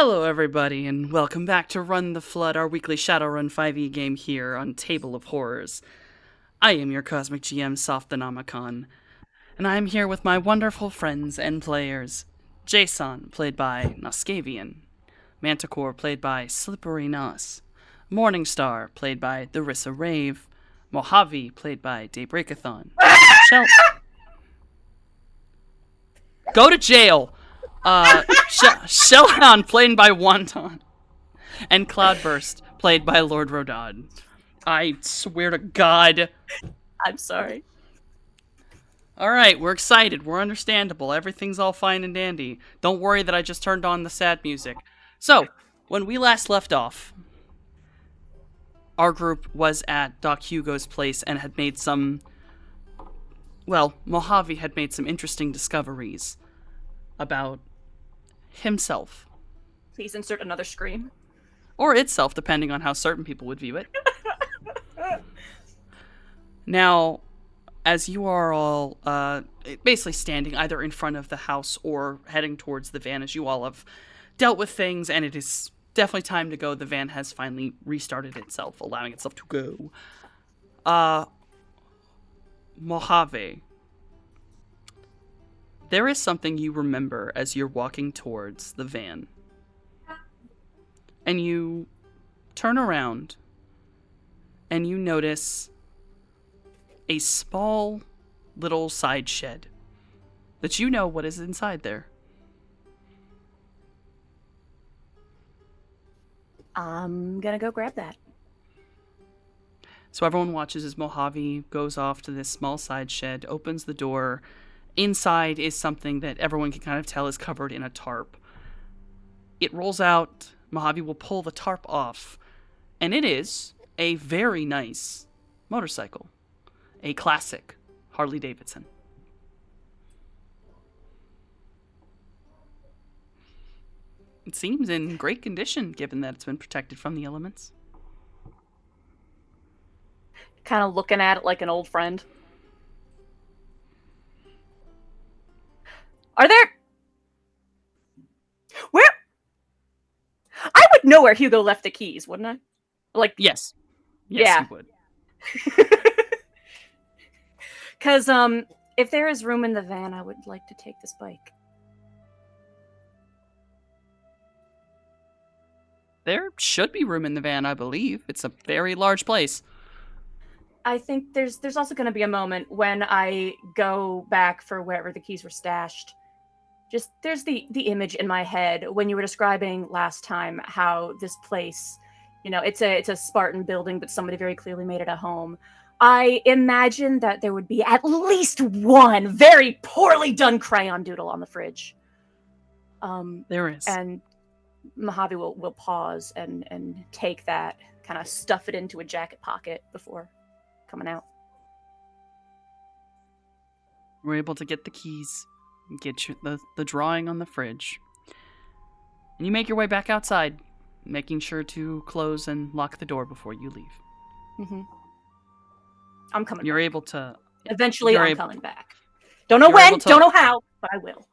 Hello, everybody, and welcome back to Run the Flood, our weekly Shadowrun 5e game here on Table of Horrors. I am your Cosmic GM, Softhanomicon, and I am here with my wonderful friends and players. Jason, played by Noskavian. Manticore, played by Slippery Nos. Morningstar, played by Therissa Rave. Mojave, played by Daybreakathon. Shell... Go to jail! Shellhound, played by Wonton. And Cloudburst, played by Lord Rodad. I swear to God. I'm sorry. Alright, we're excited. We're understandable. Everything's all fine and dandy. Don't worry that I just turned on the sad music. So, when we last left off, our group was at Doc Hugo's place and had made some... Well, Mojave had made some interesting discoveries about himself. Please insert another scream. Or itself, depending on how certain people would view it. Now, as you are all basically standing either in front of the house or heading towards the van, as you all have dealt with things, and it is definitely time to go. The van has finally restarted itself, allowing itself to go. Mojave, there is something you remember as you're walking towards the van. And you turn around and you notice a small little side shed that you know what is inside there. I'm gonna go grab that. So everyone watches as Mojave goes off to this small side shed, opens the door. Inside is something that everyone can kind of tell is covered in a tarp. It rolls out. Mojave will pull the tarp off, and it is a very nice motorcycle. A classic Harley Davidson. It seems in great condition, given that it's been protected from the elements. Kind of looking at it like an old friend. Are there... Where... I would know where Hugo left the keys, wouldn't I? Like... Yes. Yeah. You would. Because, if there is room in the van, I would like to take this bike. There should be room in the van, I believe. It's a very large place. I think there's also going to be a moment when I go back for wherever the keys were stashed. Just, there's the image in my head when you were describing last time how this place, you know, it's a Spartan building, but somebody very clearly made it a home. I imagine that there would be at least one very poorly done crayon doodle on the fridge. There is. And Mojave will pause and take that, kind of stuff it into a jacket pocket before coming out. We're able to get the keys, get the drawing on the fridge, and you make your way back outside, making sure to close and lock the door before you leave. Mm-hmm. I'm coming You're back. able to... Eventually, you're I'm able- coming back. Don't know you're when, able to- don't know how, but I will.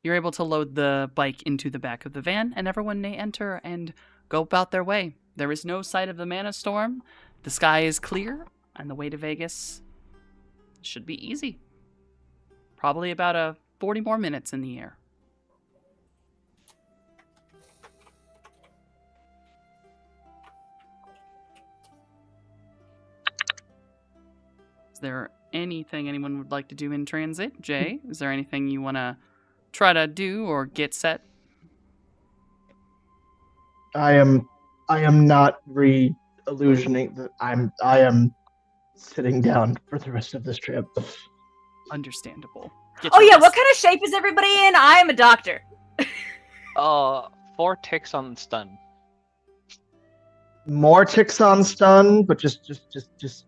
You're able to load the bike into the back of the van, and everyone may enter and go about their way. There is no sight of the Mana Storm. The sky is clear, and the way to Vegas should be easy. Probably about 40 more minutes in the air. Is there anything anyone would like to do in transit? Jay, is there anything you want to try to do or get set? I am not re-illusioning that I am sitting down for the rest of this trip. Understandable. Get Oh your yeah, rest. what kind of shape is everybody in? I'm a doctor. 4 ticks on stun. More ticks on stun, but just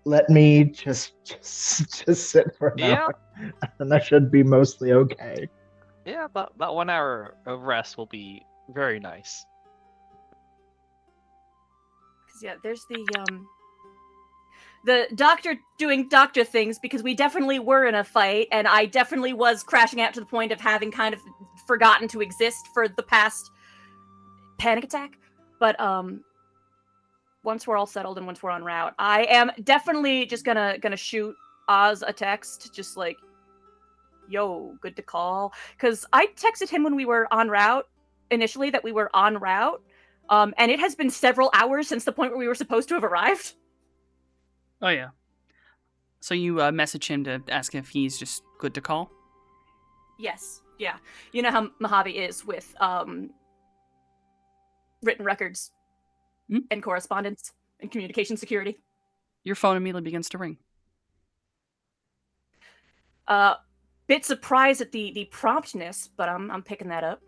let me just sit for an Yeah. hour, and that should be mostly okay. Yeah, about 1 hour of rest will be very nice. Yeah, there's the doctor doing doctor things, because we definitely were in a fight, and I definitely was crashing out to the point of having kind of forgotten to exist for the past panic attack. But once we're all settled and once we're en route, I am definitely just gonna shoot Oz a text, just like, yo, good to call. Because I texted him when we were en route, initially, that we were en route. And it has been several hours since the point where we were supposed to have arrived. Oh, yeah. So you message him to ask if he's just good to call? Yes, yeah. You know how Mojave is with written records and correspondence and communication security. Your phone immediately begins to ring. Bit surprised at the promptness, but I'm picking that up.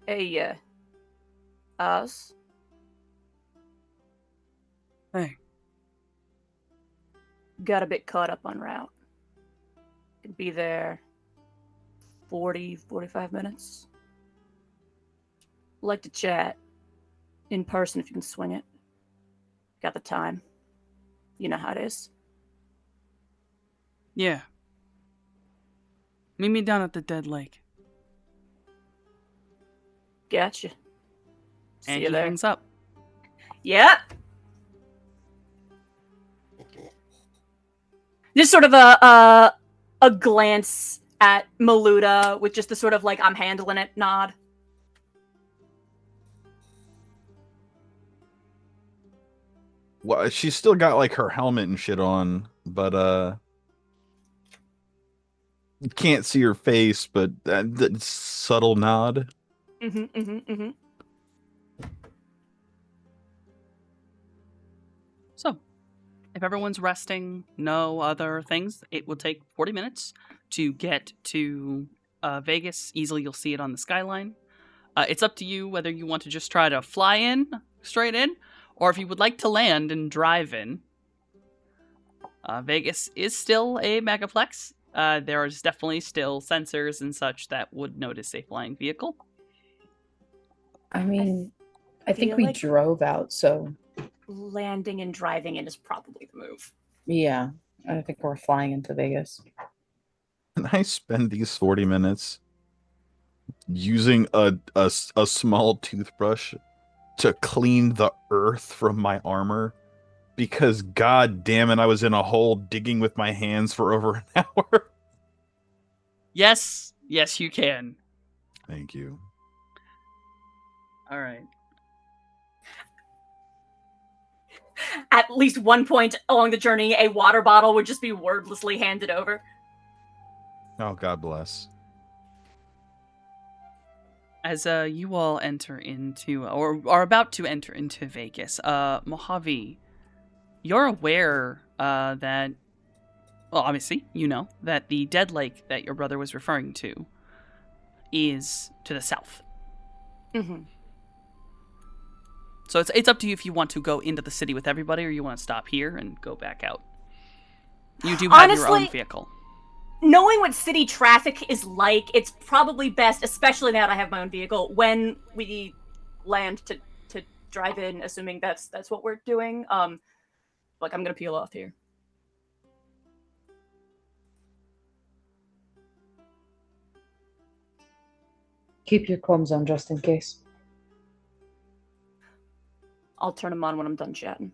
Hey, Oz. Hey. Got a bit caught up en route. Could be there 40, 45 minutes. Like to chat in person if you can swing it. Got the time. You know how it is. Yeah. Meet me down at the Dead Lake. Gotcha. See And you he there. hangs up. Yep. Just sort of a glance at Maluda with just the sort of like, I'm handling it nod. Well, she's still got like her helmet and shit on, but you can't see her face, but that subtle nod. So, if everyone's resting, no other things, it will take 40 minutes to get to Vegas. Easily, you'll see it on the skyline. It's up to you whether you want to just try to fly in, straight in, or if you would like to land and drive in. Vegas is still a megaplex. There is definitely still sensors and such that would notice a flying vehicle. I mean, I think feel we like- drove out, so Landing and driving in is probably the move. yeah. I don't think we're flying into Vegas. Can I spend these 40 minutes using a small toothbrush to clean the earth from my armor? Because god damn it, I was in a hole digging with my hands for over an hour. Yes, you can. Thank you. All right. At least one point along the journey, a water bottle would just be wordlessly handed over. Oh, God bless. As you all enter into, or are about to enter into Vegas, Mojave, you're aware that, well, obviously, you know that the Dead Lake that your brother was referring to is to the south. Mm-hmm. So it's up to you if you want to go into the city with everybody or you want to stop here and go back out. You do have your own Honestly, vehicle. knowing what city traffic is like, it's probably best, especially now that I have my own vehicle, when we land to drive in, assuming that's what we're doing. Like, I'm gonna peel off here. Keep your comms on just in case. I'll turn them on when I'm done chatting.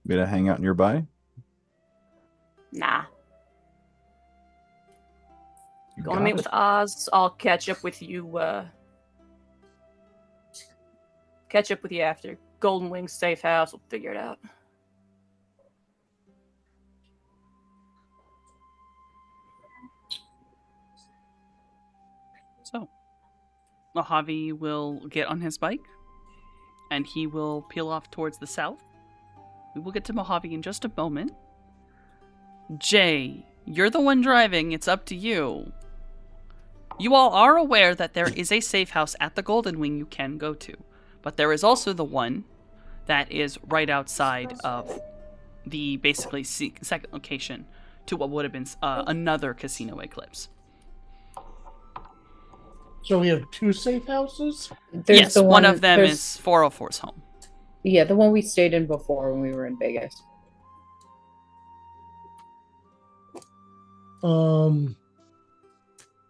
Gonna hang out nearby? Nah. You Going to got meet it. with Oz. I'll catch up with you, after. Golden Wings safe house. We'll figure it out. So, Mojave will get on his bike, and he will peel off towards the south. We will get to Mojave in just a moment. Jay, you're the one driving. It's up to you. You all are aware that there is a safe house at the Golden Wing you can go to, but there is also the one that is right outside of the basically second location to what would have been another Casino Eclipse. So we have two safe houses? There's Yes, the one of them there's- is 404's home. Yeah, the one we stayed in before when we were in Vegas.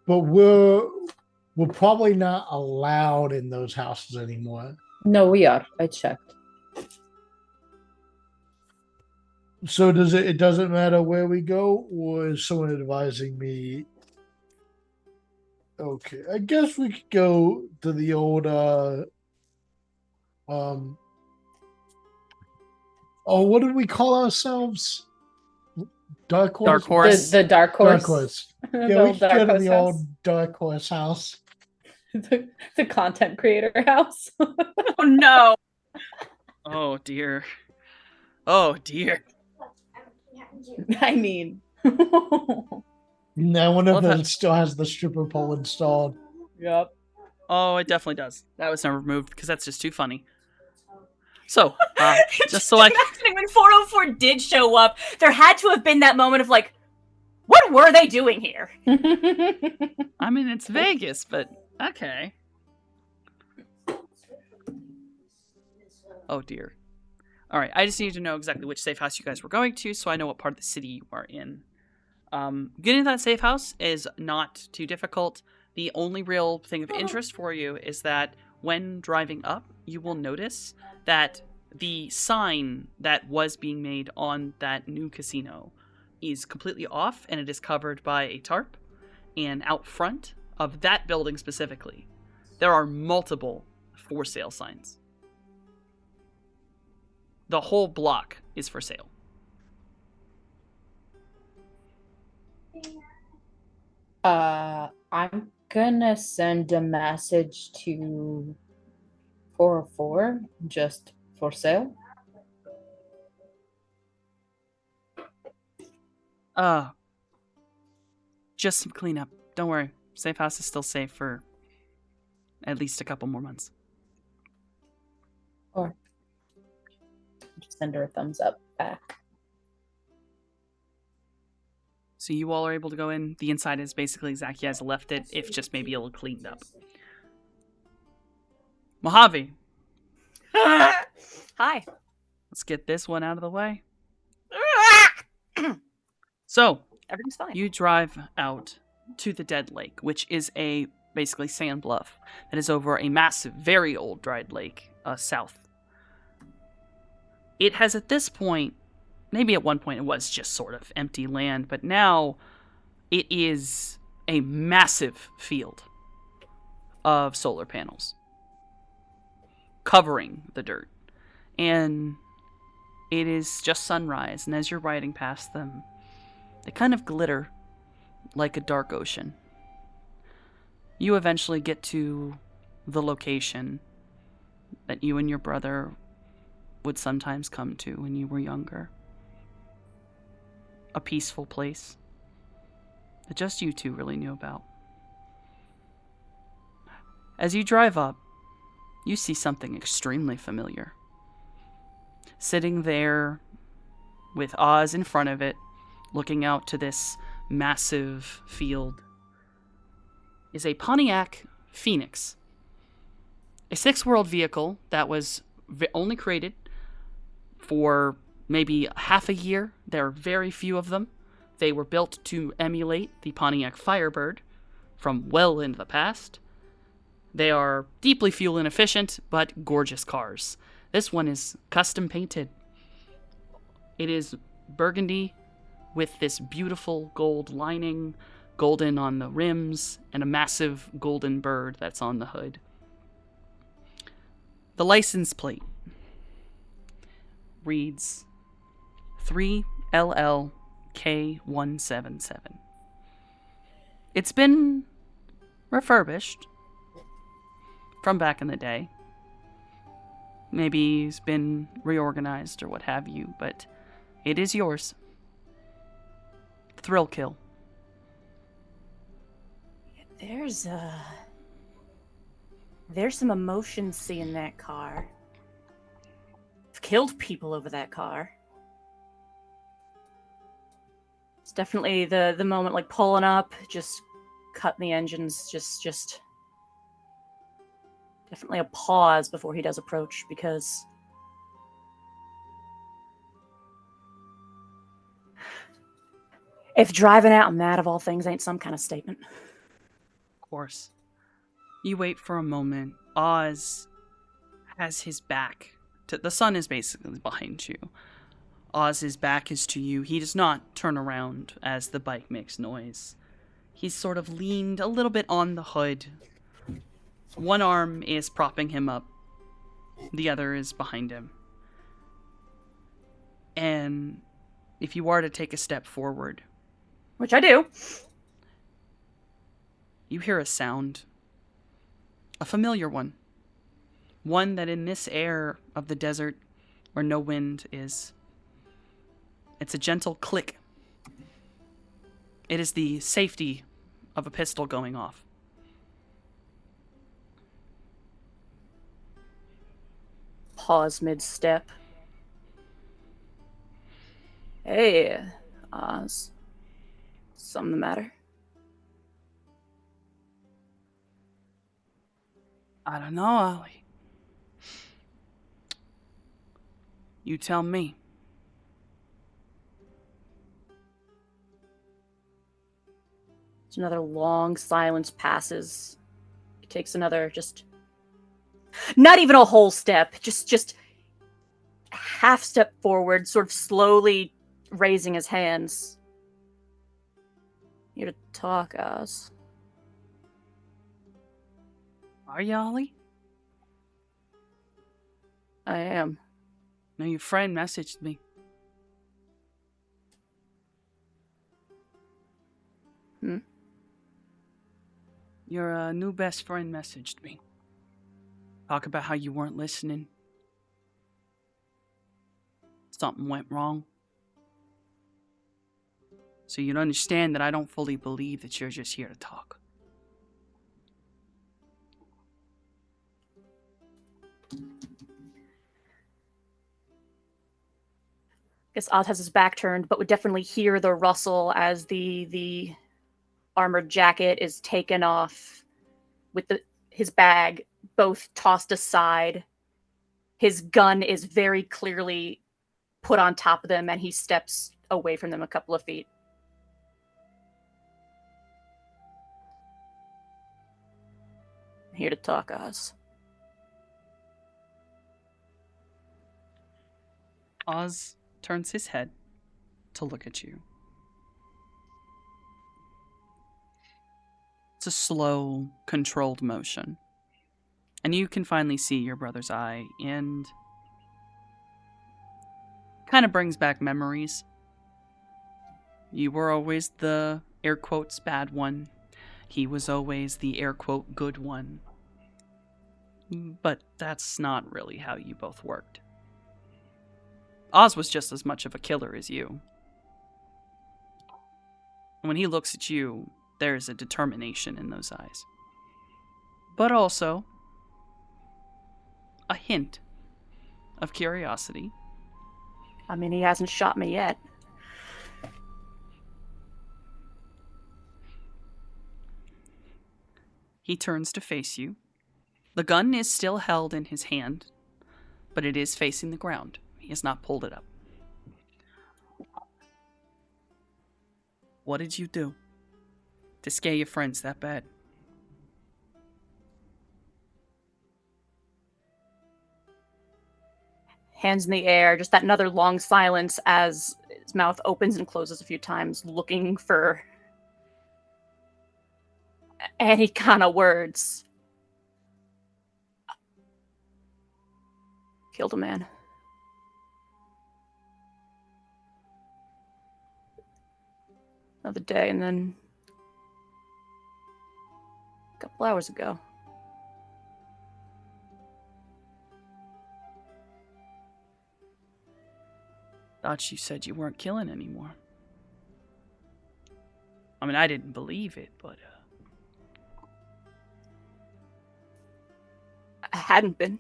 But we're probably not allowed in those houses anymore. No, we are. I checked. So it doesn't matter where we go, or is someone advising me? Okay, I guess we could go to the old oh, what did we call ourselves? Dark Horse. Dark Horse. The Dark Horse. Dark Horse. The Yeah, we old could go to Horse the house. old Dark Horse house. The content creator house. Oh no! Oh dear. Oh dear. I mean, I wonder Well, if that- it still has the stripper pole installed. yep. Oh, it definitely does. That was never removed because that's just too funny. So, just so I Imagining when 404 did show up, there had to have been that moment of like, what were they doing here? I mean, it's Vegas, but okay. Oh dear. All right, I just need to know exactly which safe house you guys were going to, so I know what part of the city you are in. Getting to that safe house is not too difficult. The only real thing of interest for you is that when driving up, you will notice that the sign that was being made on that new casino is completely off, and it is covered by a tarp. And out front of that building specifically, there are multiple for sale signs. The whole block is for sale. I'm gonna send a message to 404 just for sale. Just some cleanup. Don't worry. Safe house is still safe for at least a couple more months. Or just send her a thumbs up back. So you all are able to go in. The inside is basically exactly as left it, if just maybe a little cleaned up. Mojave, Hi. let's get this one out of the way. So, Everything's fine. you drive out to the Dead Lake, which is a basically sand bluff that is over a massive, very old dried lake south. It has at this point, maybe at one point it was just sort of empty land, but now it is a massive field of solar panels covering the dirt. And it is just sunrise, and as you're riding past them, they kind of glitter like a dark ocean. You eventually get to the location that you and your brother would sometimes come to when you were younger. A peaceful place that just you two really knew about. As you drive up, you see something extremely familiar. Sitting there with Oz in front of it, looking out to this massive field, is a Pontiac Phoenix. A six-world vehicle that was only created for maybe half a year. There are very few of them. They were built to emulate the Pontiac Firebird from well into the past. They are deeply fuel inefficient, but gorgeous cars. This one is custom painted. It is burgundy with this beautiful gold lining, golden on the rims, and a massive golden bird that's on the hood. The license plate reads 3LLK177. It's been refurbished from back in the day. Maybe it's been reorganized or what have you, but it is yours. Thrill kill. There's some emotion seeing that car. I've killed people over that car. It's definitely the moment like pulling up, just cutting the engines, just definitely a pause before he does approach, because If driving out in that of all things ain't some kind of statement. Of course. You wait for a moment. Oz has his back to the sun is basically behind you. Oz's back is to you. He does not turn around as the bike makes noise. He's sort of leaned a little bit on the hood. One arm is propping him up. The other is behind him. And if you are to take a step forward, Which I do. you hear a sound. A familiar one. One that in this air of the desert where no wind is. It's a gentle click. It is the safety of a pistol going off. Pause mid-step. Hey, Oz. Something the matter? I don't know, Ollie. You tell me. Another long silence passes. He takes another not even a whole step, just half step forward, sort of slowly raising his hands. Here to talk, Oz. Are you, Ollie? I am. No, your friend messaged me. Hmm? Your new best friend messaged me. Talk about how you weren't listening. Something went wrong. So you'd understand that I don't fully believe that you're just here to talk. Guess Oz has his back turned, but would definitely hear the rustle as the armored jacket is taken off with his bag both tossed aside. His gun is very clearly put on top of them, and he steps away from them a couple of feet. I'm here to talk, Oz. Oz turns his head to look at you. It's a slow, controlled motion. And you can finally see your brother's eye, and kind of brings back memories. You were always the air quotes bad one. He was always the air quote good one. But that's not really how you both worked. Oz was just as much of a killer as you. When he looks at you, there's a determination in those eyes. But also a hint of curiosity. I mean, he hasn't shot me yet. He turns to face you. The gun is still held in his hand, but it is facing the ground. He has not pulled it up. What did you do to scare your friends that bad? Hands in the air, just that another long silence as his mouth opens and closes a few times, looking for any kind of words. Killed a man. Another day, and then a couple hours ago. Thought you said you weren't killing anymore. I mean, I didn't believe it, but I hadn't been.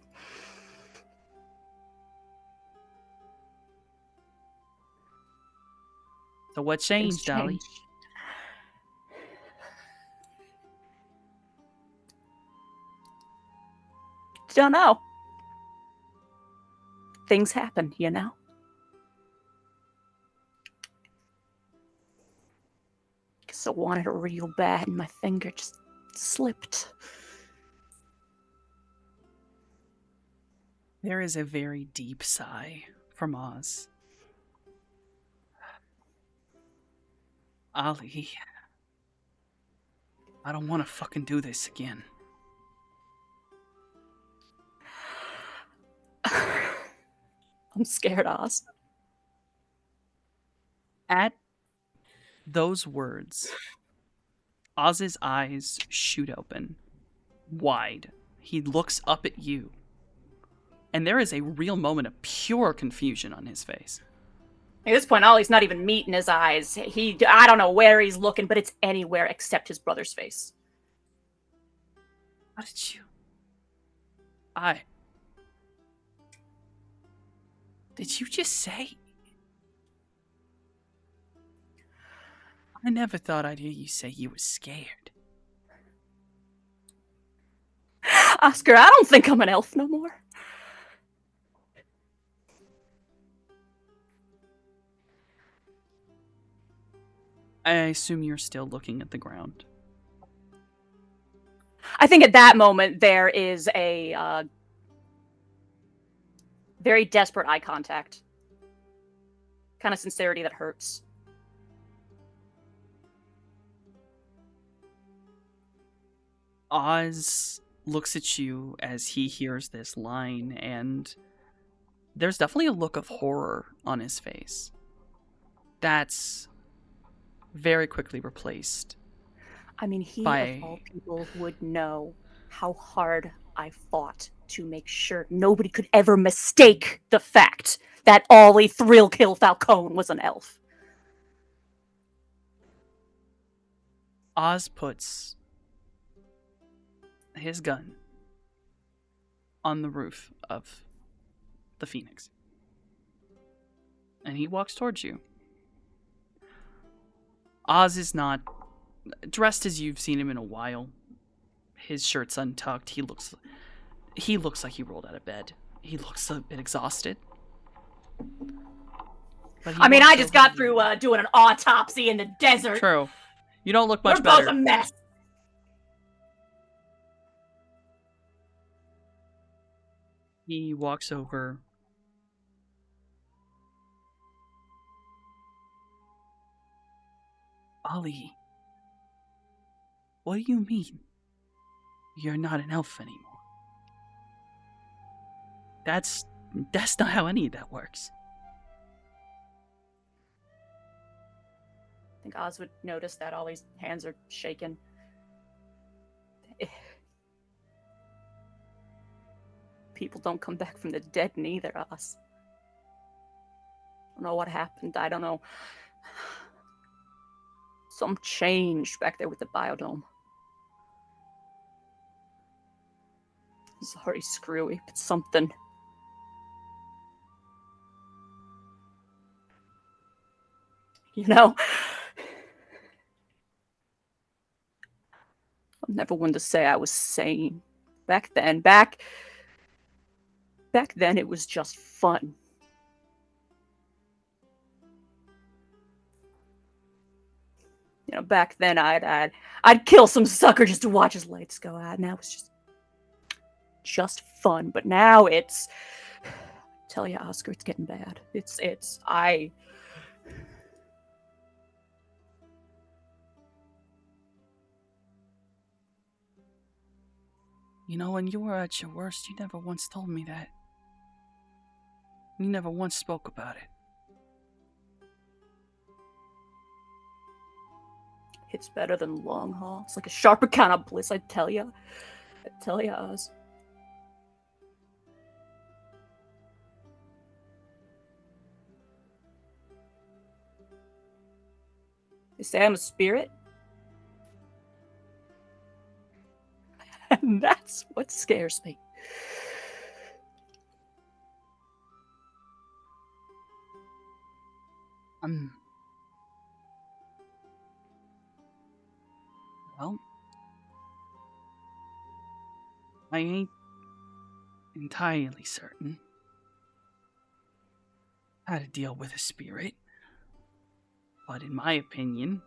so what Things changed, Dolly? changed. Don't know. Things happen, you know? I wanted it real bad, and my finger just slipped. There is a very deep sigh from Oz. Ollie, I don't want to fucking do this again. I'm scared, Oz. At those words, Oz's eyes shoot open, wide. He looks up at you, and there is a real moment of pure confusion on his face. At this point, Ollie's not even meat in his eyes. I don't know where he's looking, but it's anywhere except his brother's face. What did you... Did you just say... I never thought I'd hear you say you were scared. Oscar, I don't think I'm an elf no more. I assume you're still looking at the ground. I think at that moment there is a very desperate eye contact. Kind of sincerity that hurts. Oz looks at you as he hears this line, and there's definitely a look of horror on his face. That's very quickly replaced. I mean, he By... of all people would know how hard I fought to make sure nobody could ever mistake the fact that Ollie Thrillkill Falcone was an elf. Oz puts his gun on the roof of the Phoenix, and he walks towards you. Oz is not dressed as you've seen him in a while. His shirt's untucked. He looks like he rolled out of bed. He looks a bit exhausted. I mean, I just got through doing an autopsy in the desert. True. You don't look much We're better. both a mess. He walks over. Ollie, what do you mean? You're not an elf anymore. That's not how any of that works. I think Oz would notice that Ollie's hands are shaking. People don't come back from the dead, neither, Oz. I don't know what happened. I don't know. Some changed back there with the biodome. Sorry, screwy, but something. You know, I'm never one to say I was sane. Back then it was just fun. You know, back then I'd kill some sucker just to watch his lights go out. Now it's just fun. But now it's, I tell you, Oscar, it's getting bad. You know, when you were at your worst, you never once told me that. You never once spoke about it. It's better than long haul. It's like a sharper kind of bliss, I tell ya. Oz. They say I'm a spirit. And that's what scares me. Well, I ain't entirely certain how to deal with a spirit, but in my opinion,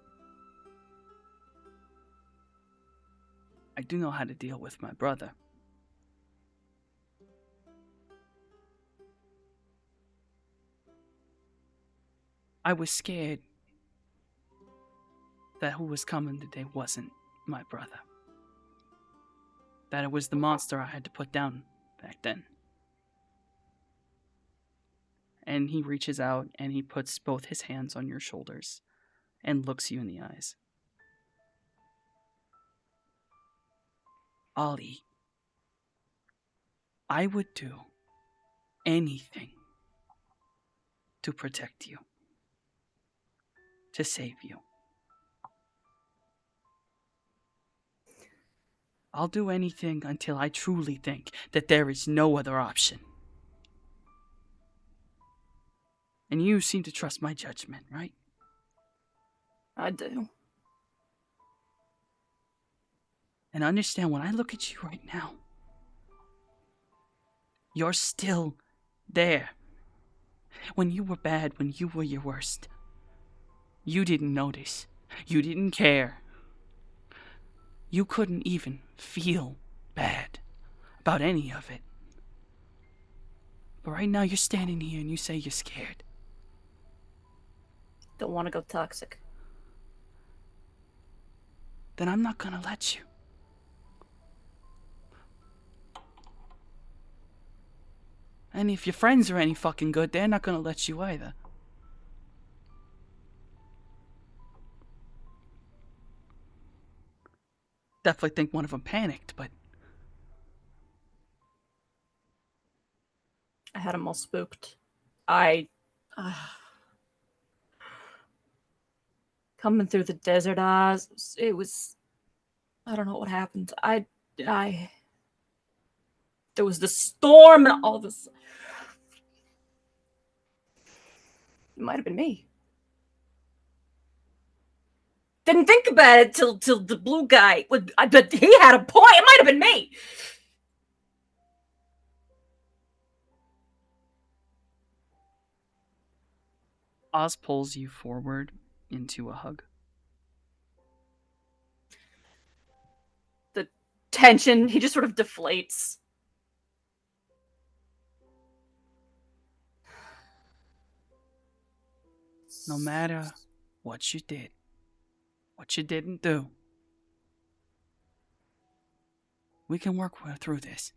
I do know how to deal with my brother. I was scared that who was coming today wasn't my brother. That it was the monster I had to put down back then. And he reaches out and he puts both his hands on your shoulders and looks you in the eyes. Ollie, I would do anything to protect you, to save you. I'll do anything until I truly think that there is no other option. And you seem to trust my judgment, right? I do. And understand, when I look at you right now, you're still there. When you were bad, when you were your worst, you didn't notice. You didn't care. You couldn't even feel bad about any of it. But right now you're standing here and you say you're scared. Don't want to go toxic. Then I'm not gonna let you. And if your friends are any fucking good, they're not gonna let you either. Definitely think one of them panicked, but I had them all spooked. Coming through the desert, Oz, it was, I don't know what happened. There was the storm and all this. It might have been me. Didn't think about it till the blue guy. But he had a point. It might have been me. Oz pulls you forward into a hug. The tension, he just sort of deflates. No matter what you did, what you didn't do, we can work through this.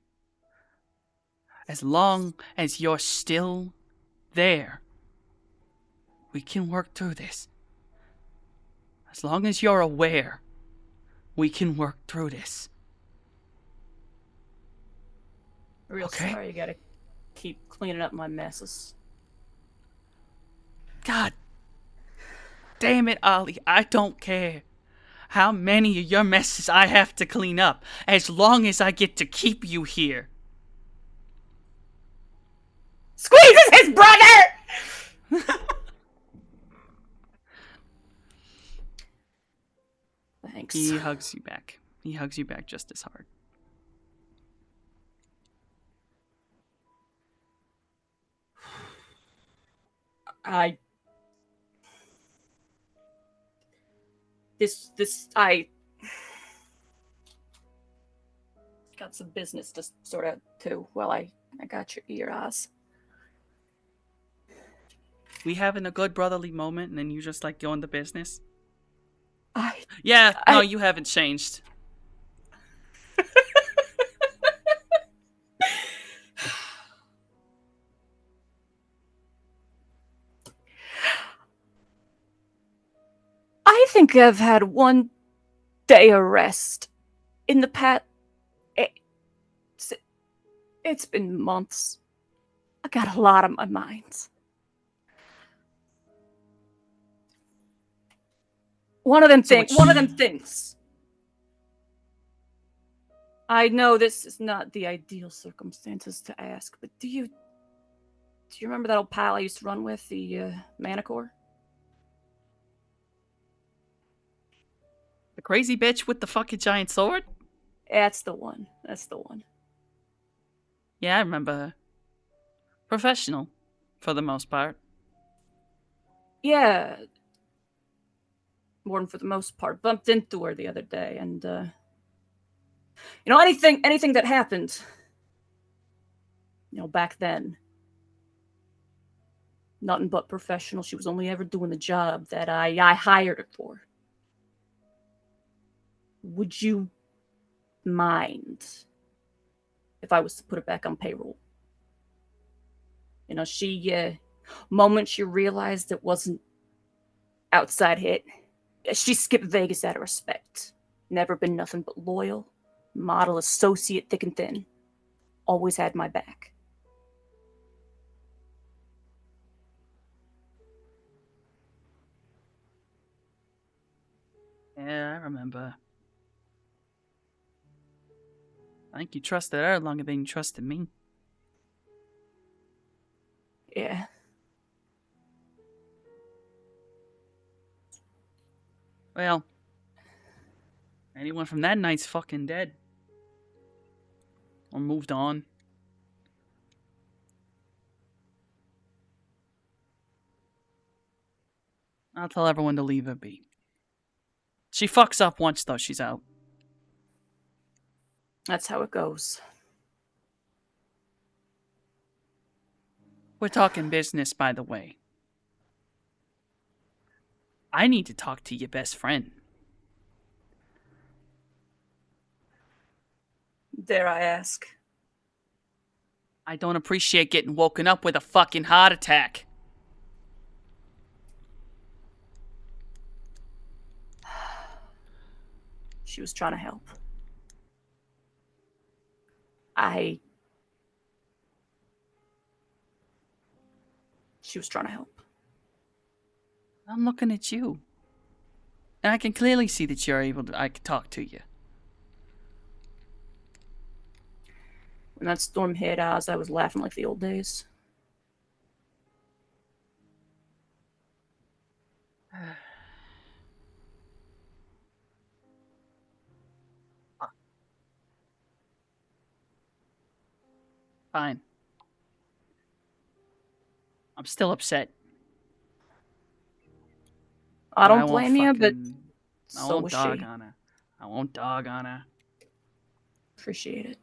As long as you're still there, we can work through this. As long as you're aware, we can work through this. Real Okay. sorry, you gotta keep cleaning up my messes. God damn it, Ollie, I don't care how many of your messes I have to clean up, as long as I get to keep you here. Squeeze is his brother! Thanks. He hugs you back. He hugs you back just as hard. I got some business to sort out too. Well, I got your ear, Oz. We having a good brotherly moment, and then you just like go into business. I Yeah, no, you haven't changed. I think I've had one day of rest in the past. It's been months. I got a lot on my mind. One of them things. I know this is not the ideal circumstances to ask, but do you remember that old pal I used to run with, the Manicore? The crazy bitch with the fucking giant sword? That's the one. Yeah, I remember her. Professional, for the most part. Yeah. More than for the most part. Bumped into her the other day, and anything that happened, back then, nothing but professional. She was only ever doing the job that I hired her for. Would you mind if I was to put her back on payroll? She, moment she realized it wasn't outside hit, she skipped Vegas out of respect. Never been nothing but loyal, model associate thick and thin. Always had my back. Yeah, I remember. I think you trusted her longer than you trusted me. Yeah. Well, anyone from that night's fucking dead. Or moved on. I'll tell everyone to leave her be. She fucks up once, though, she's out. That's how it goes. We're talking business, by the way. I need to talk to your best friend. Dare I ask? I don't appreciate getting woken up with a fucking heart attack. She was trying to help. She was trying to help. I'm looking at you. And I can clearly see that I can talk to you. When that storm hit Oz, I was laughing like the old days. Fine. I'm still upset. I But don't blame you, but I so won't was dog she. on her. I won't dog on her. Appreciate it.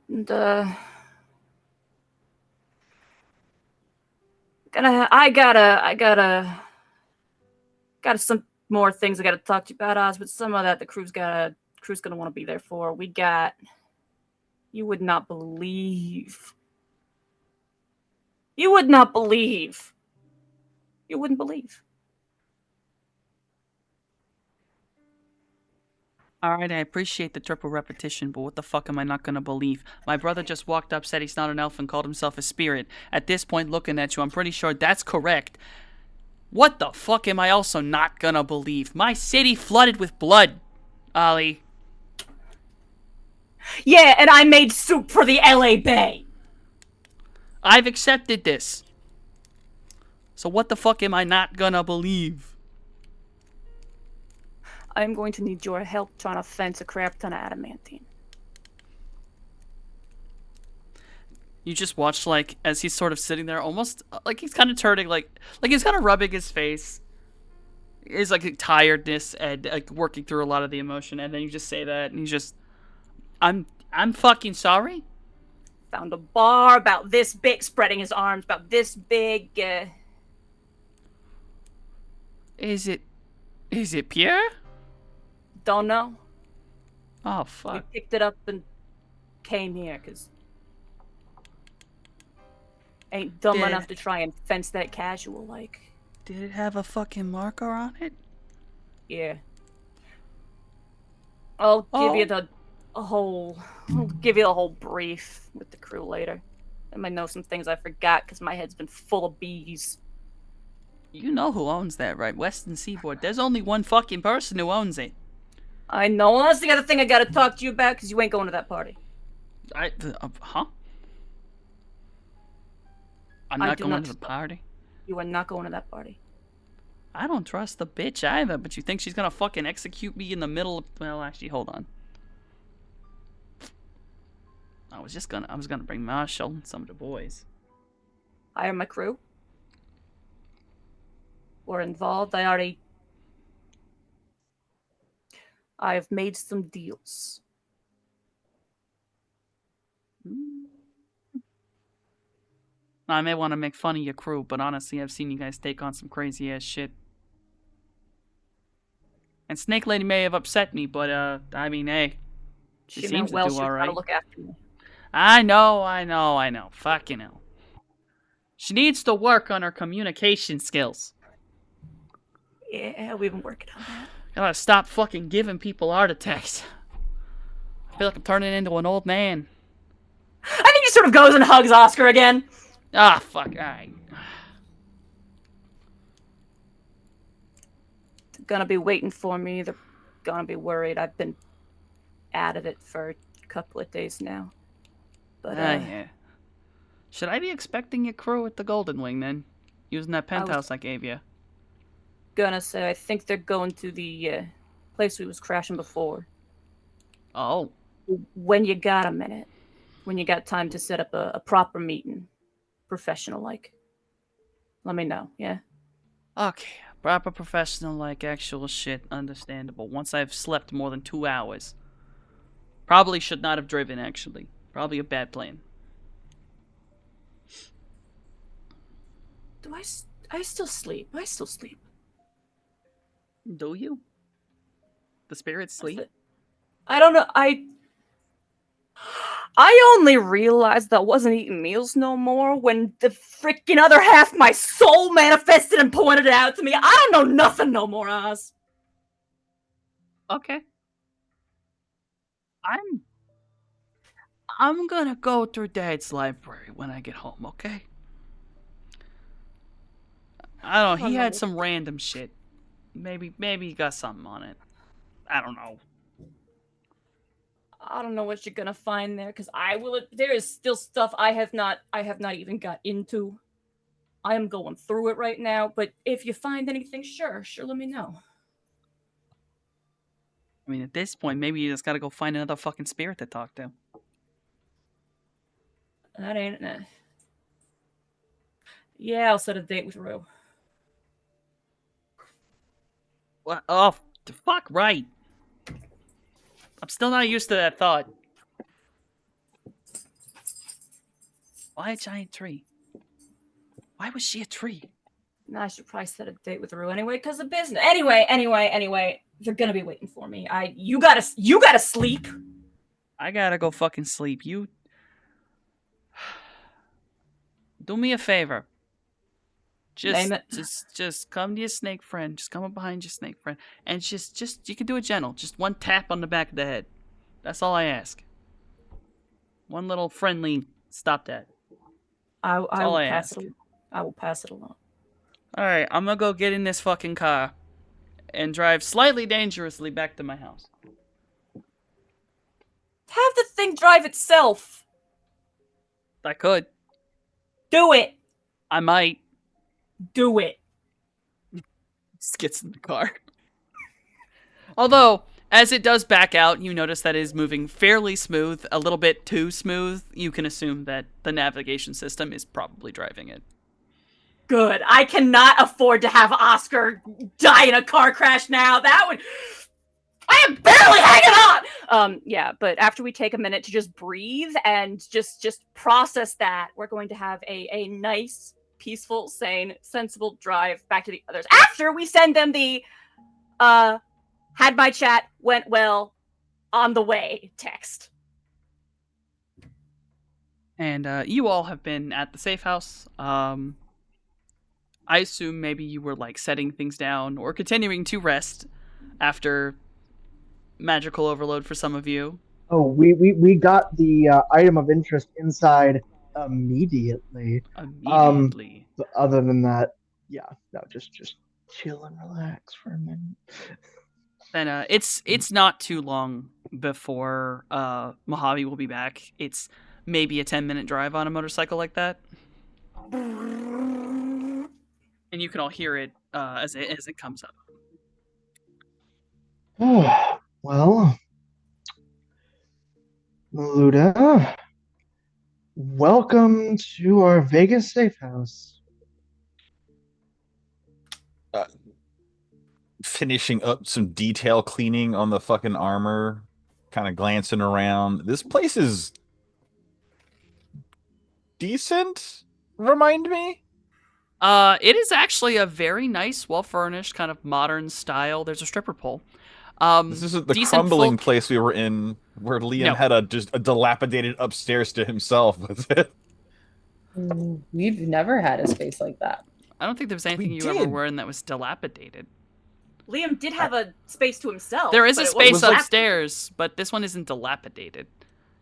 And I gotta some more things I gotta talk to you about, Oz, but some of that the crew's gonna want to be there for. You would not believe. You would not believe. You wouldn't believe. Alright, I appreciate the triple repetition, but what the fuck am I not gonna believe? My brother just walked up, said he's not an elf, and called himself a spirit. At this point, looking at you, I'm pretty sure that's correct. What the fuck am I also not gonna believe? My city flooded with blood, Ollie. Yeah, and I made soup for the LA Bay. I've accepted this. So what the fuck am I not gonna believe? I'm going to need your help trying to fence a crap ton of adamantine. You just watch, like, as he's sort of sitting there, almost, like, he's kind of turning, like he's kind of rubbing his face. His, like, tiredness and, like, working through a lot of the emotion, and then you just say that, and he's just, I'm fucking sorry? Found a bar about this big, spreading his arms, about this big, Is it Pierre? Don't know. Oh, We fuck. picked it up and came here, because ain't dumb Did- enough to try and fence that casual, like. Did it have a fucking marker on it? Yeah. I'll Oh. give you the whole brief with the crew later. I might know some things I forgot because my head's been full of bees. You know who owns that, right? Western Seaboard. There's only one fucking person who owns it. I know. That's the other thing I gotta talk to you about because you ain't going to that party. Huh? I'm I not do going not to the trust- party? You are not going to that party. I don't trust the bitch either, but you think she's gonna fucking execute me in the middle of... Well, actually, hold on. I was gonna bring Marshall and some of the boys. Hire my crew. We're involved. I've made some deals. I may want to make fun of your crew, but honestly, I've seen you guys take on some crazy ass shit. And Snake Lady may have upset me, but I mean, hey, she She seems meant well. to She do was all trying right. to look after me. I know. Fucking hell. She needs to work on her communication skills. Yeah, we've been working on that. Gotta stop fucking giving people heart attacks. I feel like I'm turning into an old man. I think he sort of goes and hugs Oscar again. Ah, fuck. Alright. They're gonna be waiting for me. They're gonna be worried. I've been out of it for a couple of days now. But Yeah. Should I be expecting your crew at the Golden Wing then? Using that penthouse I gave you. gonna say I think they're going to the place we was crashing before. Oh. When you got a minute, when you got time to set up a proper meeting, professional like, let me know. Yeah. Okay. Proper professional like actual shit. Understandable. Once I've slept more than 2 hours. Probably should not have driven, actually. Probably a bad plan. Do I still sleep? I still sleep. Do you? The spirits sleep? I don't know. I only realized that I wasn't eating meals no more when the freaking other half of my soul manifested and pointed it out to me. I don't know nothing no more, Oz. Okay. I'm gonna go through Dad's library when I get home, okay? I don't know, he had some random shit. Maybe he got something on it. I don't know. I don't know what you're gonna find there, because there is still stuff I have not even got into. I am going through it right now, but if you find anything, sure let me know. I mean, at this point, maybe you just gotta go find another fucking spirit to talk to. That ain't Yeah, I'll set a date with Rue. What? Oh, the fuck right. I'm still not used to that thought. Why a giant tree? Why was she a tree? No, I should probably set a date with Rue anyway, because of business. Anyway, they're gonna be waiting for me. You gotta sleep. I gotta go fucking sleep. You do me a favor. Name it. Just come to your snake friend. Just come up behind your snake friend, and just you can do it gentle. Just one tap on the back of the head. That's all I ask. One little friendly stop that. I will I pass ask. it. I will pass it along. All right, I'm gonna go get in this fucking car and drive slightly dangerously back to my house. Have the thing drive itself. I could. Do it. I might. Do it. Just gets in the car. Although, as it does back out, you notice that it is moving fairly smooth, a little bit too smooth. You can assume that the navigation system is probably driving it. Good. I cannot afford to have Oscar die in a car crash now. I am barely hanging on. Yeah, but after we take a minute to just breathe and just process that, we're going to have a nice, peaceful, sane, sensible drive back to the others. After we send them the had my chat, went well, on the way text. And you all have been at the safe house. I assume maybe you were like setting things down or continuing to rest after magical overload for some of you. Oh, we got the item of interest inside immediately. Immediately. But other than that, yeah, no, just chill and relax for a minute. Then it's not too long before Mojave will be back. It's maybe a 10-minute drive on a motorcycle like that. And you can all hear it as it comes up. Oh, well, Luda, welcome to our Vegas safe house. Finishing up some detail cleaning on the fucking armor, kind of glancing around. This place is decent? Remind me? It is actually a very nice, well-furnished, kind of modern style. There's a stripper pole. This isn't the Decent crumbling full- place we were in where Liam No. had just a dilapidated upstairs to himself, was it? We've never had a space like that. I don't think there was anything you ever did. were in that was dilapidated. Liam did have a space to himself. There is but a it wasn't space dilapidated. upstairs, but this one isn't dilapidated.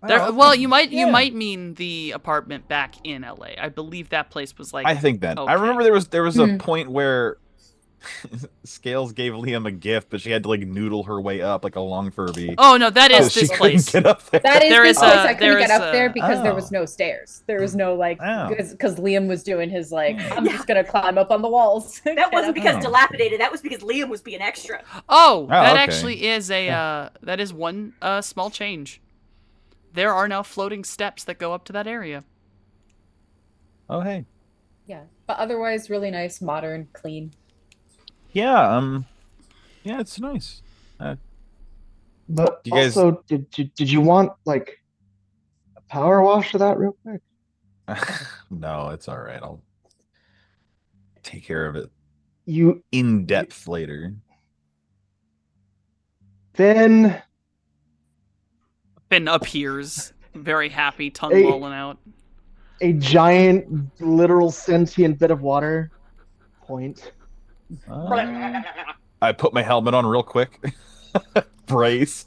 Oh, Well, you might yeah. mean the apartment back in LA. I believe that place was like I think that. I okay. remember there was a Hmm. point where Scales gave Liam a gift, but she had to like noodle her way up like a long Furby. Oh no, that is because she this couldn't place. get up there. That is There this is place. a- I couldn't there get is up there a- because there was Oh. no stairs. There was no like Oh. because Liam was doing his like I'm just gonna climb up on the walls. That wasn't because Oh. dilapidated. That was because Liam was being extra. Oh, that okay. actually is that is one small change. There are now floating steps that go up to that area. Oh hey. Yeah, but otherwise really nice, modern, clean. Yeah, yeah, it's nice. But You guys- also, did you want like a power wash of that real quick? No, it's all right. I'll take care of it You in depth later. then Finn appears, very happy, tongue Hey. lolling out. a giant, literal sentient bit of water. Point. I put my helmet on real quick. Brace.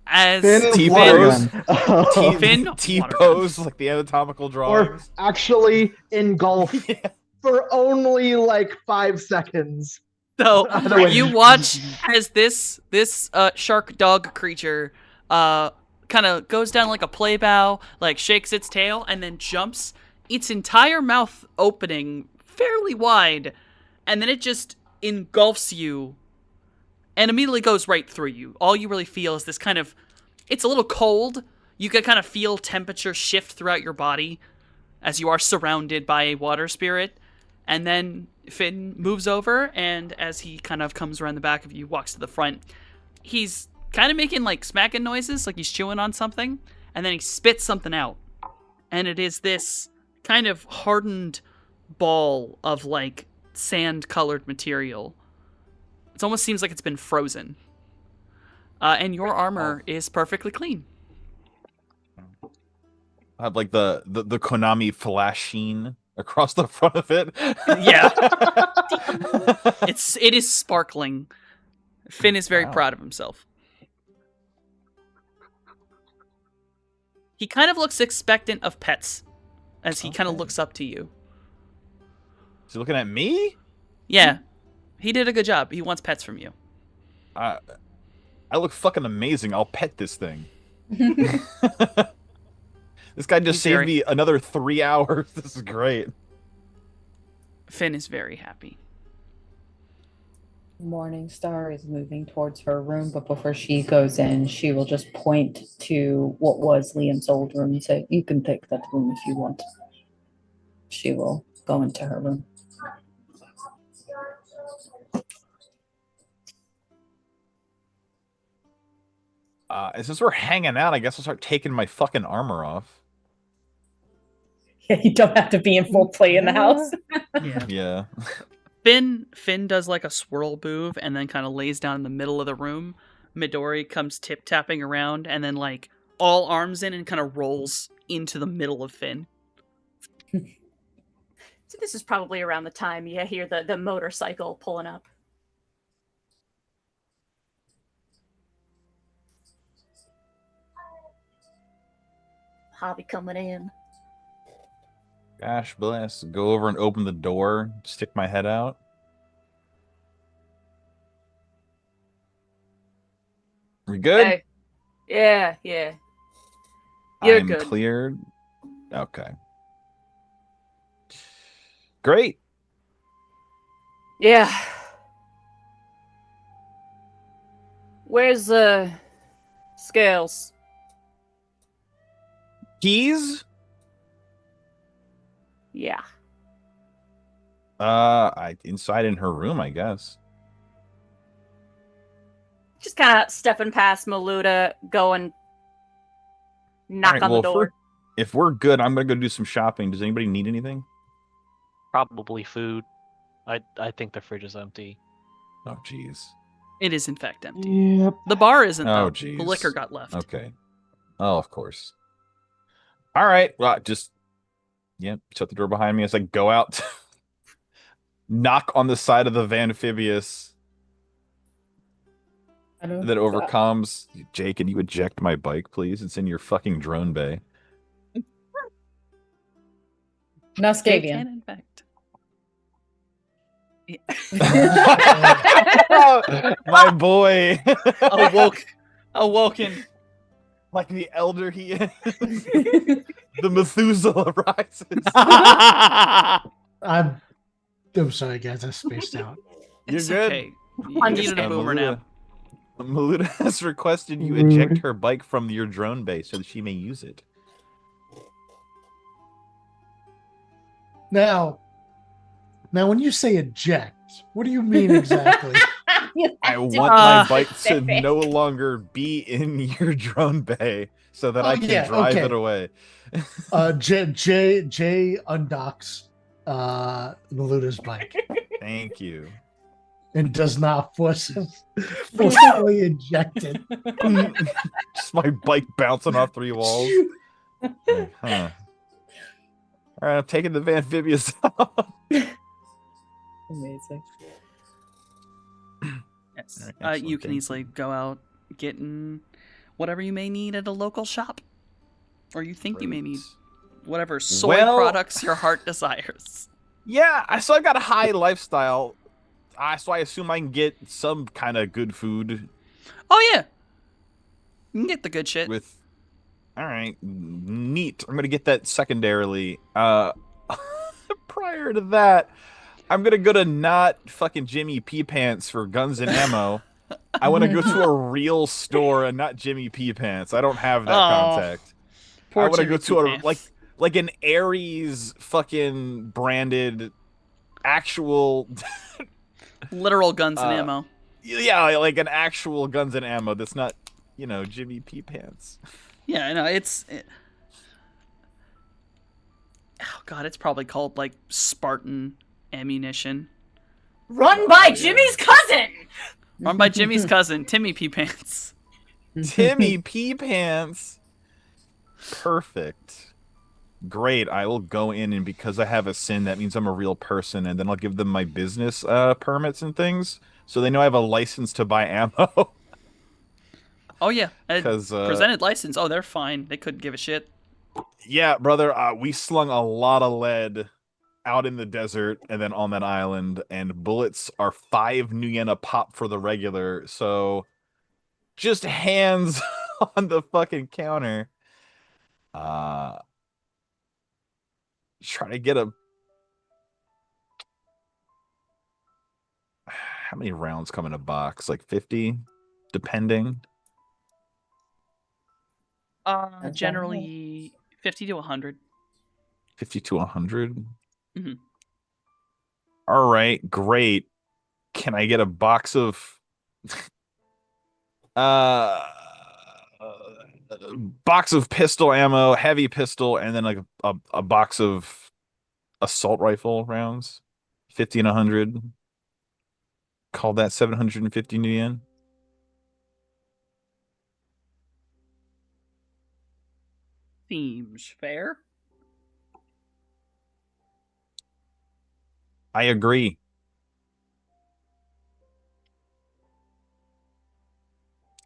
As Finn T-pose. water gun. Finn T water pose like the anatomical or drawings. actually engulf Yeah. for only like 5 seconds. So Either way. you watch as this shark dog creature kind of goes down like a play bow, like shakes its tail, and then jumps, its entire mouth opening fairly wide, and then it just engulfs you and immediately goes right through you. All you really feel is this kind of, it's a little cold. You can kind of feel temperature shift throughout your body as you are surrounded by a water spirit. And then Finn moves over, and as he kind of comes around the back of you, walks to the front, he's kind of making like smacking noises, like he's chewing on something, and then he spits something out. And it is this kind of hardened ball of like sand-colored material. It almost seems like it's been frozen. And your armor is perfectly clean. I have like the Konami flash sheen across the front of it. Yeah. It is sparkling. Finn is very Wow. proud of himself. He kind of looks expectant of pets as he kind of Okay. looks up to you. Is he looking at me? Yeah, he did a good job. He wants pets from you. I look fucking amazing. I'll pet this thing. This guy just He's saved very- me another 3 hours. This is great. Finn is very happy. Morningstar is moving towards her room, but before she goes in, she will just point to what was Liam's old room and say, "You can take that room if you want." She will go into her room. Since we're hanging out, I guess I'll start taking my fucking armor off. Yeah, you don't have to be in full play in the house. Yeah. Yeah. Finn does like a swirl move and then kind of lays down in the middle of the room. Midori comes tip-tapping around and then like all arms in and kind of rolls into the middle of Finn. So this is probably around the time you hear the motorcycle pulling up. Hobby coming in. Gosh bless. Go over and open the door. Stick my head out. We good? Hey. Yeah. You're I'm good. cleared. Okay. Great. Yeah. Where's Scales? Keys? Yeah. Inside in her room, I guess. Just kind of stepping past Maluda, going knock Alright, on the well, door. if we're good, I'm gonna go do some shopping. Does anybody need anything? Probably food. I think the fridge is empty. Oh, jeez. It is in fact empty. Yep. The bar isn't Oh, though. jeez. The liquor got left. Okay. Oh, of course. All right. Well, just shut the door behind me as I go out. Knock on the side of the Vanphibious I don't that overcomes. Jake, can you eject my bike, please? It's in your fucking drone bay. They Nascavian. can in fact. My boy. Awoken. Like the elder he is. The Methuselah rises. I'm sorry, guys. I spaced out. You're It's good. okay. You needed a boomer nap. Maluda has requested you Mm. eject her bike from your drone base so that she may use it. Now, when you say eject, what do you mean exactly? I want Uh, my bike to no longer be in your drone bay so that Oh, I can yeah, drive okay. it away. Jay undocks Maluda's bike Thank you. and does not forcibly eject it. Just my bike bouncing off 3 walls. Like, huh. All right, I'm taking the Vanphibious out. Amazing. Yes. All right, You excellent, can thank easily go out getting whatever you may need at a local shop, or you think you may need whatever soy Well- products your heart desires. Yeah, so I've got a high lifestyle. So I assume I can get some kind of good food Oh yeah, you can get the good shit. with. All right, neat. I'm gonna get that secondarily. Prior to that, I'm gonna go to not fucking Jimmy P Pants for guns and ammo. I want to go to a real store and not Jimmy P Pants. I don't have that Oh, contact. Poor I want to Jimmy go to a Pants. like an Aries fucking branded actual. literal guns and uh, ammo. Yeah, like an actual guns and ammo that's not, Jimmy P Pants. Yeah, I know oh god, it's probably called like Spartan ammunition. Run by yeah. Jimmy's cousin. Run by Jimmy's cousin, Timmy P Pants. Timmy P Pants. Perfect. Great. I will go in, and because I have a sin, that means I'm a real person, and then I'll give them my business permits and things, so they know I have a license to buy ammo. Oh yeah, Because presented license. Oh, they're fine. They couldn't give a shit. yeah, brother, we slung a lot of lead out in the desert and then on that island, and bullets are 5 new yen a pop for the regular, so just hands on the fucking counter. Try to get a. How many rounds come in a box? Like 50, depending. Generally 50 to 100. 50 to 100. Mhm. All right, great. Can I get a box of box of pistol ammo, heavy pistol, and then like a box of assault rifle rounds? 50 and 100. Call that 750 new yen. Seems fair. I agree.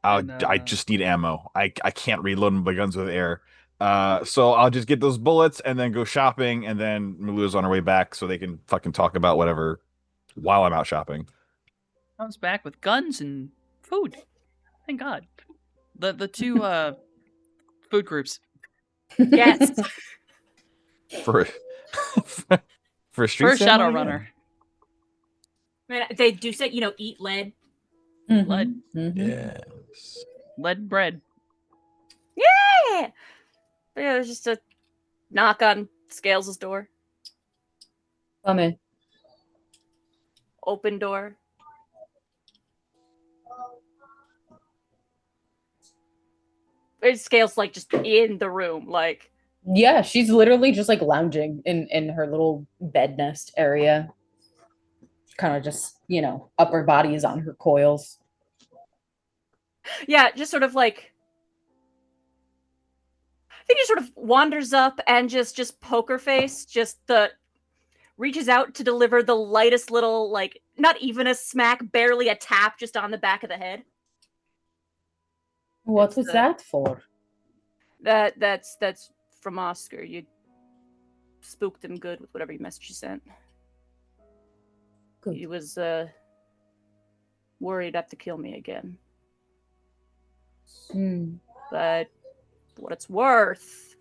And, I just need ammo. I can't reload my guns with air. So I'll just get those bullets and then go shopping, and then Malua's on her way back so they can fucking talk about whatever while I'm out shopping. Comes back with guns and food. Thank God. The two food groups. Yes. For for a street First Shadow samurai? Runner. Man, they do say, eat lead. Lead. Yes. Lead bread. Yeah. But yeah, there's just a knock on Scales' door. Come in. Open door. There's Scales like just in the room, like Yeah, she's literally just like lounging in her little bed nest area. Kind of just, upper body is on her coils. Yeah, just sort of like I think he sort of wanders up and just poker face, just the reaches out to deliver the lightest little, like, not even a smack, barely a tap, just on the back of the head. What It's was the that for? that's from Oscar. You spooked him good with whatever message you sent. Good. He was worried up to kill me again. Hmm. But for what it's worth,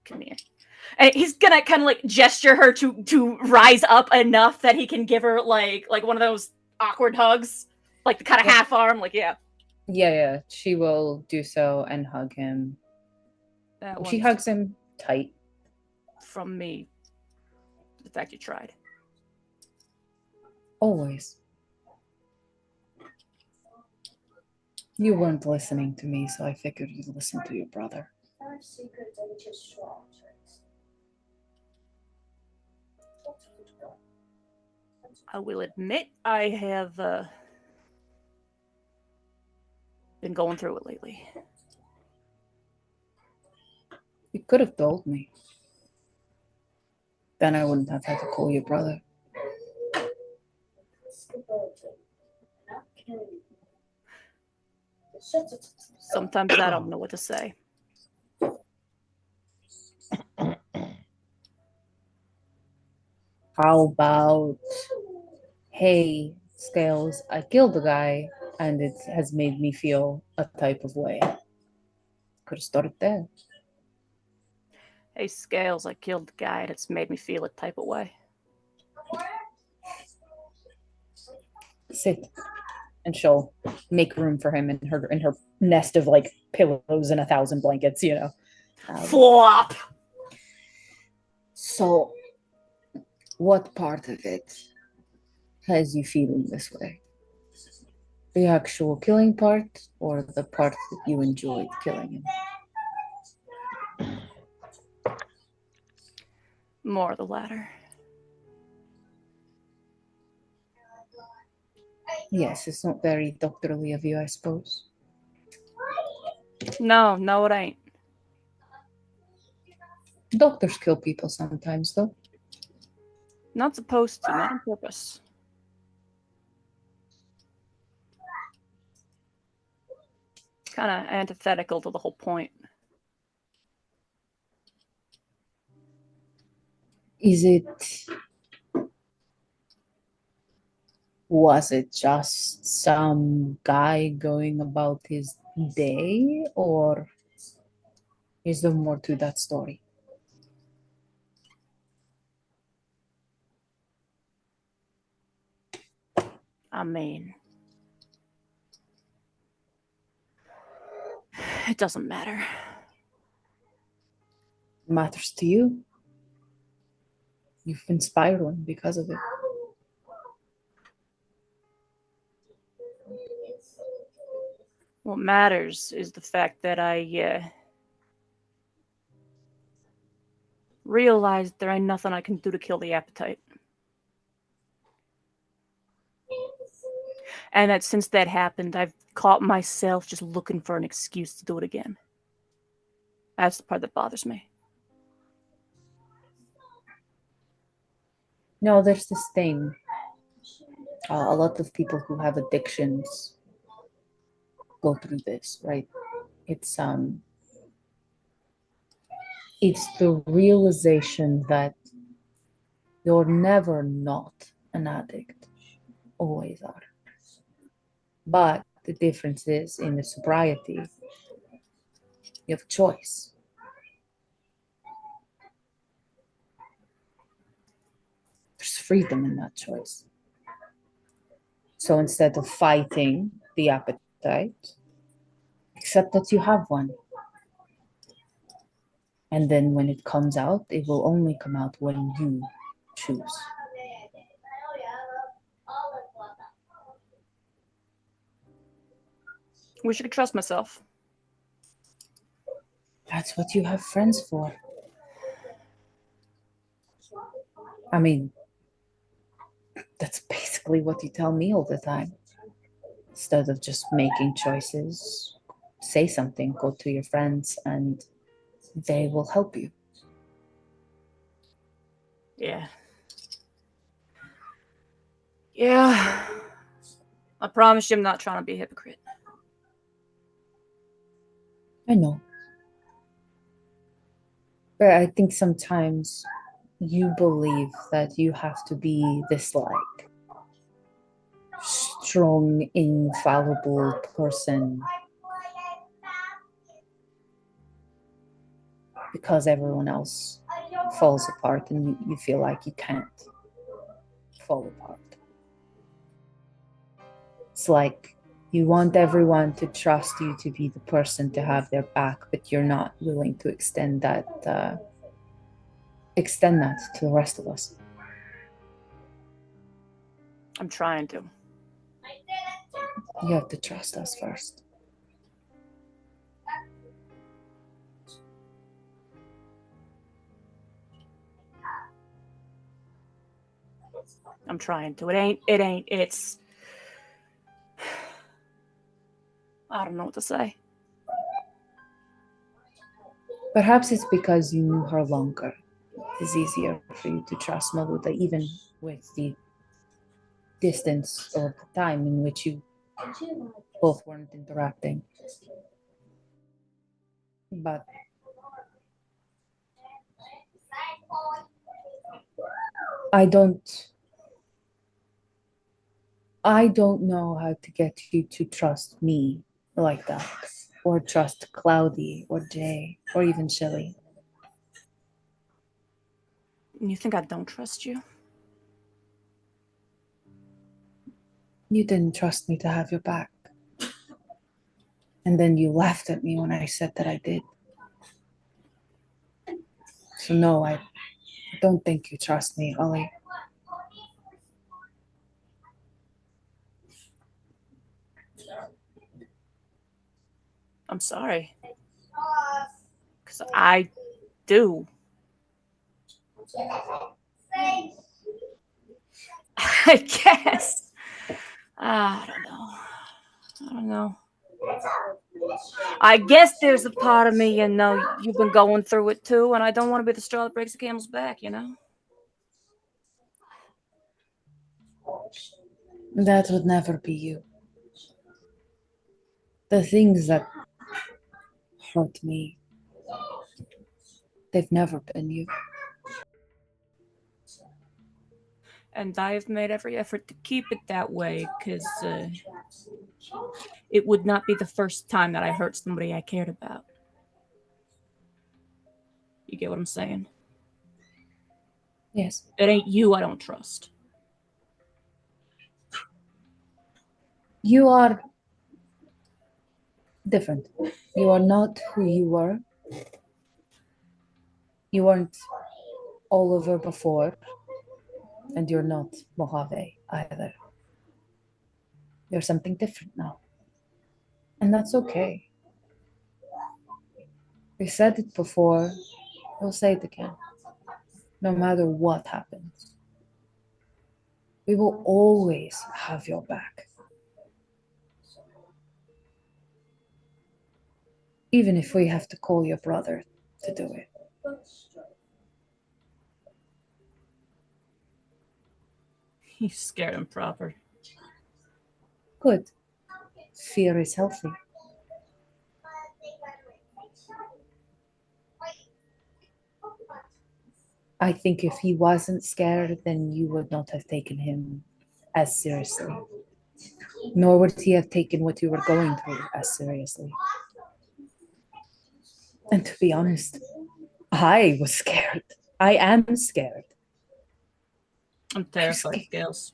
come here. And he's gonna kind of like gesture her to rise up enough that he can give her like one of those awkward hugs, like the kind of Yeah. half arm, like yeah. Yeah, she will do so and hug him. That She one's hugs him tight. from me. The fact you tried. Always. You weren't listening to me, so I figured you'd listen to your brother. I will admit I have been going through it lately. You could have told me. Then I wouldn't have had to call you brother. Sometimes I don't know what to say. How about, hey, Scales, I killed a guy and it has made me feel a type of way. Could have started there. Hey, Scales, I killed the guy and it's made me feel a type of way. Sit. And she'll make room for him in her nest of like pillows and 1,000 blankets, Flop! So, what part of it has you feeling this way? The actual killing part, or the part that you enjoyed killing him? More the latter. Yes, it's not very doctorly of you, I suppose. No, it ain't. Doctors kill people sometimes, though. Not supposed to, not on purpose. Kind of antithetical to the whole point. Was it just some guy going about his day, or is there more to that story? I mean, it doesn't matter. It matters to you. You've inspired one because of it. What matters is the fact that I realized there ain't nothing I can do to kill the appetite. And that since that happened, I've caught myself just looking for an excuse to do it again. That's the part that bothers me. No, there's this thing. A lot of people who have addictions go through this, right? It's the realization that you're never not an addict. Always are. But the difference is in the sobriety, you have a choice. There's freedom in that choice. So instead of fighting the appetite, accept that you have one. And then when it comes out, it will only come out when you choose. Wish I could trust myself. That's what you have friends for. I mean, that's basically what you tell me all the time. Instead of just making choices, say something, go to your friends, and they will help you. Yeah. Yeah. I promise you I'm not trying to be a hypocrite. I know. But I think sometimes you believe that you have to be this like strong, infallible person because everyone else falls apart and you feel like you can't fall apart. It's like you want everyone to trust you to be the person to have their back, but you're not willing to extend that to the rest of us. I'm trying to. You have to trust us first. I'm trying to. It's I don't know what to say. Perhaps it's because you knew her longer. It's easier for you to trust Maluda, even with the distance or the time in which you both weren't interacting. But I don't know how to get you to trust me like that, or trust Cloudy, or Jay, or even Shelly. You think I don't trust you? You didn't trust me to have your back. And then you laughed at me when I said that I did. So no, I don't think you trust me, Ollie. I'm sorry. Because I do. I guess. I don't know. I guess there's a part of me, you've been going through it too, and I don't want to be the straw that breaks the camel's back, That would never be you. The things that hurt me, they've never been you. And I have made every effort to keep it that way, because it would not be the first time that I hurt somebody I cared about. You get what I'm saying? Yes. It ain't you I don't trust. You are different. You are not who you were. You weren't Oliver before, and you're not Mojave either. You're something different now. And that's okay. We said it before, we'll say it again. No matter what happens, we will always have your back. Even if we have to call your brother to do it. He's scared and proper. Good. Fear is healthy. I think if he wasn't scared, then you would not have taken him as seriously. Nor would he have taken what you were going through as seriously. And to be honest, I was scared. I am scared. I'm terrified, Gales.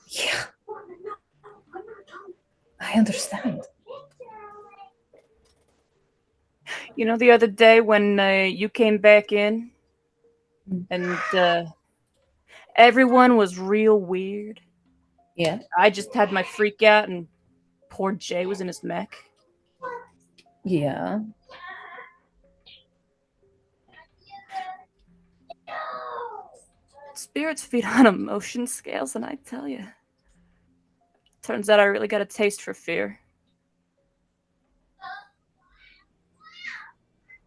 Yeah. I understand. The other day when you came back in and everyone was real weird. Yeah. I just had my freak out and poor Jay was in his mech. Yeah. Spirits feed on emotion scales, and I tell you, turns out I really got a taste for fear.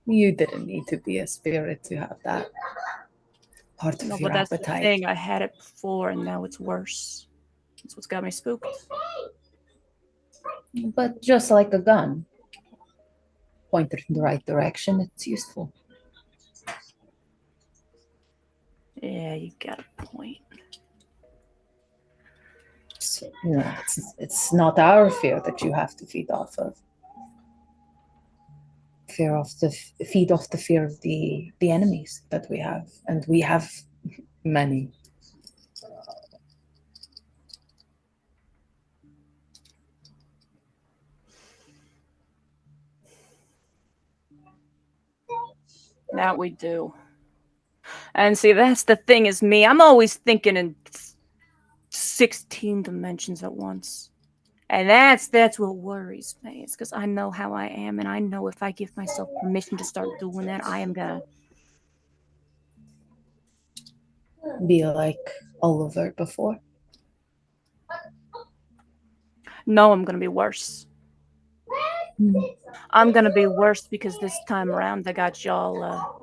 You didn't need to be a spirit to have that. Part of No, your but that's the appetite. thing. I had it before, and now it's worse. That's what's got me spooked. But just like a gun, pointed in the right direction, it's useful. Yeah, you got a point. So, it's not our fear that you have to feed off of. Feed off the fear of the enemies that we have, and we have many. That we do. And see, that's the thing is me. I'm always thinking in 16 dimensions at once. And that's what worries me. It's because I know how I am, and I know if I give myself permission to start doing that, I am gonna Be like Oliver before. know I'm gonna be worse. I'm gonna be worse because this time around I got y'all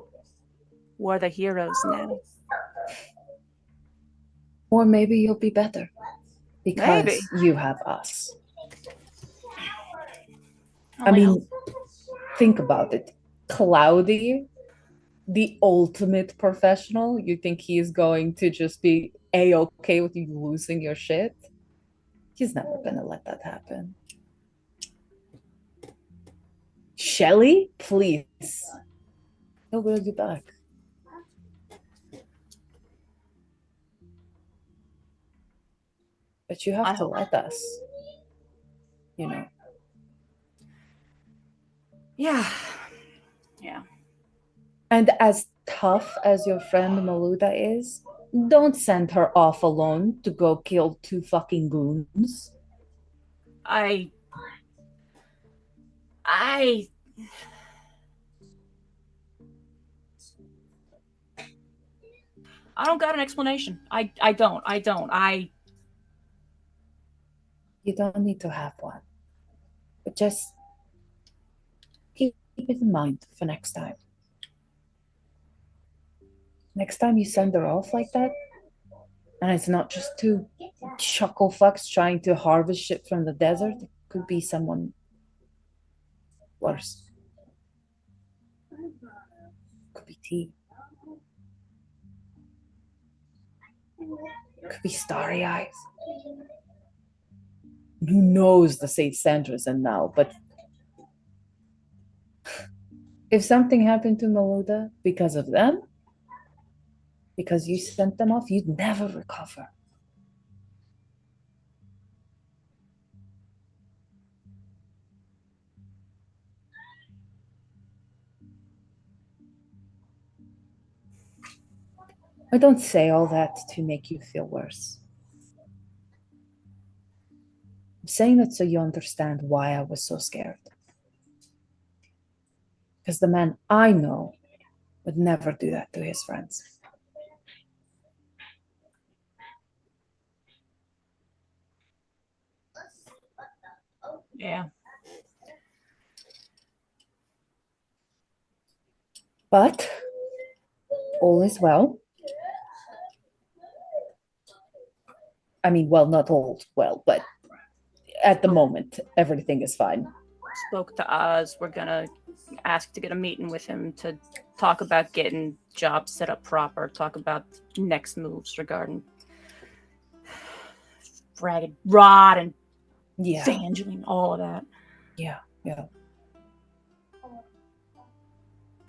we're the heroes now. Or maybe you'll be better. Because Maybe. you have us. I Only mean, hope. think about it. Cloudy, the ultimate professional, you think he's going to just be A-okay with you losing your shit? He's never gonna let that happen. Shelly, please. He'll bring you back. But you I have to hope. let us. You know. Yeah. Yeah. And as tough as your friend Maluda is, don't send her off alone to go kill 2 fucking goons. I don't got an explanation. I don't. You don't need to have one. But just keep it in mind for next time. Next time you send her off like that, and it's not just 2 chuckle fucks trying to harvest shit from the desert, it could be someone worse. Could be T. Could be Starry Eyes. Who knows the St. Sandras and now, but if something happened to Maluda because of them, because you sent them off, you'd never recover. I don't say all that to make you feel worse. I'm saying that so you understand why I was so scared. Because the man I know would never do that to his friends. Yeah. But all is well. I mean, well, not all well, but at the moment, everything is fine. Spoke to Oz. We're gonna ask to get a meeting with him to talk about getting jobs set up proper, talk about next moves regarding Ragged Rod and Yeah. Evangeline, all of that. Yeah.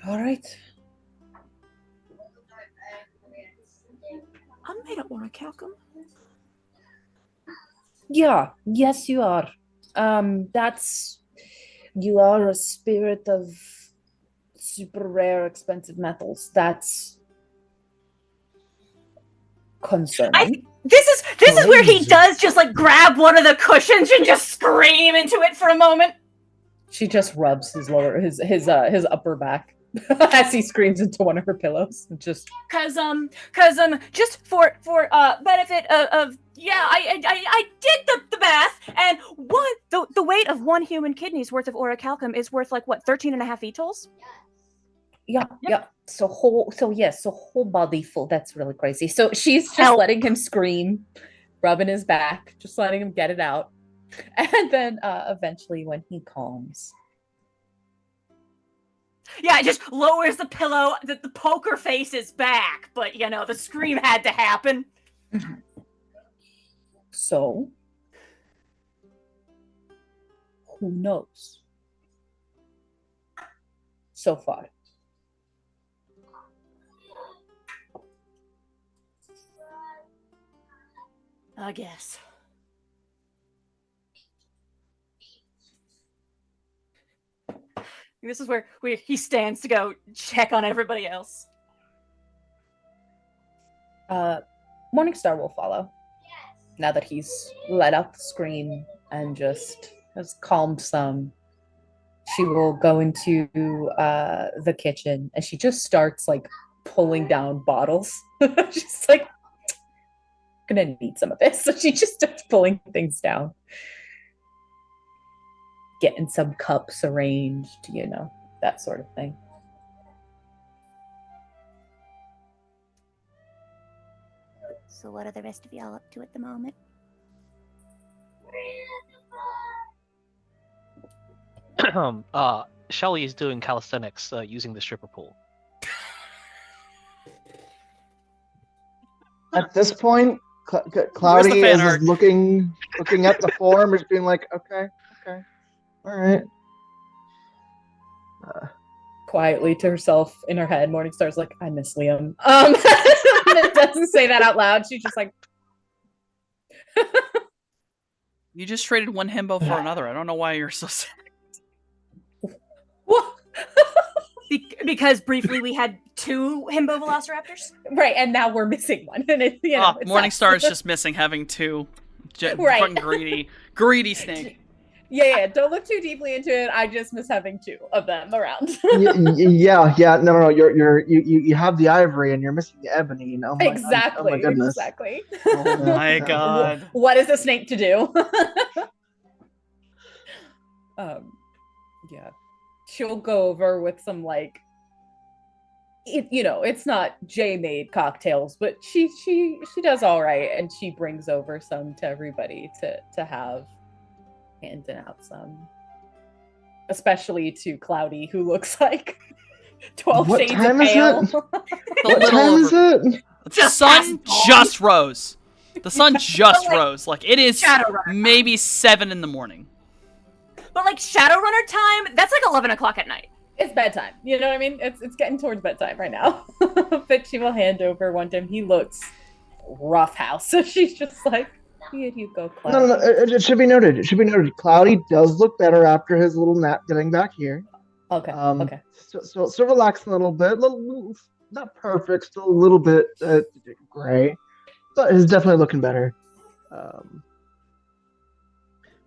All right. I made up one, Calcum. Yeah, yes, you are. You are a spirit of super rare, expensive metals. That's concerning. This is where he Crazy. does just like grab one of the cushions and just scream into it for a moment. She just rubs his upper back as he screams into one of her pillows. Just just for benefit of yeah, I did the math, and the weight of one human kidney's worth of orichalcum is worth like what 13 and a half vetols. yeah. So whole body full. That's really crazy. So she's just letting him scream, rubbing his back, just letting him get it out, and then eventually when he calms. Yeah, it just lowers the pillow. The poker face is back, but you know the scream had to happen. So, who knows? So far. I guess. This is where he stands to go check on everybody else. Morningstar will follow. Now that he's let out the scream and just has calmed some, she will go into the kitchen and she just starts like pulling down bottles. She's like, gonna need some of this. So she just starts pulling things down. Getting some cups arranged, you know, that sort of thing. So what are the rest of y'all up to at the moment? Shelly is doing calisthenics using the stripper pole. At this point, Cloudy fan is art? just looking at the form, just being like, okay, all right. Quietly to herself in her head, Morningstar's like, I miss Liam. Doesn't say that out loud. She's just like, You just traded one himbo for another. I don't know why you're so sad. what? Because briefly we had 2 himbo velociraptors. Right, and now we're missing one. And it's, you know, it Morningstar sucks. is just missing having 2. Right. Fucking greedy snake. Yeah, don't look too deeply into it. I just miss having 2 of them around. Yeah. No. You have the ivory and you're missing the ebony. Oh my, Exactly. Oh my goodness. Exactly. Oh my god. What is a snake to do? Yeah. She'll go over with some like, it's not J-made cocktails, but she does all right, and she brings over some to everybody to have, handing out some, especially to Cloudy, who looks like 12 What shades of time is pale. it? A What little time is over- it? The sun just rose. The sun just like, rose. Like, it is Shadowrunner maybe 7 in the morning. But like Shadowrunner time, that's like 11 o'clock at night. It's bedtime. You know what I mean? It's getting towards bedtime right now. But she will hand over one to him. He looks roughhouse. So she's just like, here you go, Cloudy. No. It should be noted. Cloudy does look better after his little nap getting back here. Okay. Okay. So relax a little bit. Little, not perfect, still a little bit gray, but he's definitely looking better.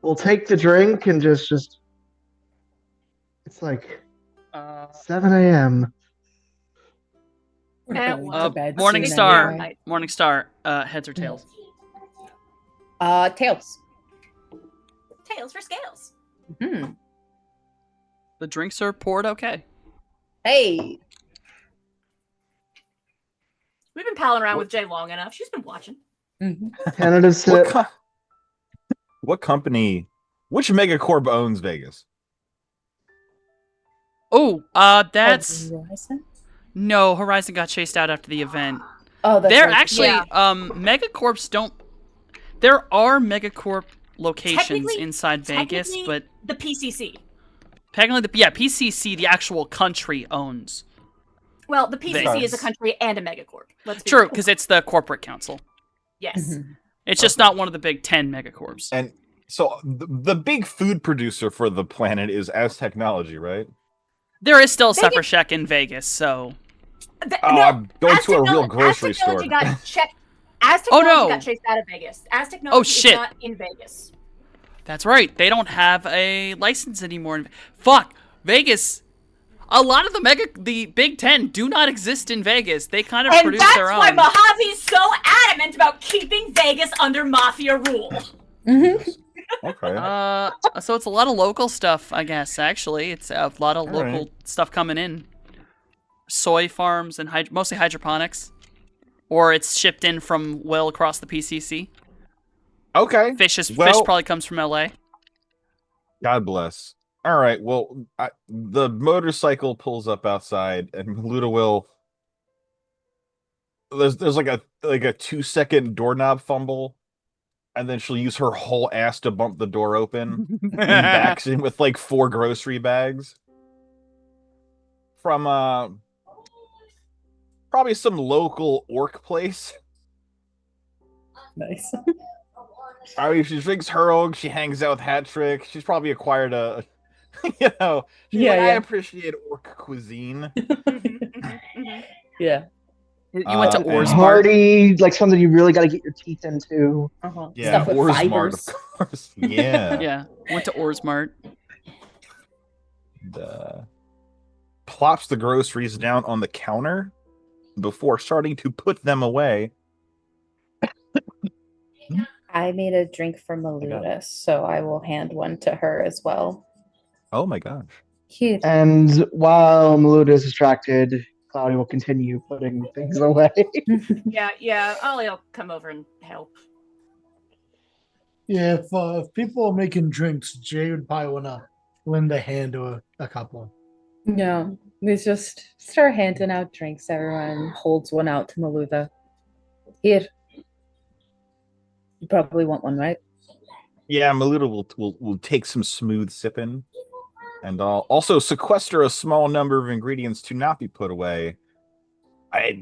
We'll take the drink and just. It's like 7 a.m. We're Yeah, going well, to bed Morningstar. soon anyway. Morningstar. Heads or tails? Tails. Tails for scales. The drinks are poured okay. Hey. We've been palling around with Jay long enough. She's been watching. Tentative sip. What company? Which megacorp owns Vegas? Oh, that's Horizon? no. Horizon got chased out after the event. Oh, that's They're right. actually Yeah. megacorps don't. There are megacorp locations Technically- inside Vegas, technically, but the PCC. technically, PCC, the actual country owns. Well, the PCC Vegas. is a country and a megacorp. Let's be True, real. because it's the corporate council. Yes. Mhm. It's just not one of the big 10 megacorps. And so the big food producer for the planet is As Technology, right? There is still a Vegas- Sephiroth in Vegas, so Oh, No, I'm going As to a real Technology- grocery As Technology store. got checked. As Oh, Technology no. got chased out of Vegas. As Technology shit. is not in Vegas. That's right. They don't have a license anymore. Fuck, Vegas. A lot of the Big Ten do not exist in Vegas. They kind of And produce that's their own. why Mojave's so adamant about keeping Vegas under Mafia rule. Mm-hmm. Okay. So it's a lot of local stuff, I guess. Actually, it's a lot of All local right. stuff coming in. Soy farms and mostly hydroponics, or it's shipped in from well across the PCC. Okay. Fish Well- probably comes from LA. God bless. All right. Well, the motorcycle pulls up outside, and Luda will. There's like a 2-second doorknob fumble, and then she'll use her whole ass to bump the door open, and backs in with like 4 grocery bags from probably some local orc place. Nice. I mean, she drinks Hurlg, she hangs out with Hat-Trick. She's probably acquired a, she's Yeah, like, I yeah. appreciate orc cuisine. Yeah. You went to and- Orsmart. Party, like something you really got to get your teeth into. Uh-huh. Yeah, Stuff with Orsmart, fibers. of course. Yeah. Yeah, went to Orsmart. Plops the groceries down on the counter before starting to put them away. I made a drink for got Maluda, so I will hand one to her as well. Oh my gosh. Here. And while Maluda is distracted, Claudia will continue putting things away. Yeah, Ollie'll come over and help. Yeah, if people are making drinks, Jay would probably want to lend a hand to a couple. No, we just start handing out drinks. Everyone holds one out to Maluda. Here. You probably want one, right? Yeah, Maluda will take some smooth sipping, and I'll also sequester a small number of ingredients to not be put away.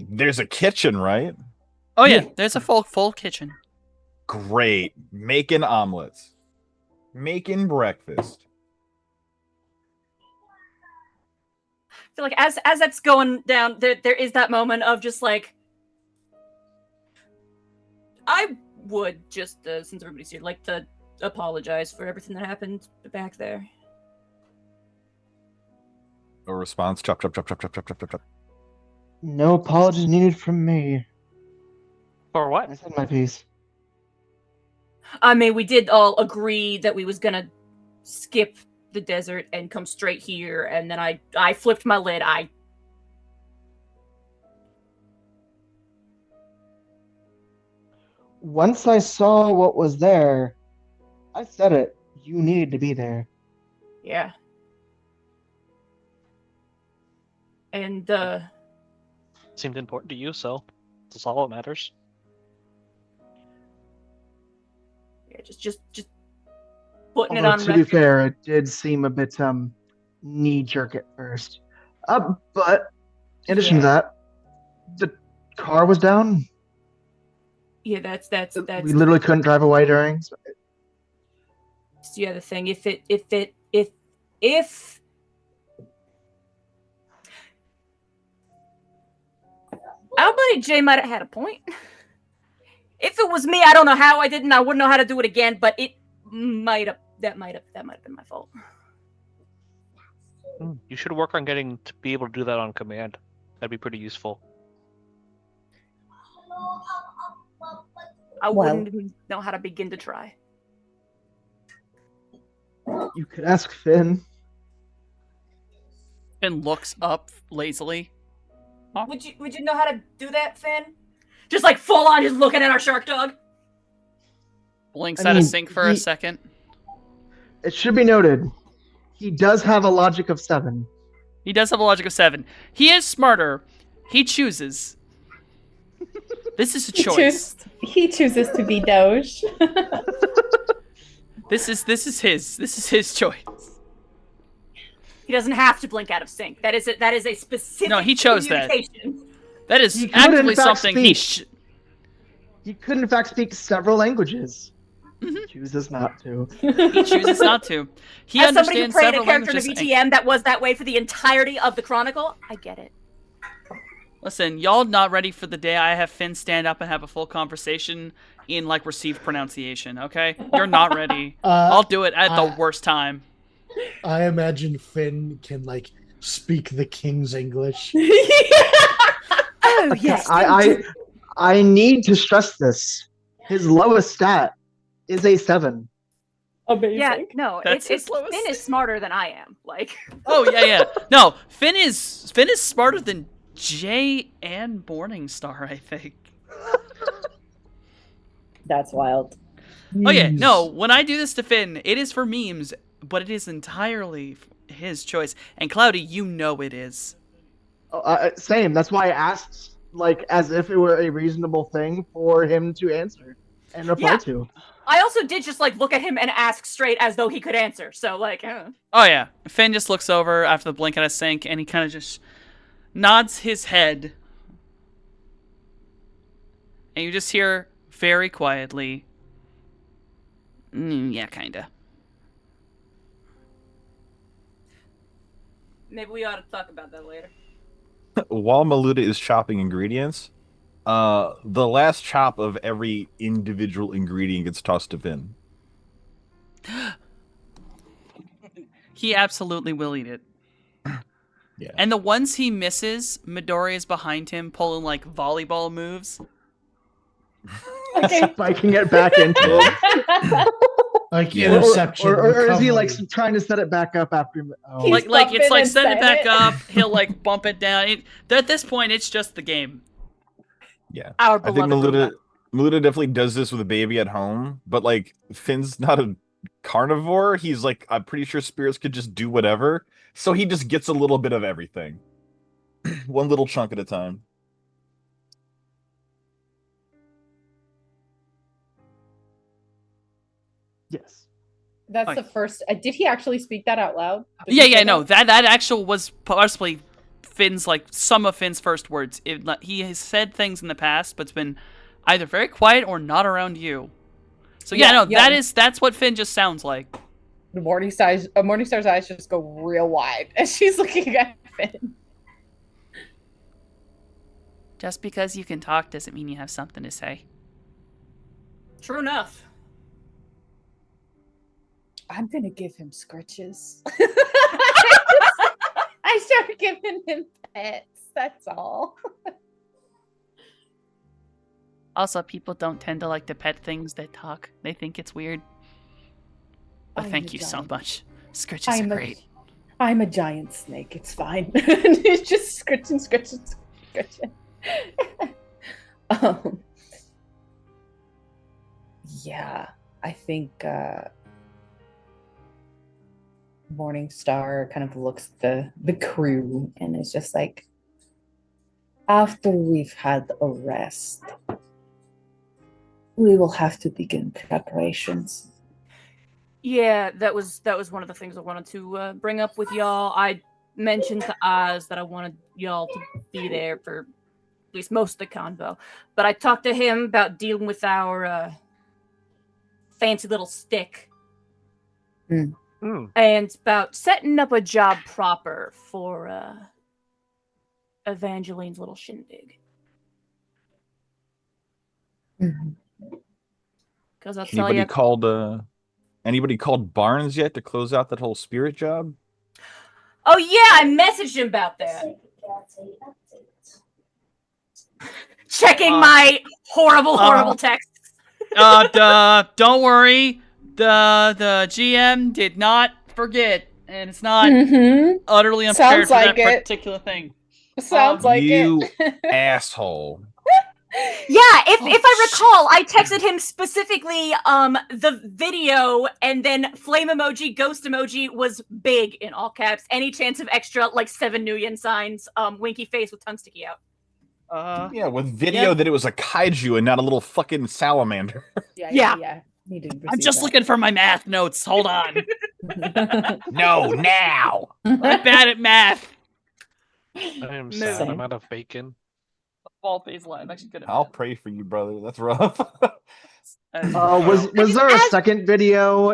There's a kitchen, right? Oh yeah, there's a full kitchen. Great. Making omelets. Making breakfast. I feel like as that's going down, there is that moment of just like, I would just, since everybody's here, like to apologize for everything that happened back there. A response. Chop, chop, chop, chop, chop, chop, chop, chop, chop. No apologies needed from me. For what? I said my piece. I mean, we did all agree that we was gonna skip the desert and come straight here, and then I flipped my lid. Once I saw what was there, I said it. You needed to be there. Yeah. And Seemed important to you, so that's all that matters. yeah, just putting it Although, on to be record. fair, it did seem a bit knee jerk at first. But in addition to that, the car was down. Yeah, that's We literally couldn't drive away during. So the other thing. If our buddy Jay might have had a point. If it was me, I don't know how I didn't. I wouldn't know how to do it again. But it might have. That might have been my fault. You should work on getting to be able to do that on command. That'd be pretty useful. I Well- wouldn't even know how to begin to try. you could ask Finn. And looks up lazily. Would you know how to do that, Finn? Just like full on, just looking at our shark dog. Blinks I at a mean, sink for a he- second. It should be noted, he does have a logic of 7. He does have a logic of 7. He is smarter. He chooses. This is a choice. He chooses to be Doge. This is his choice. He doesn't have to blink out of sync. That is a specific. No, he chose that. communication. That is He could, in actively fact, something he speak. He could, in fact, speak several languages. Mhm. He chooses not to. he chooses not to. He As somebody who understands played a several character in languages. the VTM that was that way for the entirety of the Chronicle, I get it. Listen, y'all not ready for the day I have Finn stand up and have a full conversation in like received pronunciation, okay? You're not ready. I'll do it at the worst time. I imagine Finn can like speak the king's English. Oh yes. I need to stress this. His lowest stat is a 7. Amazing. Yeah, no, That's his it's lowest. Finn is smarter than I am. Like, Oh yeah. No, Finn is smarter than Jay and Morningstar, I think. That's wild. Oh yeah, no, when I do this to Finn, it is for memes, but it is entirely his choice. And Cloudy, you know it is. Same. That's why I asked, like, as if it were a reasonable thing for him to answer and reply Yeah. to. I also did just like look at him and ask straight as though he could answer. So like, Oh yeah, Finn just looks over after the blink at a sink, and he kind of just nods his head. And you just hear very quietly, yeah, kinda. maybe we ought to talk about that later. While Maluda is chopping ingredients, the last chop of every individual ingredient gets tossed to Finn. He absolutely will eat it. Yeah. And the ones he misses, Midori is behind him pulling like volleyball moves. Okay. Spiking it back into him. Like Yeah. interception. Or is he like recovery. trying to set it back up after? Oh. He's Like it's bumping like and send it back setting it. up, he'll like bump it down. At this point, it's just the game. Yeah. Our I think beloved Maluda definitely does this with a baby at home, but like Finn's not a carnivore. He's like, I'm pretty sure spirits could just do whatever. So he just gets a little bit of everything. One little chunk at a time. Yes. That's Like- the first. Did he actually speak that out loud? Did Yeah, he say no, that actual was possibly Finn's like some of Finn's first words. He has said things in the past, but it's been either very quiet or not around you. So yeah, Yeah, no, yeah. that's what Finn just sounds like. The Morningstar's eyes just go real wide as she's looking at Finn. Just because you can talk doesn't mean you have something to say. True enough. I'm gonna give him scritches. I start giving him pets. That's all. Also, people don't tend to like to pet things that talk. They think it's weird. But I'm thank a you so giant- much. Scritches are great. I'm a giant snake. It's fine. It's just scritching. Yeah, I think Morningstar kind of looks at the crew and is just like, after we've had a rest, we will have to begin preparations. Yeah, that was one of the things I wanted to bring up with y'all. I mentioned to Oz that I wanted y'all to be there for at least most of the convo, but I talked to him about dealing with our fancy little stick Hmm. and about setting up a job proper for Evangeline's little shindig. Because I'll tell you, Anybody called Barnes yet to close out that whole spirit job? oh yeah, I messaged him about that. Checking my horrible texts. Don't worry. The GM did not forget, and it's not Mm-hmm. utterly unprepared Sounds for like that it. particular thing. Sounds like You it. asshole. Yeah, if Oh, I recall, I texted him specifically the video, and then flame emoji, ghost emoji was big in all caps. Any chance of extra like 7 Nuyen signs, winky face with tongue sticking out. Yeah, with video that it was a kaiju and not a little fucking salamander. Yeah. Need to I'm just looking for my math notes. Hold on. No, now. I'm bad at math. I am No. sad. Same. I'm out of bacon. Ball phase line. I'm actually good at I'll math. pray for you, brother. That's rough. Was there a second video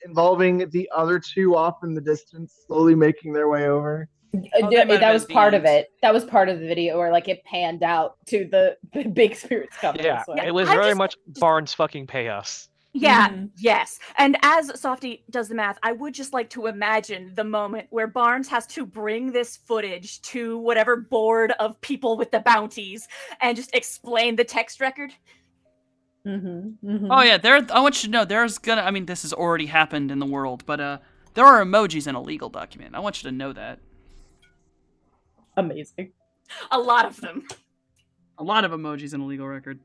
involving the other two off in the distance, slowly making their way over? Oh, that might have that been was at the part of end. it. That was part of the video where like it panned out to the big spirits coming Yeah, this way. it was I'm very just- much Barnes fucking pay us. Yeah, Mhm. yes. And as Softy does the math, I would just like to imagine the moment where Barnes has to bring this footage to whatever board of people with the bounties and just explain the text record. Oh yeah, I want you to know there's gonna. I mean, this has already happened in the world, but there are emojis in a legal document. I want you to know that. Amazing. A lot of them. A lot of emojis in a legal record.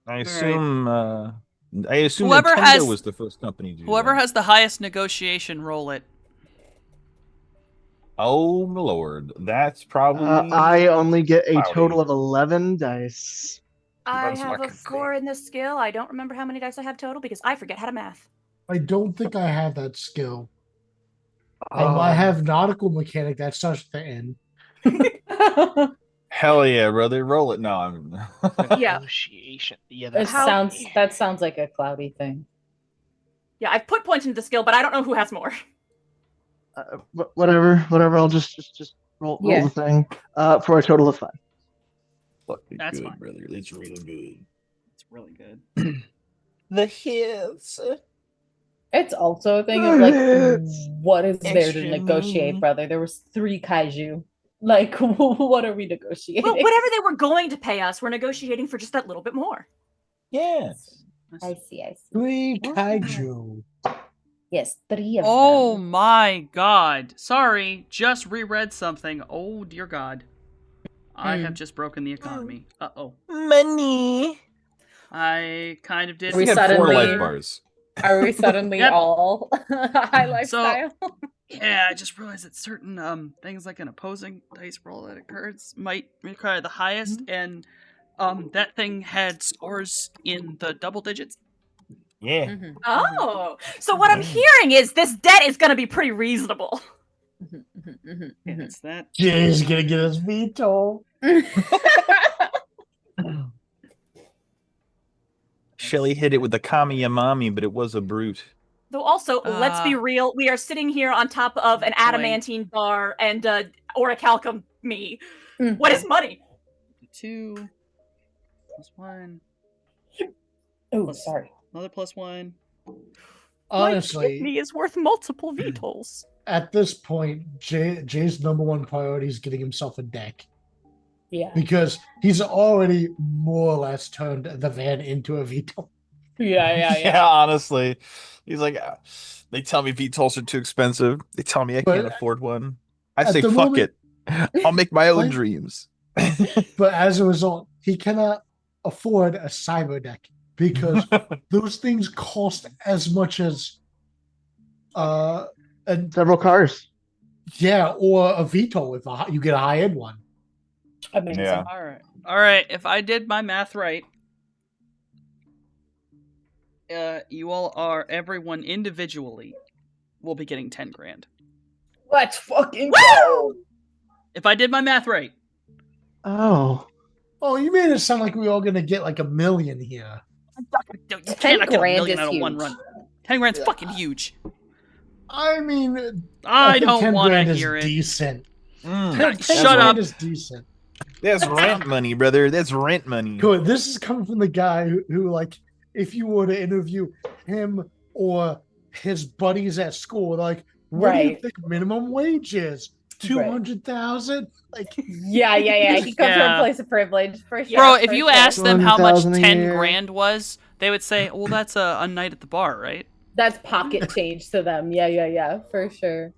I assume. I assume Whoever Nintendo has- was the first company to do Whoever that. has the highest negotiation, roll it. Oh my lord, that's probably. I only get a Cloudy. total of 11 dice. I That's have not a good. 4 in this skill. I don't remember how many dice I have total because I forget how to math. I don't think I have that skill. Oh. I have nautical mechanic. That starts at the end. Hell yeah, brother! Roll it. No, I'm. Yeah. Negotiation. Yeah, It that's How- sounds like a cloudy thing. Yeah, I've put points into the skill, but I don't know who has more. Whatever. I'll just roll Yeah. the thing for a total of 5. Fucking That's good, fine. brother. It's really good. It's really good. The hits. It's also a thing of like, It's what is there to extra negotiate, meat. brother? There was 3 kaiju. Like, what are we negotiating? Well, whatever they were going to pay us, we're negotiating for just that little bit more. Yes. I see. 3 kaiju. Yes, 3 of Oh them. my god. Sorry, just reread something. Oh dear god. I have just broken the economy. Uh-oh. Money. I kind of did. We We had 4 suddenly- life bars. Are we suddenly Yep. all high lifestyle? Yeah, I just realized that certain things like an opposing dice roll that occurs might require the highest, and that thing had scores in the double digits. Yeah. Mhm, Oh, so what I'm hearing is this debt is going to be pretty reasonable. mhm, mhm, mhm, And mhm. it's that. Jay's gonna get his veto. Shelly hit it with the Kami Yamami, but it was a brute. Though also, let's be real, we are sitting here on top of an Boy. adamantine bar and orichalcum me. Mm. What is money? 2 plus 1. Oh, sorry. Another plus 1. Honestly, Me is worth multiple vetols. at this point, Jay's number one priority is getting himself a deck Yeah. because he's already more or less turned the van into a veto. Yeah. honestly. He's like, they tell me VTOLs are too expensive. They tell me I can't But afford one. I at say, the fuck moment- it. I'll make my own Like- dreams. But as a result, he cannot afford a cyber deck because those things cost as much as and several cars. yeah, or a veto if you get a high end one. Amazing. Yeah. All right. If I did my math right, you all are everyone individually will be getting 10 grand. Let's fucking Woo! go. If I did my math right. Oh. Oh, you made it sound like we were all gonna get like $1 million here. You 10 cannot get a grand million is out of one huge. run. 10 grand's fucking huge. I mean, I think don't 10 want to grand is hear it. decent. 10 Shut grand up. is decent. That's rent money, brother. That's rent money. Good. This is coming from the guy who, like, if you were to interview him or his buddies at school, like, what do you Right. think minimum wage is? 200,000? Like, Yeah. He comes from Yeah. a place of privilege for sure. Bro, if for you sure. asked them how much 200,000 a 10 year. grand was, they would say, well, that's a night at the bar, right? That's pocket change to them. Yeah, for sure.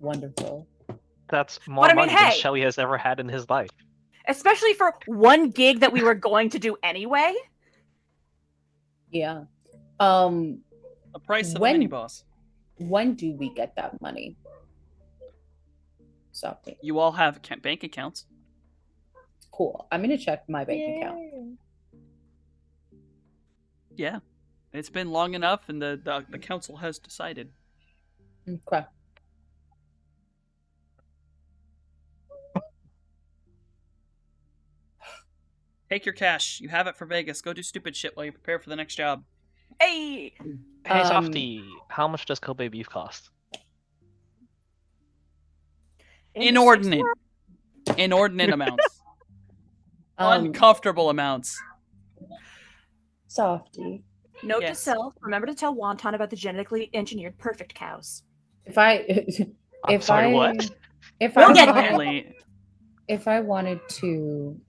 Wonderful. That's more But I mean, money than hey. Shelly has ever had in his life. Especially for one gig that we were going to do anyway. Yeah. The price of a When- mini boss. When do we get that money? Something. You all have bank accounts. Cool. I'm gonna check my bank account. Yeah. It's been long enough, and the council has decided. Okay. Take your cash. You have it for Vegas. Go do stupid shit while you prepare for the next job. Hey, Hey, Um, Softy, how much does Kobe beef cost? Inordinate. Inordinate amounts. Uncomfortable amounts. Softy. Note to Yes. self: remember to tell Wonton about the genetically engineered perfect cows. If I I'm sorry, what? if We'll I get wanted, there. Definitely. if I wanted to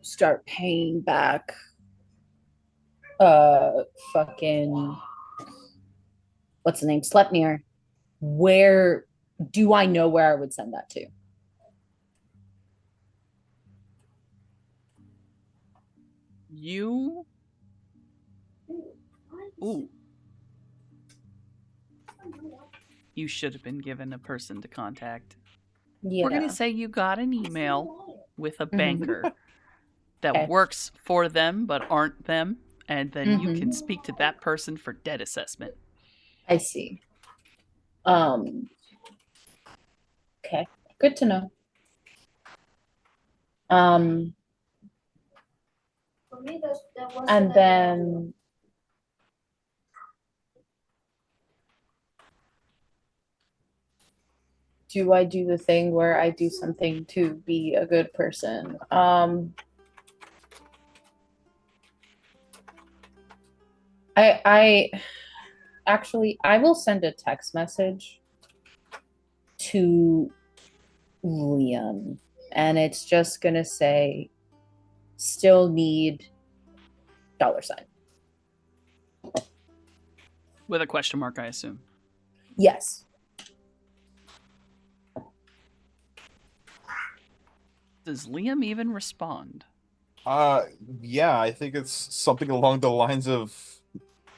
start paying back fucking what's the name? Slepnir, where do I know where I would send that to? You. Ooh. You should have been given a person to contact. Yeah. We're gonna say you got an email with a Mhm. banker that Okay. works for them but aren't them, and then you can Mhm. speak to that person for debt assessment. I see. Okay. Good to know. And then do I do the thing where I do something to be a good person? I actually I will send a text message to Liam, and it's just gonna say still need $sign. With a question mark, I assume. Yes. Does Liam even respond? Yeah, I think it's something along the lines of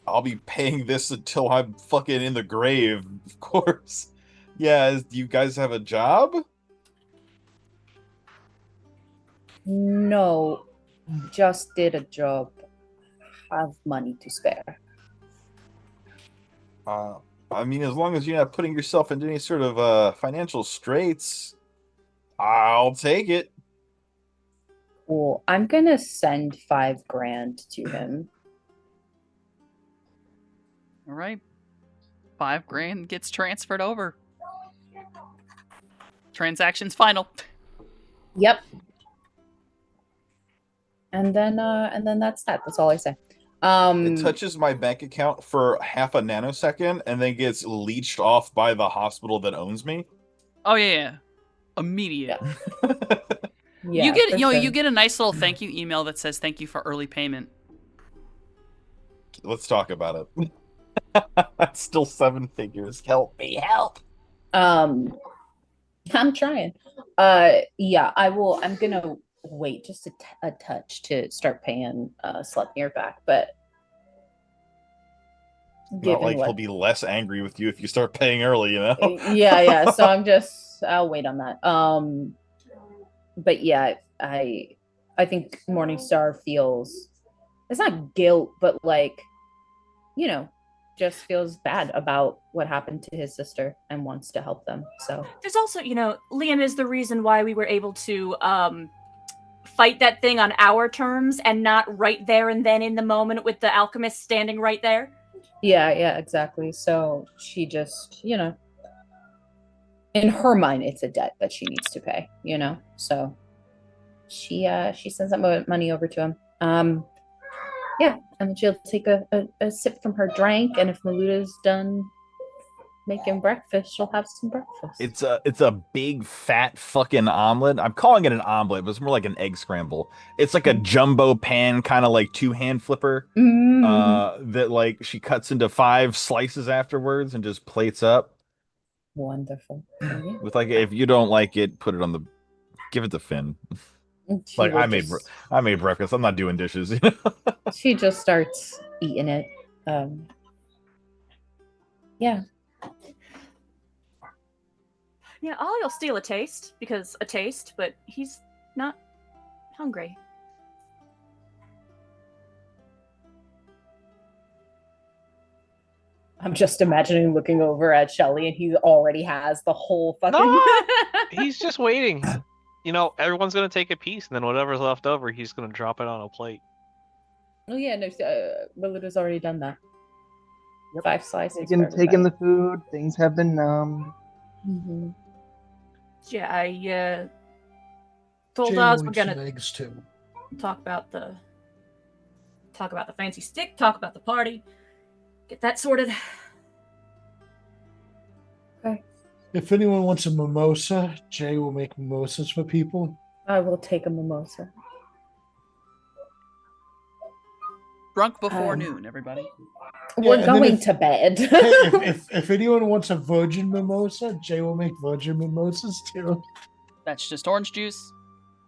I'll be paying this until I'm fucking in the grave, of course. Yeah, do you guys have a job? No, just did a job. Have money to spare. I mean, as long as you're not putting yourself into any sort of financial straits, I'll take it. Cool. I'm gonna send $5,000 to him. All right. $5,000 gets transferred over. Transaction's final. Yep. And then that's that. That's all I say. It touches my bank account for half a nanosecond and then gets leached off by the hospital that owns me. Oh yeah. Immediate. Yeah, you get for you sure. get a nice little thank you email that says thank you for early payment. Let's talk about it. That's still 7 figures. Help me, help. I'm trying. Yeah, I will. I'm gonna wait just a touch to start paying Slepnir back, but Not given like he'll what, be less angry with you if you start paying early, you know? yeah. So I'll wait on that. But yeah, I think Morningstar feels it's not guilt, but like, just feels bad about what happened to his sister and wants to help them. So There's also, Liam is the reason why we were able to fight that thing on our terms and not right there and then in the moment with the alchemist standing right there. yeah, exactly. So she just, in her mind, it's a debt that she needs to pay, So she sends that money over to him. Yeah, and then she'll take a sip from her drink, and if Maluta's done making breakfast, she'll have some breakfast. It's a big fat fucking omelet. I'm calling it an omelet, but it's more like an egg scramble. It's like a jumbo pan, kind of like 2-hand flipper. That like she cuts into 5 slices afterwards and just plates up. Wonderful. With like, if you don't like it, give it to Finn. Like I made breakfast. I'm not doing dishes. She just starts eating it. Yeah. Yeah, Ollie will steal a taste, but he's not hungry. I'm just imagining looking over at Shelly and he already has the whole fucking... No, he's just waiting. Everyone's going to take a piece, and then whatever's left over, he's going to drop it on a plate. Oh yeah, no, Maluta's already done that. Yep. 5 slices. Taking the food. Things have been numbed. Mm-hmm. Yeah, I told Jay Oz will we're eat some gonna eggs too. talk about the fancy stick, talk about the party, get that sorted. If anyone wants a mimosa, Jay will make mimosas for people. I will take a mimosa. Drunk before Um, noon, everybody. We're and then going if- to bed. Hey, if anyone wants a virgin mimosa, Jay will make virgin mimosas too. That's just orange juice,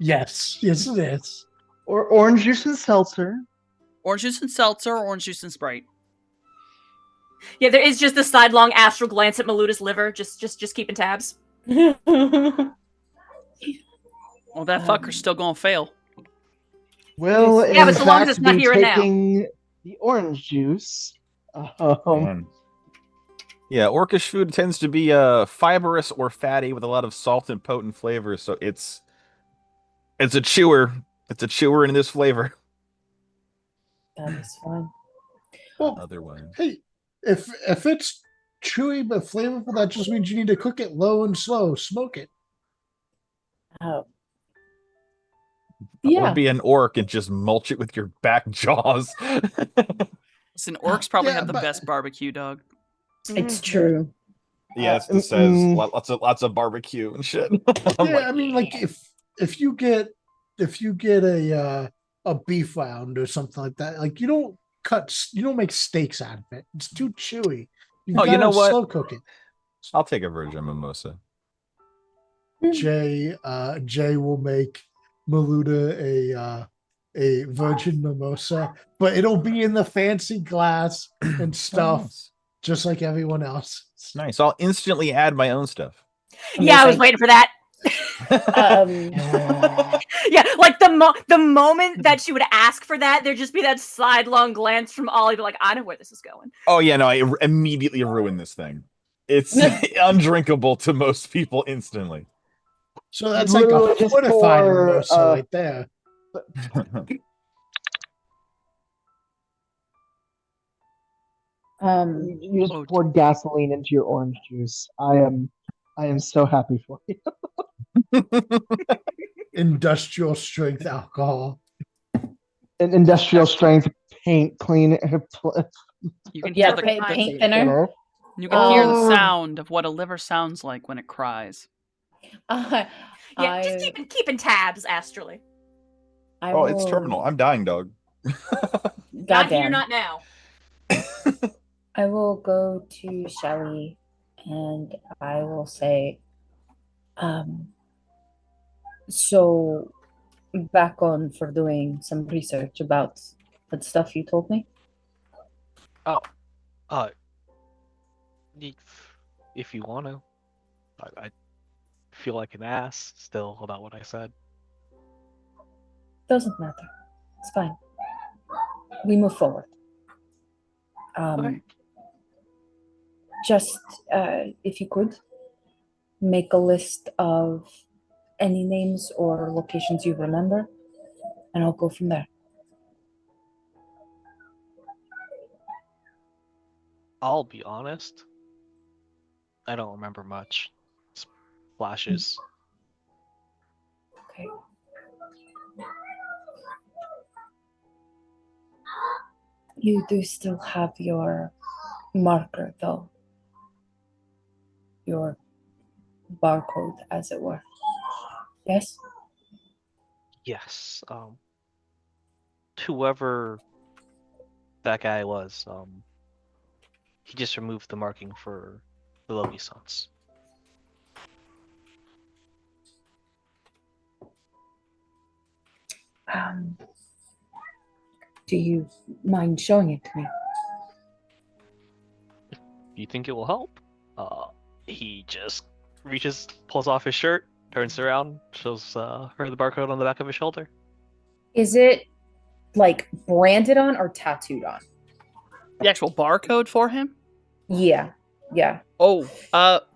Yes, yes, it is. Or orange juice and seltzer. orange juice and seltzer, or orange juice and Sprite. Yeah, there is just a sidelong astral glance at Maluda's liver, just keeping tabs. Well, that Um, fucker's still gonna fail. Will, Yeah, in but so long as fact, it's not be here and now. taking the orange juice. Man. Yeah, orcish food tends to be fibrous or fatty with a lot of salt and potent flavors, so it's a chewer. It's a chewer in this flavor. That is fine. Well, Otherwise, hey, if it's chewy but flavorful, that just means you need to cook it low and slow, smoke it. Oh. or Yeah. be an orc and just mulch it with your back jaws. Listen, orcs probably Yeah, have the but- best barbecue, dog. It's true. Yeah, that's what it says. mm. Lots of barbecue and shit. I'm Yeah, like, I mean, like if you get a beef round or something like that, like you don't make steaks out of it. It's too chewy. You Oh, you know what? Slow cook it. I'll take a virgin mimosa. Jay will make Maluda a virgin mimosa, but it'll be in the fancy glass and stuff, just like everyone else. Nice. I'll instantly add my own stuff. Yeah, I was waiting for that. Yeah, like the moment that she would ask for that, there'd just be that sidelong glance from Ollie, but like, I know where this is going. Oh yeah, no, I immediately ruined this thing. It's undrinkable to most people instantly. So that's like Literally a just fortified pour, mimosa right there. You just Oh, poured gasoline into your orange juice. I am so happy for you. Industrial strength alcohol. An industrial strength paint clean. You can Yeah, hear the paint thinner. you can hear the Oh. sound of what a liver sounds like when it cries. Yeah, just keeping tabs astrally. Oh, it's terminal. I'm dying, dog. Not here, Goddamn. not now. I will go to Shelly and I will say, so back on for doing some research about that stuff you told me. If you want to, I feel like an ass still about what I said. Doesn't matter. It's fine. We move forward. Okay. Just if you could make a list of any names or locations you remember, and I'll go from there. I'll be honest. I don't remember much. Flashes. Okay. You do still have your marker, though. Your barcode, as it were. Yes? Yes. Whoever that guy was, he just removed the marking for the Loki Sons. Do you mind showing it to me? You think it will help? He just reaches, pulls off his shirt, turns around, shows her the barcode on the back of his shoulder. Is it like branded on or tattooed on? The actual barcode for him? Yeah. Yeah. Oh,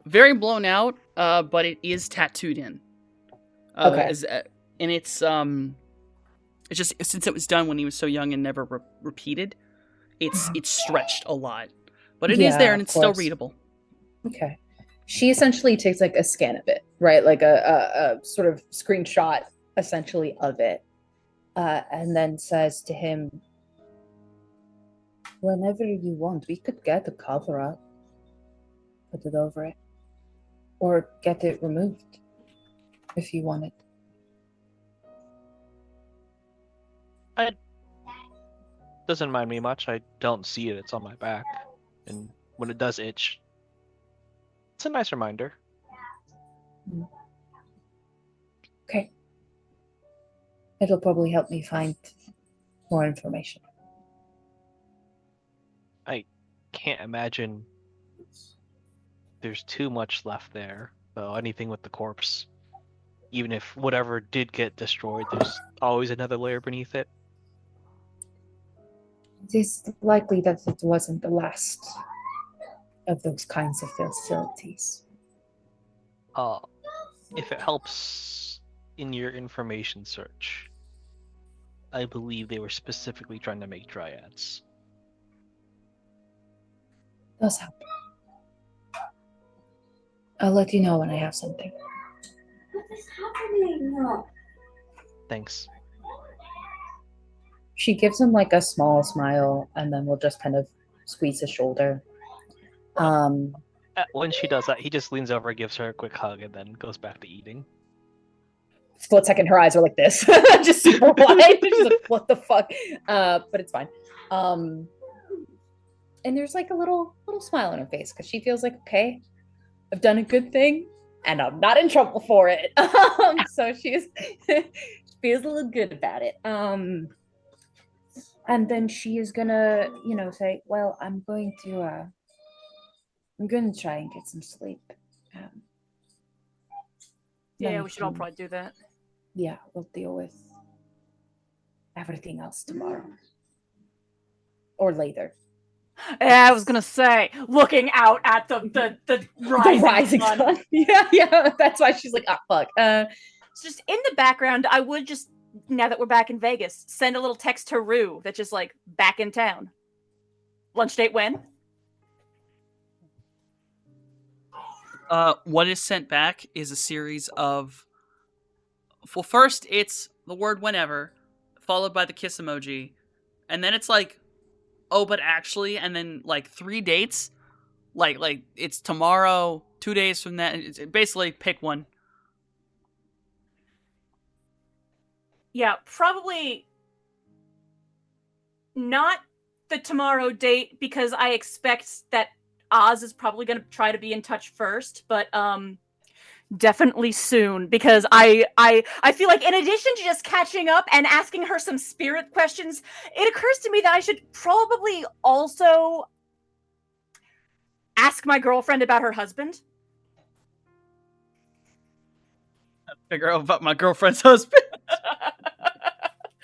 very blown out, but it is tattooed in. Okay. And it's just since it was done when he was so young and never repeated, it's stretched a lot, but it is Yeah, there and of it's still course. readable. Okay. She essentially takes like a scan of it, right? Like a sort of screenshot essentially of it. And then says to him, whenever you want, we could get a cover up, put it over it, or get it removed if you want it. Doesn't mind me much. I don't see it. It's on my back. And when it does itch, it's a nice reminder. Okay. It'll probably help me find more information. I can't imagine there's too much left there. So anything with the corpse, even if whatever did get destroyed, there's always another layer beneath it. It is likely that it wasn't the last of those kinds of facilities. If it helps in your information search, I believe they were specifically trying to make dryads. Does help. I'll let you know when I have something. What is happening? Thanks. She gives him like a small smile and then we'll just kind of squeeze his shoulder. When she does that, he just leans over, gives her a quick hug, and then goes back to eating. Split second, her eyes are like this, just super wide. She's like, "What the fuck?" But it's fine. And there's like a little smile on her face because she feels like, okay, I've done a good thing, and I'm not in trouble for it. So she feels a little good about it. And then she is gonna, say, "Well, I'm going to try and get some sleep." Yeah, we should all probably do that. Yeah, we'll deal with everything else tomorrow. Or later. Yeah, I was gonna say, looking out at the rising sun. sun. Yeah, that's why she's like, "Ah, fuck." It's just in the background, I would just, now that we're back in Vegas, send a little text to Rue that's just like, back in town. Lunch date when? What is sent back is a series of... Well, first it's the word whenever, followed by the kiss emoji, and then it's like, oh, but actually, and then like 3 dates. Like it's tomorrow, 2 days from that. It's basically pick one. Yeah, probably not the tomorrow date because I expect that Oz is probably going to try to be in touch first, but definitely soon because I feel like in addition to just catching up and asking her some spirit questions, it occurs to me that I should probably also ask my girlfriend about her husband. Figure out about my girlfriend's husband.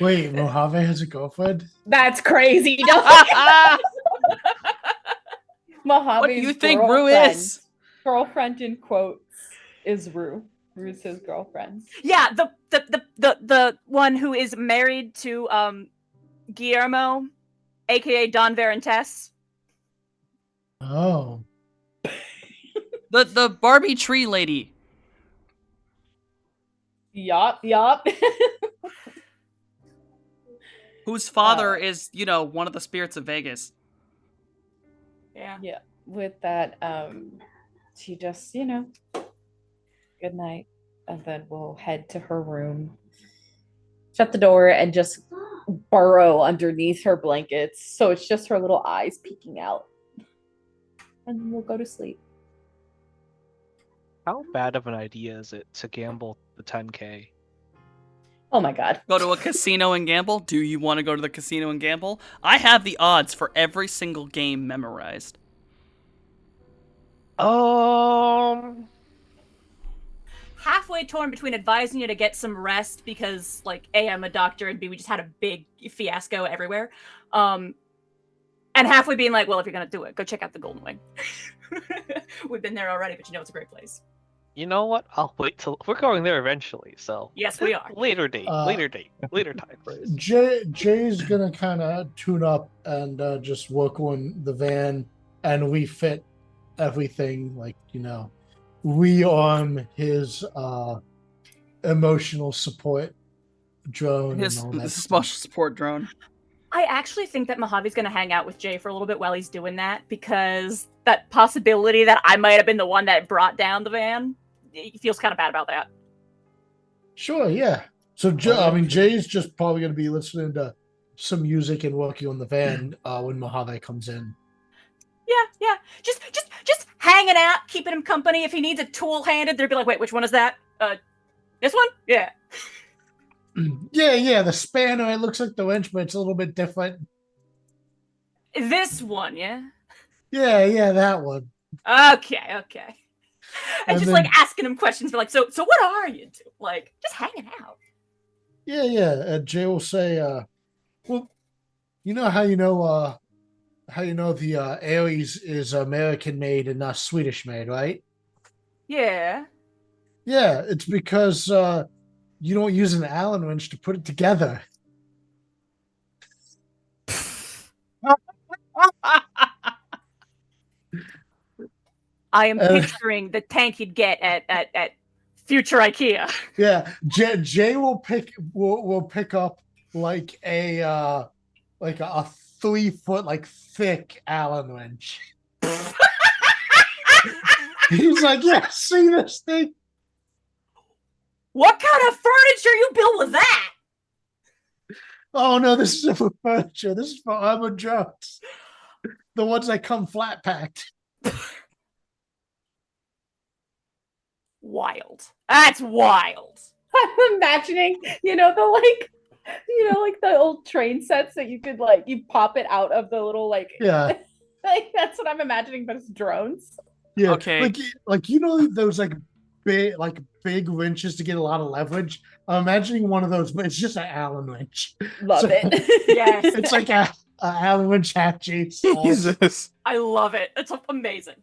Wait, Mojave has a girlfriend? That's crazy. Mojave's What do you think Rue is? Girlfriend in quotes is Rue. Rue's his girlfriend. Yeah, the one who is married to Guillermo, aka Don Verentes. Oh. The Barbie tree lady. Yup. Whose father is, one of the spirits of Vegas. Yeah. Yeah. With that, she just, good night. And then we'll head to her room, shut the door, and just burrow underneath her blankets. So it's just her little eyes peeking out. And then we'll go to sleep. How bad of an idea is it to gamble the 10K? Oh my god. Go to a casino and gamble? Do you want to go to the casino and gamble? I have the odds for every single game memorized. Halfway torn between advising you to get some rest because, like, A, I'm a doctor, and B, we just had a big fiasco everywhere. And halfway being like, well, if you're going to do it, go check out the Golden Wing. We've been there already, but it's a great place. You know what? I'll wait till we're going there eventually. So yes, we are. Later time. Jay's gonna kind of tune up and just work on the van and refit everything, like rearm his emotional support drone His and all that special stuff. support drone. I actually think that Mojave's going to hang out with Jay for a little bit while he's doing that, because that possibility that I might have been the one that brought down the van, he feels kind of bad about that. Sure, yeah. So Jay's just probably going to be listening to some music and working on the van when Mojave comes in. Yeah. Just hanging out, keeping him company. If he needs a tool handed, they'd be like, wait, which one is that? This one? Yeah. Yeah, the spanner, it looks like the wrench, but it's a little bit different. This one, yeah? Yeah, that one. Okay. And And just then- like asking him questions, but like, so what are you two? Like, just hanging out. Yeah. Jay will say, well, you know how the Aries is American made and not Swedish made, right? Yeah. Yeah, it's because you don't use an Allen wrench to put it together. I am Uh, picturing the tank you'd get at future IKEA. Yeah, Jay will pick up like a 3 foot like thick Allen wrench. He's like, yeah, see this thing? What kind of furniture you built with that? Oh no, this isn't for furniture. This is for armored drones. The ones that come flat packed. Wild. That's wild. I'm imagining, like the old train sets that you could you pop it out of the little Yeah. that's what I'm imagining, but it's drones. Yeah. Okay. Like those big wrenches to get a lot of leverage. I'm imagining one of those, but it's just an Allen wrench. Love So- it. Yes. It's like a Allen wrench hatchet. Jesus. I love it. It's amazing.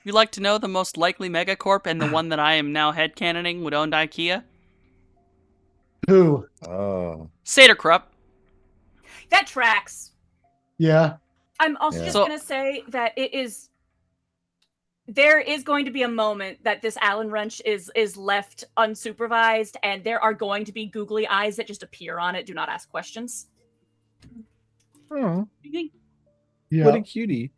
You'd like to know the most likely megacorp and the one that I am now headcanoning would own IKEA? Who? Oh. Saterkrupp. That tracks. Yeah. I'm also Yeah. just So- going to say that there is going to be a moment that this Allen wrench is left unsupervised, and there are going to be googly eyes that just appear on it. Do not ask questions. Oh. Yeah. What a cutie.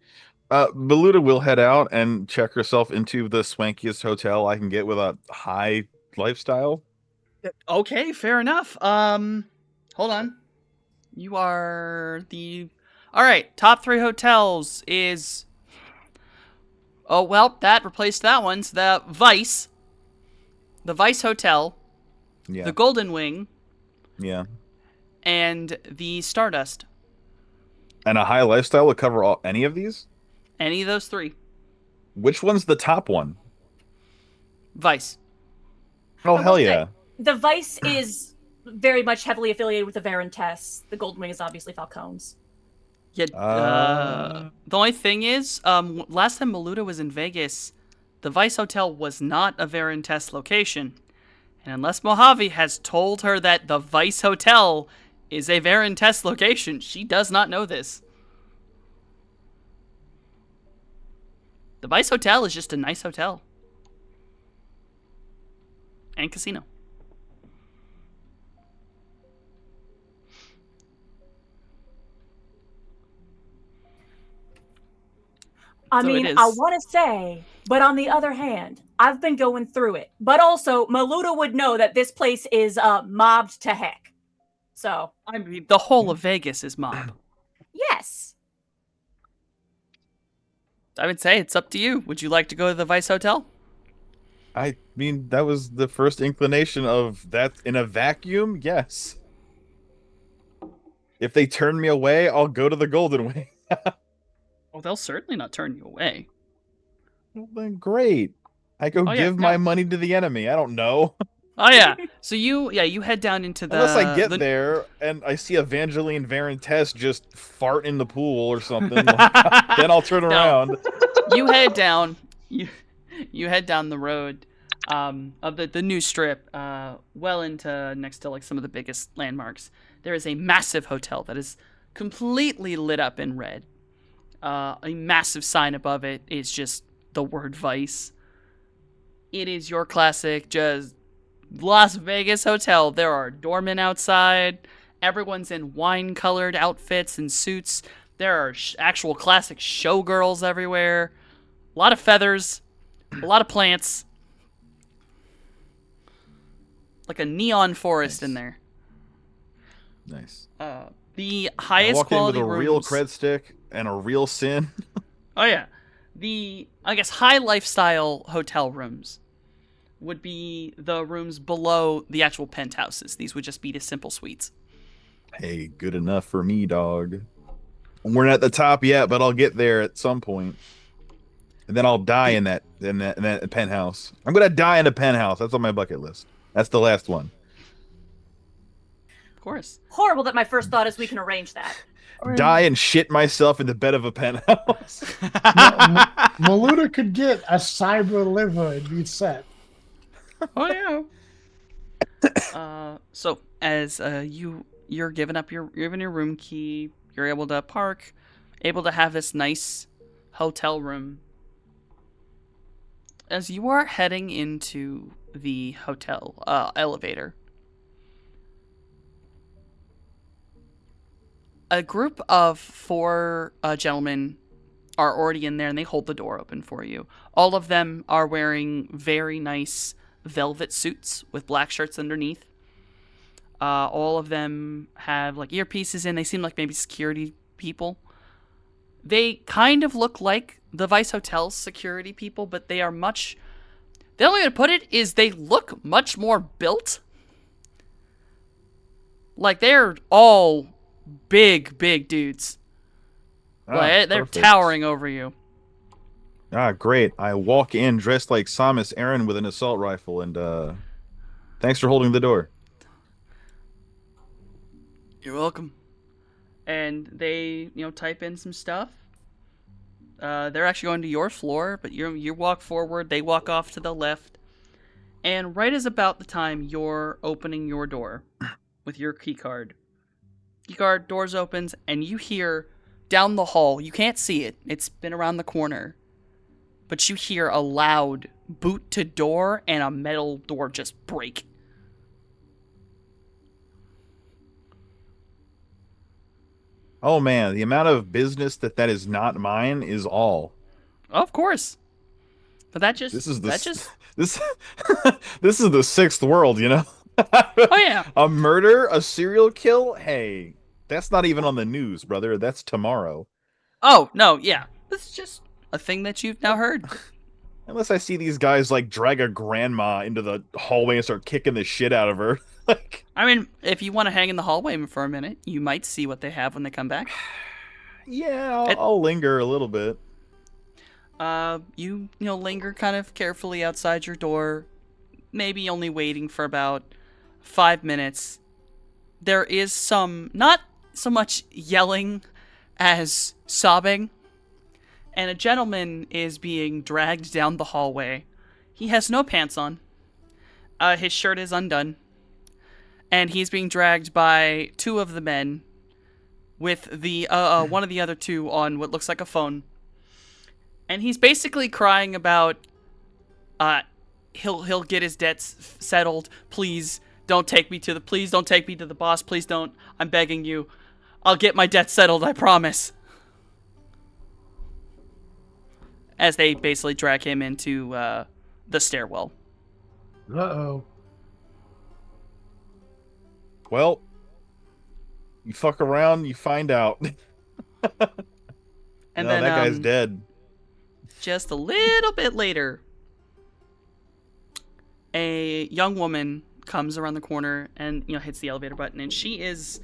Beluda will head out and check herself into the swankiest hotel I can get with a high lifestyle. Okay, fair enough. Hold on. You are the... Alright, top 3 hotels is... Oh, well, that replaced that one. So the Vice Hotel, Yeah. the Golden Wing, Yeah. and the Stardust. And a high lifestyle would cover any of these? Any of those 3. Which one's the top one? Vice. Oh, I hell will say- yeah. The Vice is very much heavily affiliated with the Verintess. The Golden Wing is obviously Falcone's. Yeah, the only thing is, last time Maluda was in Vegas, the Vice Hotel was not a Verintess location. And unless Mojave has told her that the Vice Hotel is a Verintess location, she does not know this. The Vice Hotel is just a nice hotel. And casino. I So it mean, is. I want to say, but on the other hand, I've been going through it. But also, Maluda would know that this place is mobbed to heck. So, I mean, the whole of Vegas is mob. yes. I would say it's up to you. Would you like to go to the Vice Hotel? I mean, that was the first inclination of that in a vacuum. Yes. If they turn me away, I'll go to the Golden Wing. Oh, they'll certainly not turn you away. Well, then great. I go Oh, yeah, give my money to the enemy. I don't know. Oh yeah. So you head down into the Unless I get the- there and I see Evangeline Verintess just fart in the pool or something, then I'll turn No. around. You head down. You head down the road of the new strip, well into next to like some of the biggest landmarks. There is a massive hotel that is completely lit up in red. A massive sign above it is just the word Vice. It is your classic, just Las Vegas hotel. There are doormen outside. Everyone's in wine-colored outfits and suits. There are actual classic showgirls everywhere. A lot of feathers. A lot of plants. Like a neon forest in there. Nice. The I highest walked in with quality a real rooms. cred stick and a real sin. Oh yeah. The, I guess, high lifestyle hotel rooms would be the rooms below the actual penthouses. These would just be the simple suites. Hey, good enough for me, dog. We're not at the top yet, but I'll get there at some point. And then I'll die in that penthouse. I'm gonna die in a penthouse. That's on my bucket list. That's the last one. Of course. Horrible that my first thought is we can arrange that. Die and shit myself in the bed of a penthouse. Maluda could get a cyber liver and be set. Oh yeah. So as you're giving up your room key, you're able to park, able to have this nice hotel room. As you are heading into the hotel elevator, a group of 4 gentlemen are already in there, and they hold the door open for you. All of them are wearing very nice velvet suits with black shirts underneath. All of them have like earpieces in. They seem like maybe security people. They kind of look like the Vice Hotel's security people, but they are much... The only way to put it is they look much more built. Like, they're all big dudes. Like, they're Perfect. towering over you. Ah, great. I walk in dressed like Samus Aran with an assault rifle, and thanks for holding the door. You're welcome. And they, type in some stuff. They're actually going to your floor, but you walk forward, they walk off to the left. And right as about the time you're opening your door with your key card, doors opens, and you hear down the hall, you can't see it, it's been around the corner, but you hear a loud boot to door and a metal door just break. Oh man, the amount of business that is not mine is all. Of course. But This is this this is the 6th world, you know? Oh yeah. A murder, a serial kill? Hey, that's not even on the news, brother. That's tomorrow. Oh, no, yeah. This is just a thing that you've now heard. Unless I see these guys like drag a grandma into the hallway and start kicking the shit out of her. Like, I mean, if you want to hang in the hallway for a minute, you might see what they have when they come back. yeah, I'll linger a little bit. You linger kind of carefully outside your door, maybe only waiting for about 5 minutes. There is some, not so much yelling as sobbing, and a gentleman is being dragged down the hallway. He has no pants on. His shirt is undone. And he's being dragged by 2 of the men with the one of the other 2 on what looks like a phone. And he's basically crying about he'll get his debts settled. Please don't take me to the boss. Please don't. I'm begging you. I'll get my debts settled, I promise. As they basically drag him into the stairwell. Uh-oh. Well, you fuck around, you find out. And no, then that guy's dead. Just a little bit later, a young woman comes around the corner and hits the elevator button, and she is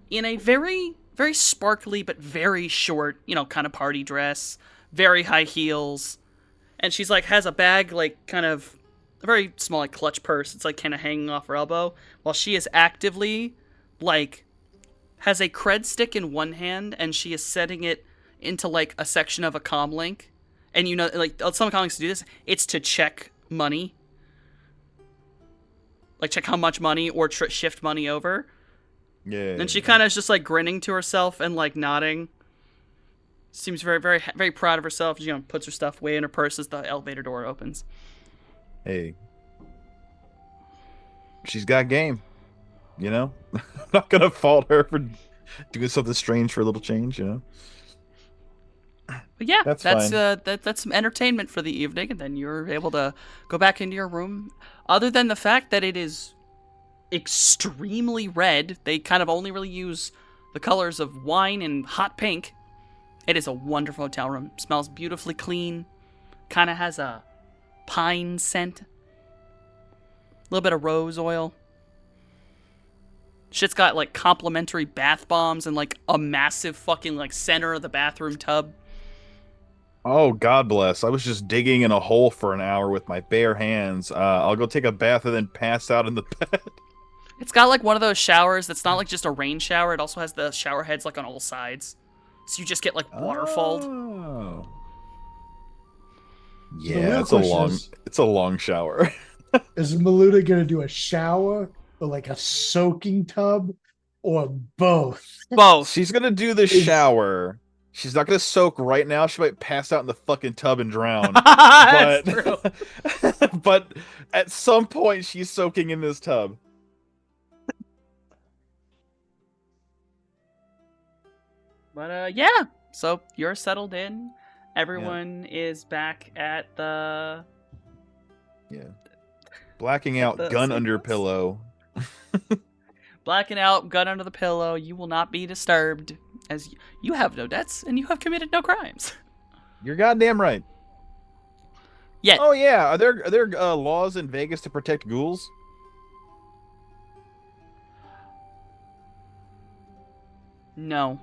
in a very, very sparkly but very short, kind of party dress, very high heels, and she's like has a bag like kind of a very small like clutch purse. It's like kind of hanging off her elbow, while she is actively like has a cred stick in one hand and she is setting it into like a section of a comm link. And like some comm links do this, it's to check money, like check how much money or shift money over. Yeah. And she kind of is just like grinning to herself and like nodding. Seems very, very, very proud of herself. She puts her stuff away in her purse as the elevator door opens. hey, she's got game. You know, I'm not gonna fault her for doing something strange for a little change. You know. But yeah, That's that's fine. that's some entertainment for the evening, and then you're able to go back into your room. Other than the fact that it is extremely red, they kind of only really use the colors of wine and hot pink. It is a wonderful hotel room. Smells beautifully clean. Kind of has a pine scent. A little bit of rose oil. Shit's got like complimentary bath bombs and like a massive fucking like center of the bathroom tub. Oh, God bless. I was just digging in a hole for an hour with my bare hands. I'll go take a bath and then pass out in the bed. It's got like one of those showers that's not like just a rain shower. It also has the shower heads like on all sides. So you just get like waterfalled. Oh. So the real Yeah, question it's a long shower. is Maluda gonna do a shower or like a soaking tub or both? Both. She's gonna do the shower. She's not gonna soak right now. She might pass out in the fucking tub and drown. That's true. But at some point she's soaking in this tub. But yeah. So you're settled in. Everyone is back at the Yeah. Blacking out, the gun same under place? pillow. blacking out, gun under the pillow. You will not be disturbed, as you have no debts and you have committed no crimes. You're goddamn right. Yet. Oh yeah, are there laws in Vegas to protect ghouls? No.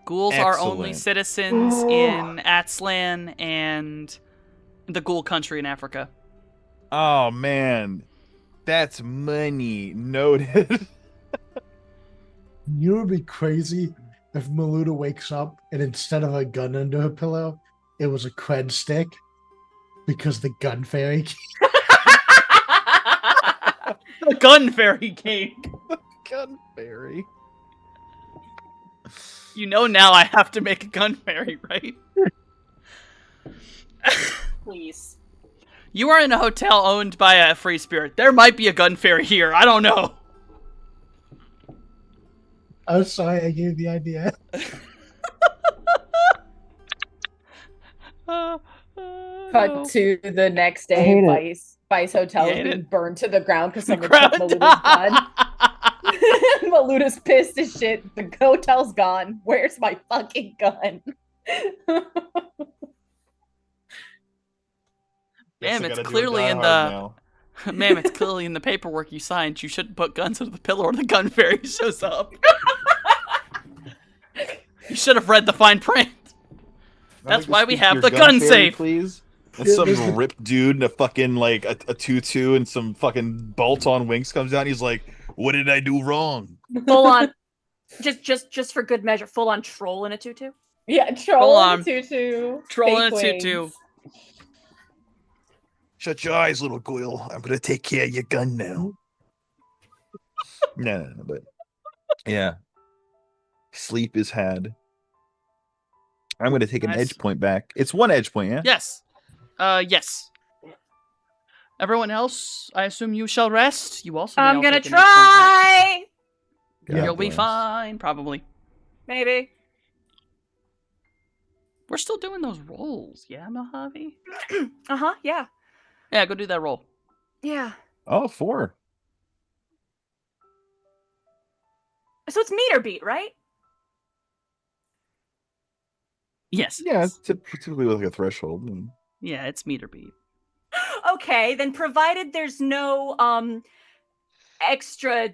Ghouls are only Excellent. citizens in Atslan and the ghoul country in Africa. Oh man, that's money. Noted. You would be crazy if Maluda wakes up and instead of a gun under her pillow, it was a cred stick because the gun fairy. The gun fairy cake. Gun fairy. You know now I have to make a gun fairy, right? Please. You are in a hotel owned by a free spirit. There might be a gun fairy here. I don't know. I'm sorry, I gave the idea. No. Cut to the next I day, hate it. Vice Hotel You is hate being it? burned to the ground because someone Crowd- took Maluda's gun. Maluda's pissed as shit. The hotel's gone. Where's my fucking gun? Ma'am, it's clearly in the ma'am, it's clearly in the paperwork you signed. You shouldn't put guns under the pillow or the gun fairy shows up. You should have read the fine print. That's why we have the gun safe. Please. And Yeah, some there's the- ripped dude in a fucking like a tutu and some fucking bolt on wings comes down. He's like, "What did I do wrong?" Full on. Just for good measure, full on troll in a tutu. Yeah, Full troll on. in a tutu. Troll in a fake tutu. wings. Shut your eyes, little Goyle. I'm gonna take care of your gun now. No, but yeah, sleep is had. I'm gonna take an Nice. edge point back. It's one edge point, yeah. Yes. Yes. Everyone else, I assume you shall rest. You also may I'm all gonna take an edge point back. try. Yeah. You'll be bless. fine, probably. Maybe. We're still doing those rolls, yeah, Mojave? Uh-huh, yeah. Yeah, go do that roll. Yeah. Oh, 4. So it's meter beat, right? Yes. Yeah, it's typically with like a threshold. Yeah, it's meter beat. Okay, then provided there's no extra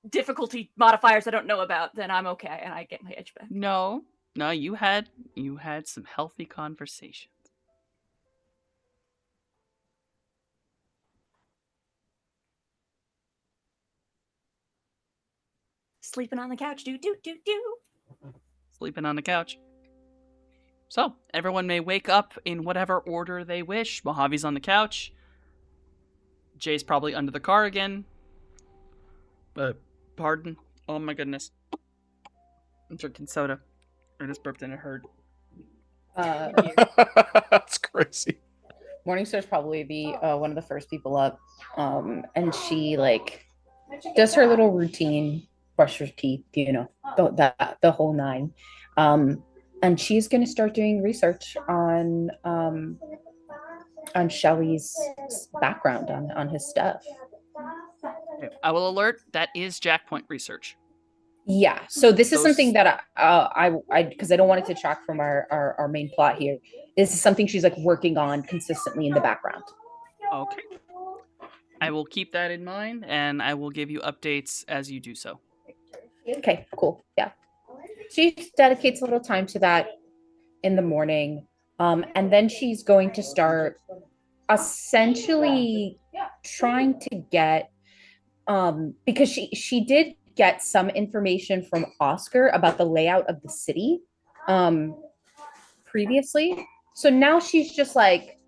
difficulty modifiers I don't know about, then I'm okay and I get my edge back. No, you had some healthy conversations. Sleeping on the couch, do do do do. Sleeping on the couch. So, everyone may wake up in whatever order they wish. Mojave's on the couch. Jay's probably under the car again. Pardon? Oh my goodness. I'm drinking soda. I just burped and it hurt. Uh, That's crazy. Morningstar's probably the one of the first people up, and she like does her little routine, brush her teeth, the whole nine, and she's going to start doing research on Shelley's background on his stuff. I will alert that is Jackpoint research. Yeah, so this is Those- something that I because I don't want it to detract from our main plot here. This is something she's like working on consistently in the background. Okay. I will keep that in mind, and I will give you updates as you do so. Okay, cool. Yeah. She dedicates a little time to that in the morning. And then she's going to start essentially trying to get because she did get some information from Oscar about the layout of the city previously. So now she's just like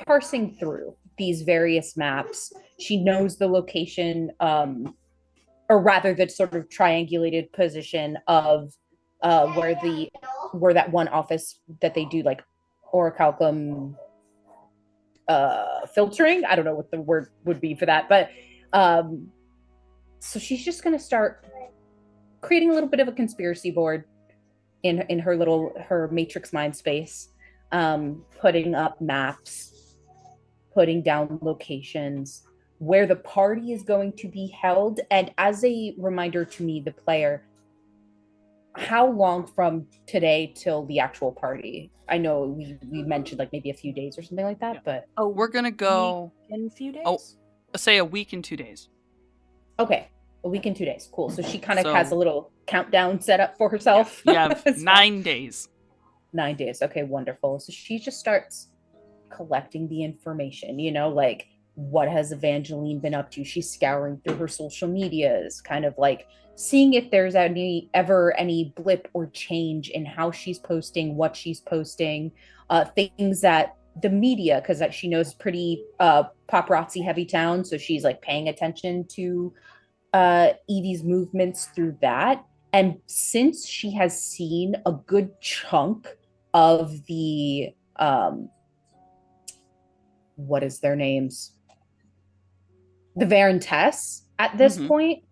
parsing through these various maps. She knows the location, or rather the sort of triangulated position of where that one office that they do like orichalcum filtering. I don't know what the word would be for that, but so she's just going to start creating a little bit of a conspiracy board in her matrix mind space, putting up maps, putting down locations where the party is going to be held. And as a reminder to me, the player, how long from today till the actual party? I know we mentioned like maybe a few days or something like that, but Oh, We're going to go, in a few days. Oh. Say, a week and 2 days. okay, a week and 2 days. Cool. So she kind of So- has a little countdown set up for herself. You have As well. 9 days. 9 days. Okay, wonderful. So she just starts collecting the information, like what has Evangeline been up to? She's scouring through her social medias, kind of like seeing if there's ever any blip or change in how she's posting, what she's posting, things that the media, because she knows pretty paparazzi heavy town, so she's like paying attention to Evie's movements through that. And since she has seen a good chunk of the what is their names? The Varentess at this Mhm. point,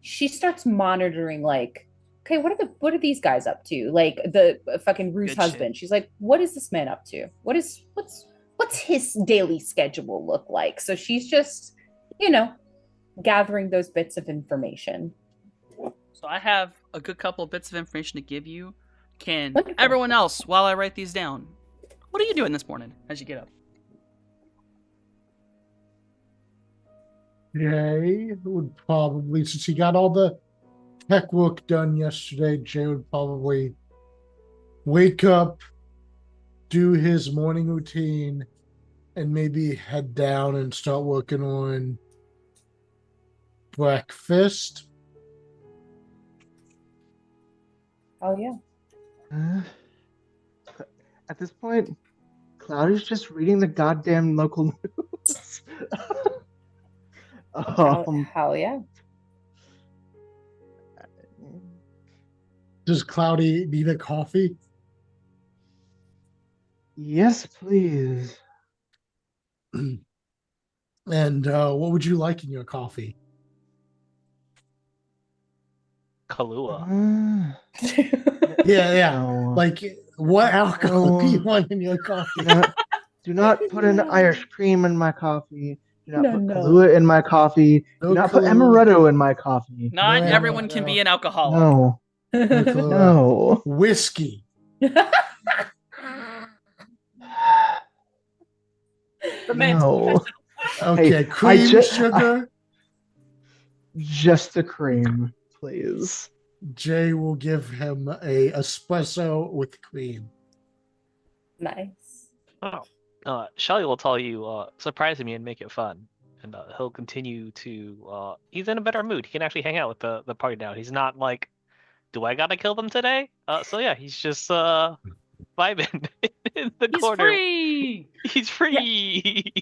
she starts monitoring like, okay, what are these guys up to? Like the fucking Rue's Good husband. shit. She's like, what is this man up to? What's his daily schedule look like? So she's just, gathering those bits of information. So I have a good couple of bits of information to give you. Can Wonderful. everyone else, while I write these down, what are you doing this morning as you get up? Jay would probably, since he got all the tech work done yesterday, Jay would probably wake up, do his morning routine, and maybe head down and start working on breakfast. Oh yeah. At this point, Cloudy's just reading the goddamn local news. Hell yeah. Does Cloudy need a coffee? Yes, please. And what would you like in your coffee? Kahlua. Yeah. No. Like, what alcohol do you No. want in your coffee? Do not put an Irish cream in my coffee. Do not No, put no. Kahlua in my coffee. No Do not put Kahlua. amaretto in my coffee. Not No, everyone no, can no. be an alcoholic. No. No Kahlua. No. Whiskey. The man's No. Okay, Hey, cream, sugar. Just the cream, please. Jay will give him a espresso with cream. Nice. Shelly will tell you, surprise me and make it fun. And he'll continue to, he's in a better mood. He can actually hang out with the party now. He's not like, do I gotta kill them today? So yeah, he's just vibing in the He's corner. free! He's free.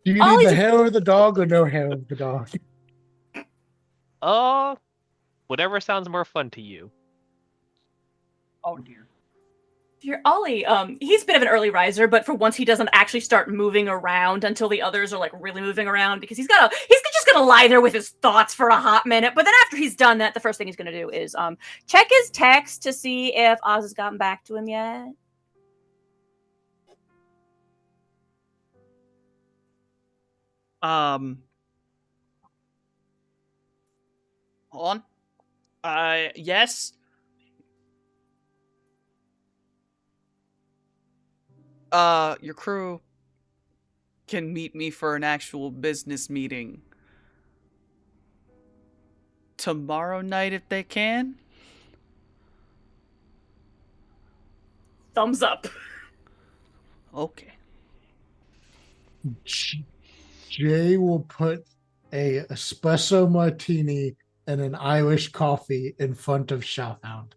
Do you Oh, need the he's a- hair of the dog or no hair of the dog? Whatever sounds more fun to you. Oh dear. Your Ollie, he's a bit of an early riser, but for once he doesn't actually start moving around until the others are like really moving around because he's just gonna lie there with his thoughts for a hot minute. But then after he's done that, the first thing he's gonna do is check his text to see if Oz has gotten back to him yet. Hold on. Yes. Your crew can meet me for an actual business meeting tomorrow night if they can. Thumbs up. Okay. Jay will put a espresso martini and an Irish coffee in front of Shouthound.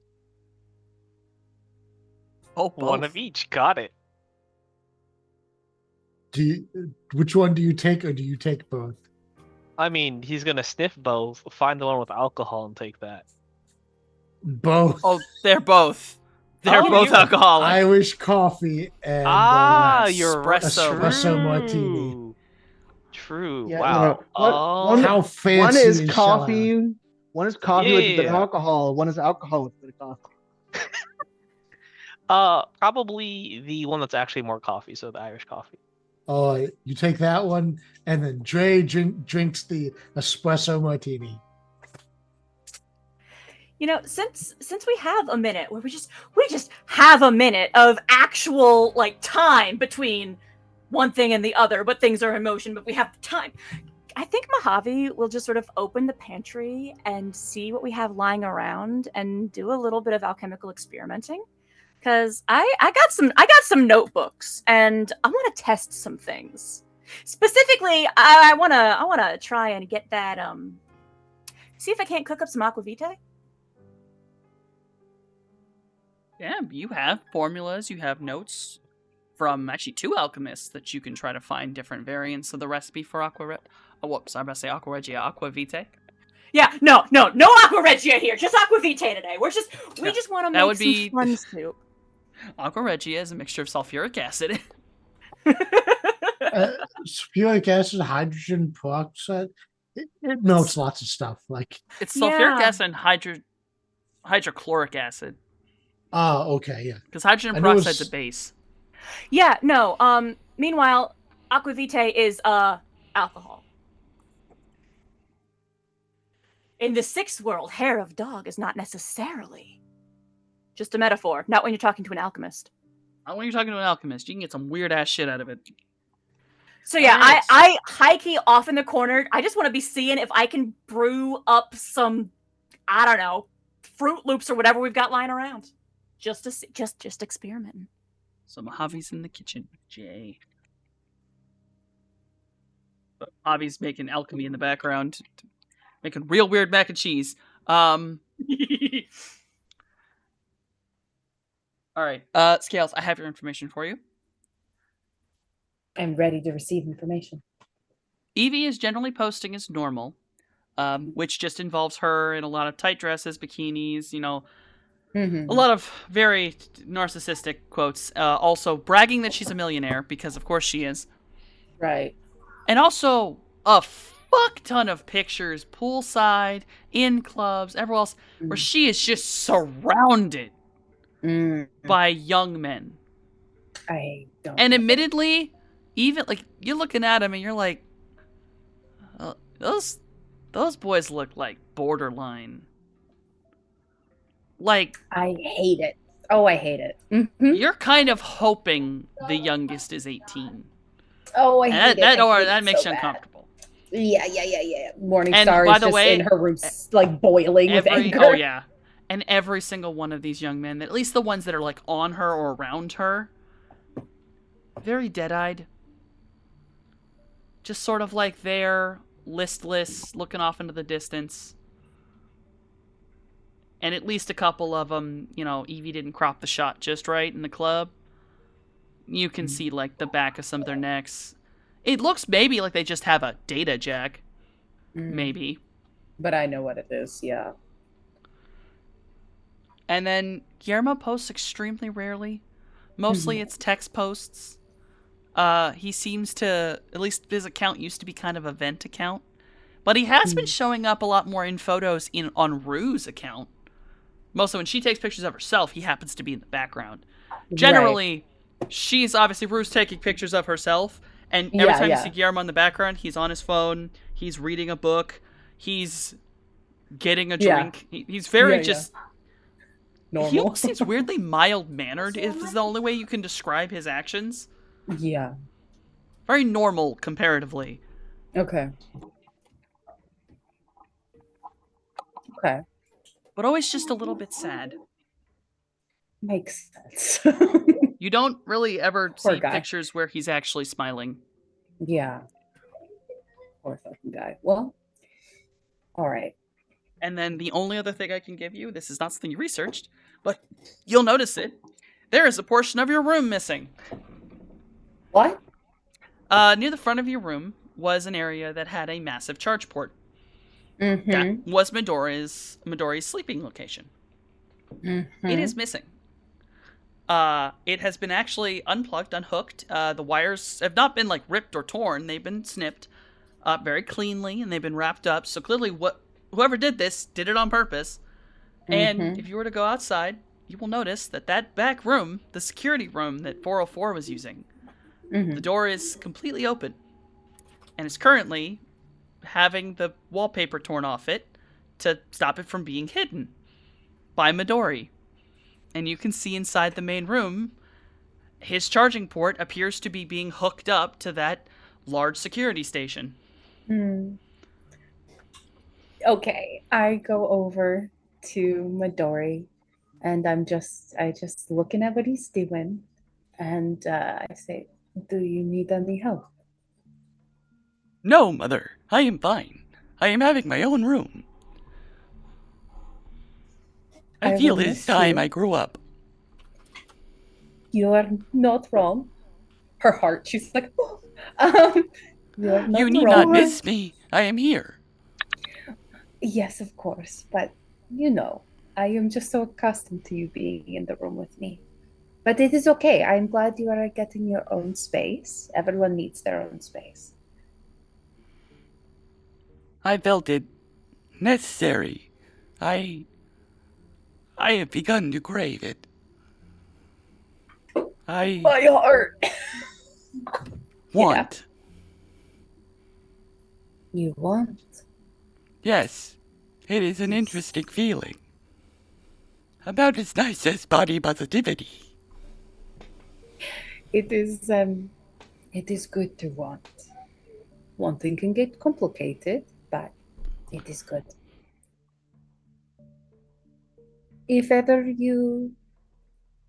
Oh, One of each. Got it. Which one do you take, or do you take both? I mean, he's gonna sniff both, find the one with alcohol, and take that. Both. Oh, they're both. They're both you- alcoholic. Irish coffee and You're espresso martini. True. Yeah, Wow. no. One- How fancy One is Shouthound? coffee. One is coffee with a bit of Yeah. alcohol. One is alcohol with a bit of coffee. Probably the one that's actually more coffee, so the Irish coffee. Oh, you take that one, and then Dre drinks the espresso martini. You know, since we have a minute where we just have a minute of actual like time between one thing and the other, but things are in motion, but we have the time. I think Mojave will just sort of open the pantry and see what we have lying around and do a little bit of alchemical experimenting. Because I got some notebooks and I want to test some things. Specifically, I wanna try and get that see if I can't cook up some aquavitae. Yeah, you have formulas, you have notes from actually 2 alchemists that you can try to find different variants of the recipe for aqua regia, aqua vitae. Yeah, no aqua regia here, just aquavitae today. We just want to That make would be- some fun soup. Aqua regia is a mixture of sulfuric acid. Sulfuric acid, hydrogen peroxide. It melts lots of stuff. Like, It's sulfuric Yeah. acid and hydrochloric acid. okay, yeah. Because hydrogen I know peroxide's a it's- base. Yeah, no. Meanwhile, aquavitae is alcohol. In the 6th world, hair of dog is not necessarily just a metaphor. Not when you're talking to an alchemist. When you're talking to an alchemist, you can get some weird ass shit out of it. So yeah, Alright. I high key off in the corner. I just want to be seeing if I can brew up some, I don't know, Fruit Loops or whatever we've got lying around. Just to see, just experimenting. So Mojave's in the kitchen with Jay. But Mojave's making alchemy in the background, making real weird mac and cheese. All right, Scales, I have your information for you. I'm ready to receive information. Evie is generally posting as normal, which just involves her in a lot of tight dresses, bikinis, Mhm. a lot of very narcissistic quotes. Also bragging that she's a millionaire, because of course she is. Right. And also a fuck ton of pictures, poolside, in clubs, everywhere else, where she is just surrounded Mm. by young men. I don't. And know. admittedly, even like you're looking at him and you're like, those boys look like borderline. Like I hate it. Oh, I hate it. Mhm. you're kind of hoping the youngest is 18. Oh, I And hate it. that I hate that it makes so you bad. uncomfortable. Yeah. Morningstar by is the just way, in her room, like boiling with anger. Oh yeah. And every single one of these young men, at least the ones that are like on her or around her, very dead-eyed. Just sort of like there, listless, looking off into the distance. And at least a couple of them, Evie didn't crop the shot just right in the club. You can see like the back of some of their necks. It looks maybe like they just have a data jack. Mm. Maybe. But I know what it is. Yeah. And then Guillermo posts extremely rarely. Mostly it's text posts. He seems to, at least his account used to be kind of a vent account, but he has been showing up a lot more in photos on Rue's account. Mostly when she takes pictures of herself, he happens to be in the background. Generally, she's obviously Rue's taking pictures of herself, and every time you see Guillermo in the background, he's on his phone, he's reading a book, he's getting a drink. He's very just... Normal. He almost seems weirdly mild-mannered, is the only way you can describe his actions. Yeah. Very normal, comparatively. Okay. Okay. But always just a little bit sad. Makes sense. You don't really ever Poor see guy. pictures where he's actually smiling. Yeah. Poor fucking guy. Well, all right. And then the only other thing I can give you, this is not something you researched, but you'll notice it. There is a portion of your room missing. What? Near the front of your room was an area that had a massive charge port. Mm-hmm. That was Midori's sleeping location. Mm-hmm. It is missing. It has been actually unplugged, unhooked. The wires have not been like ripped or torn. They've been snipped very cleanly, and they've been wrapped up. So clearly, whoever did this did it on purpose. And if you were to go outside, you will notice that back room, the security room that 404 was using, the door is completely open, and is currently having the wallpaper torn off it to stop it from being hidden by Midori. And you can see inside the main room, his charging port appears to be being hooked up to that large security station. Okay, I go over to Midori, and I just looking at what he's doing, and I say, "Do you need any help?" No, Mother. I am fine. I am having my own room. I feel will it is miss time you. I grew up. You are not wrong. Her heart, she's like, you are not You need wrong. not miss me. I am here. Yes, of course, but you know, I am just so accustomed to you being in the room with me. But it is okay. I'm glad you are getting your own space. Everyone needs their own space. I felt it necessary. I have begun to crave it. I My heart. want. You want? Yes, it is an interesting feeling. About as nice as body positivity. It is good to want. Wanting can get complicated, but it is good. If ever you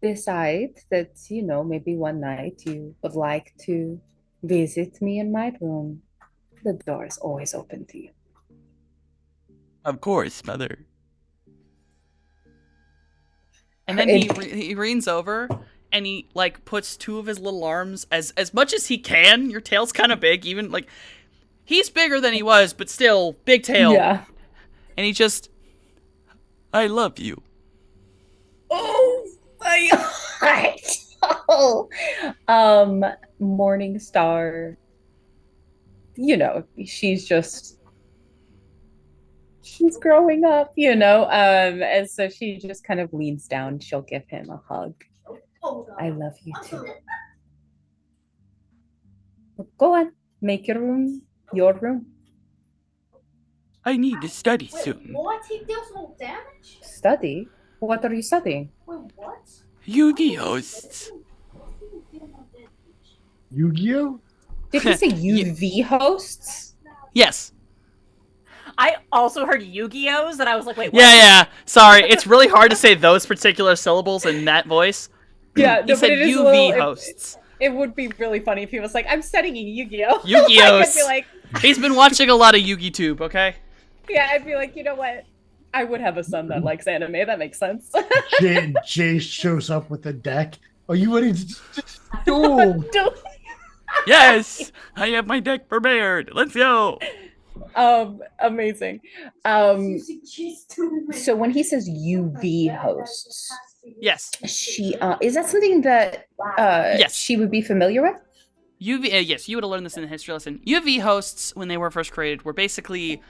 decide that, you know, maybe one night you would like to visit me in my room, the door is always open to you. Of course, Mother. And then he leans over and he like puts two of his little arms as much as he can. Your tail's kind of big, even like he's bigger than he was, but still big tail. Yeah. And he just, I love you. Oh my god. Morningstar, you know, she's growing up, you know, and so she just kind of leans down. She'll give him a hug. I love you too. Go on, make your room your room. I need to study soon. What? He deals no damage? Study? What are you studying? Wait, what? Yu-Gi hosts. Yu-Gi-Oh? Did you say UV hosts? yes. I also heard Yu-Gi-Ohs, and I was like, wait, what? Yeah. Sorry, it's really hard to say those particular syllables in that voice. Yeah, He said UV hosts. It would be really funny if he was like, I'm studying Yu-Gi-Oh! Yu-Gi-Ohs. I'd be like, He's been watching a lot of Yu-Gi Tube, okay? yeah, I'd be like, you know what? I would have a son that likes anime. That makes sense. Jay shows up with a deck. Are you ready to duel? Yes, I have my deck prepared. Let's go. Amazing. So when he says UV hosts, Yes. She is that something that Yes. she would be familiar with? Yes, you would have learned this in the history lesson. UV hosts, when they were first created, were basically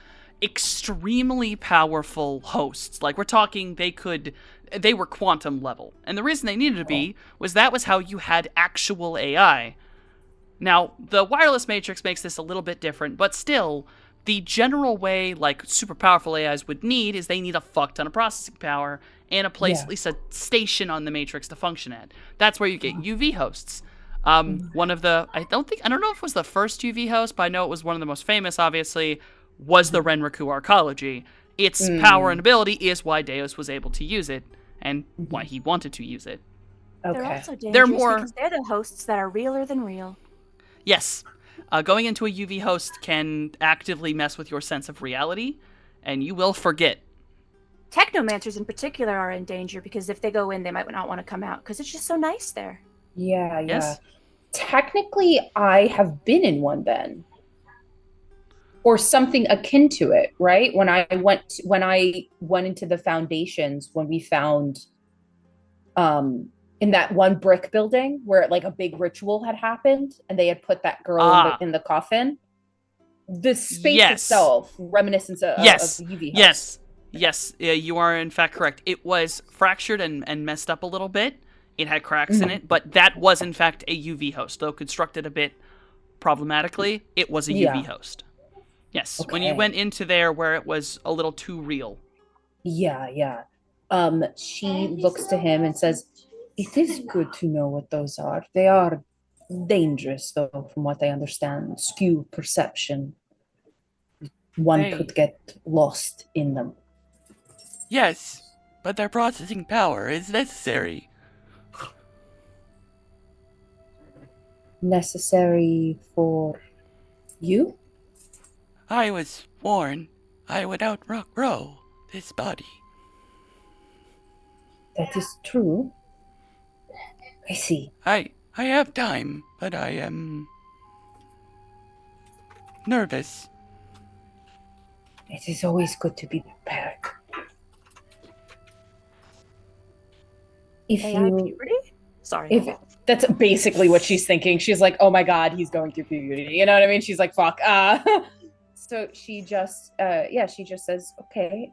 extremely powerful hosts. Like, we're talking, they were quantum level. And the reason they needed to be was that was how you had actual AI. Now, the wireless matrix makes this a little bit different, but still, the general way, like, super powerful AIs would need is they need a fuck ton of processing power and a place, at least a station on the matrix to function at. That's where you get UV hosts. One of the, I don't know if it was the first UV host, but I know it was one of the most famous, obviously, was the Renraku Arcology. Its power and ability is why Deus was able to use it, and why he wanted to use it. They're also dangerous They're more- because they're the hosts that are realer than real. Yes. Going into a UV host can actively mess with your sense of reality, and you will forget. Technomancers in particular are in danger because if they go in, they might not want to come out because it's just so nice there. Yeah, yeah. Yes. Technically, I have been in one then, or something akin to it. Right when I went into the foundations, when we found, in that one brick building where like a big ritual had happened, and they had put that girl in the coffin. The space itself, reminiscent of the UV house. Yes, you are in fact correct. It was fractured and messed up a little bit. It had cracks in it, but that was in fact a UV host, though constructed a bit problematically. It was a UV host. Yes, when you went into there where it was a little too real. Yeah, yeah. She looks to him and says, "It is good to know what those are. They are dangerous, though, from what I understand. Skew perception. One could get lost in them." Yes, but their processing power is necessary. Necessary for you? I was warned I would outgrow this body. That is true. I see. I have time, but I am nervous. It is always good to be prepared. If AI you puberty? Sorry. If that's basically what she's thinking. She's like, "Oh my god, he's going through puberty." You know what I mean? She's like, "Fuck." So she just says, "Okay,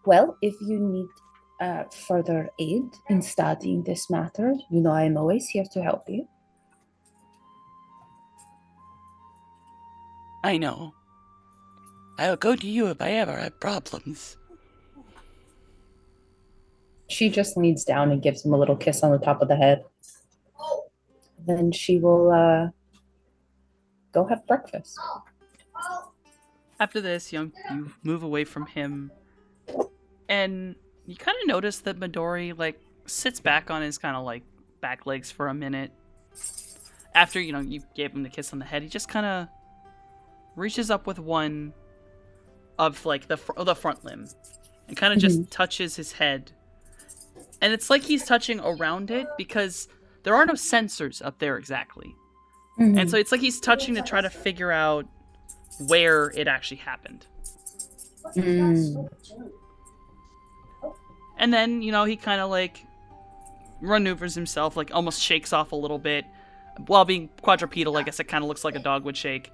well, if you need further aid in studying this matter, you know I'm always here to help you." I know. I'll go to you if I ever have problems. She just leans down and gives him a little kiss on the top of the head. Then she will go have breakfast. After this, you move away from him, and you kind of notice that Midori, like, sits back on his kind of, like, back legs for a minute. After, you gave him the kiss on the head, he just kind of reaches up with one of, like, the front limb, and kind of just touches his head. And it's like he's touching around it, because there are no sensors up there exactly. And so it's like he's touching to try to figure out where it actually happened. And then, he kind of, like, maneuvers himself, like, almost shakes off a little bit. While being quadrupedal, I guess it kind of looks like a dog would shake.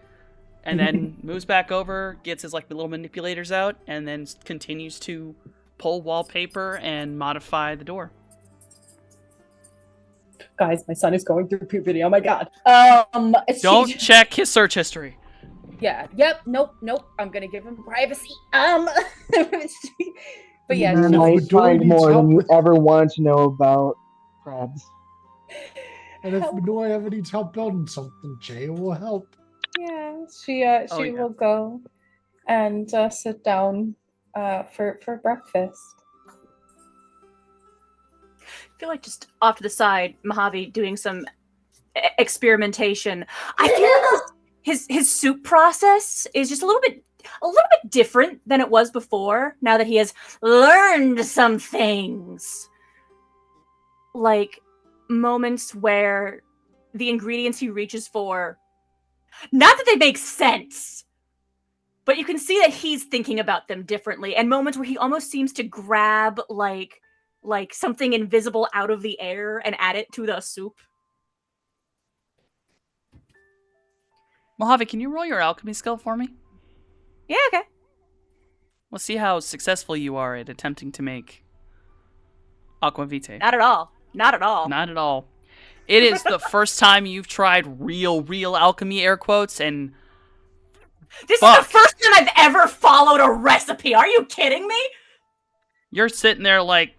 And then moves back over, gets his, like, little manipulators out, and then continues to pull wallpaper and modify the door. Guys, my son is going through puberty. Oh my god. Don't check his search history. Yeah. Yep. Nope. I'm gonna give him privacy. But yeah, you might find more than you ever want to know about crabs. And if Midori ever needs help building something, Jay will help. Yeah, she will go and sit down for breakfast. I feel like just off to the side, Mojave doing some experimentation. I feel like his soup process is just a little bit different than it was before. Now that he has learned some things, like moments where the ingredients he reaches for, not that they make sense, But you can see that he's thinking about them differently, and moments where he almost seems to grab like something invisible out of the air and add it to the soup. Mojave, can you roll your alchemy skill for me? Yeah, okay. We'll see how successful you are at attempting to make aquavite. Not at all. Not at all. Not at all. It is the first time you've tried real alchemy, air quotes, and this is the first time I've ever followed a recipe. Are you kidding me? You're sitting there like,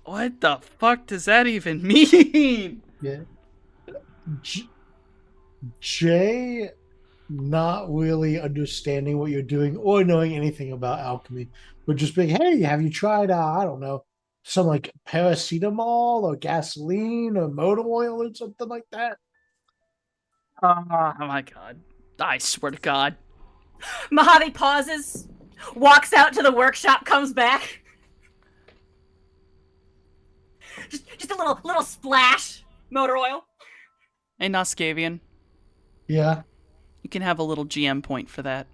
what the fuck does that even mean? Yeah. Jay, not really understanding what you're doing or knowing anything about alchemy, but just being, hey, have you tried, I don't know, some like paracetamol or gasoline or motor oil or something like that? Oh my god. I swear to God. Mojave pauses, walks out to the workshop, comes back. Just a little splash motor oil. Hey, Noskavian. Yeah. You can have a little GM point for that.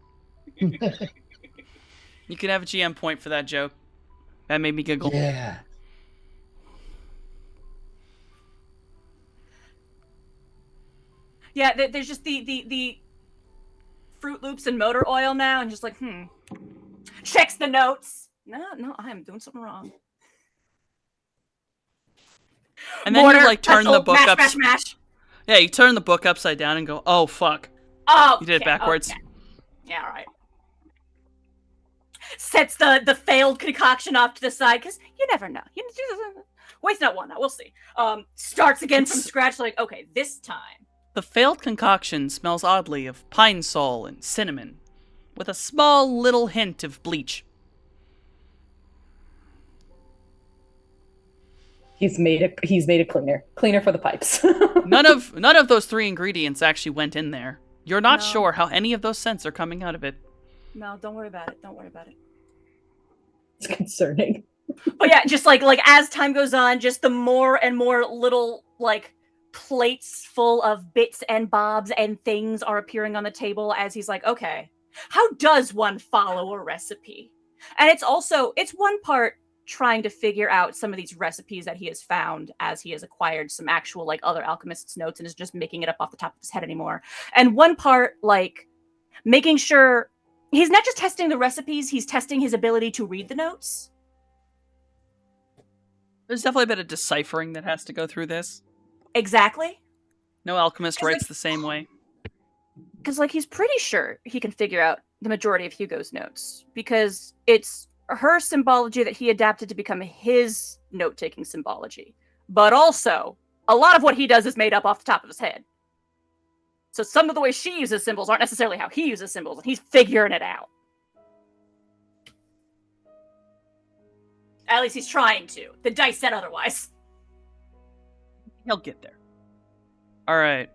You can have a GM point for that joke. That made me giggle. Yeah. Yeah, there's just the Fruit Loops and motor oil now, and just like, checks the notes. No, I am doing something wrong. And then you like turn the book up. Mash. Yeah, you turn the book upside down and go, oh fuck. Oh, you did it backwards. Okay. Yeah, all right. Sets the failed concoction off to the side, because you never know. Waste not one. Now we'll see. Starts again from scratch. Like, okay, this time. The failed concoction smells oddly of pine sol and cinnamon, with a small little hint of bleach. He's made a cleaner for the pipes. none of those 3 ingredients actually went in there. You're not sure how any of those scents are coming out of it. No, don't worry about it. It's concerning. But yeah, just like as time goes on, just the more and more little like plates full of bits and bobs and things are appearing on the table as he's like, okay, how does one follow a recipe? And it's one part trying to figure out some of these recipes that he has found as he has acquired some actual like other alchemists' notes and is just making it up off the top of his head anymore. And one part like making sure he's not just testing the recipes, he's testing his ability to read the notes. There's definitely a bit of deciphering that has to go through this. Exactly. No alchemist writes the same way. Because like he's pretty sure he can figure out the majority of Hugo's notes because it's her symbology that he adapted to become his note-taking symbology. But also, a lot of what he does is made up off the top of his head. So some of the way she uses symbols aren't necessarily how he uses symbols, and he's figuring it out. At least he's trying to. The dice said otherwise. He'll get there. Alright.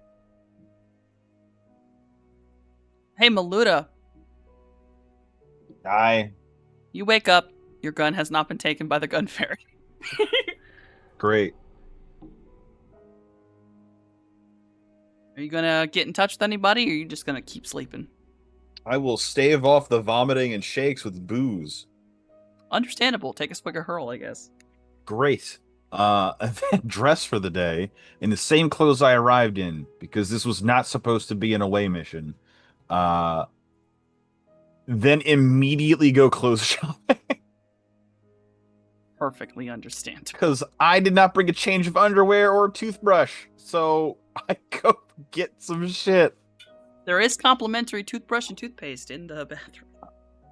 Hey, Maluda. Hi. You wake up. Your gun has not been taken by the gun fairy. Great. Are you gonna get in touch with anybody, or are you just gonna keep sleeping? I will stave off the vomiting and shakes with booze. Understandable. Take a swig of Hurl, I guess. Great. And then dress for the day in the same clothes I arrived in, because this was not supposed to be an away mission. Then immediately go clothes shopping. Perfectly understand. Because I did not bring a change of underwear or toothbrush. So I go get some shit. There is complimentary toothbrush and toothpaste in the bathroom.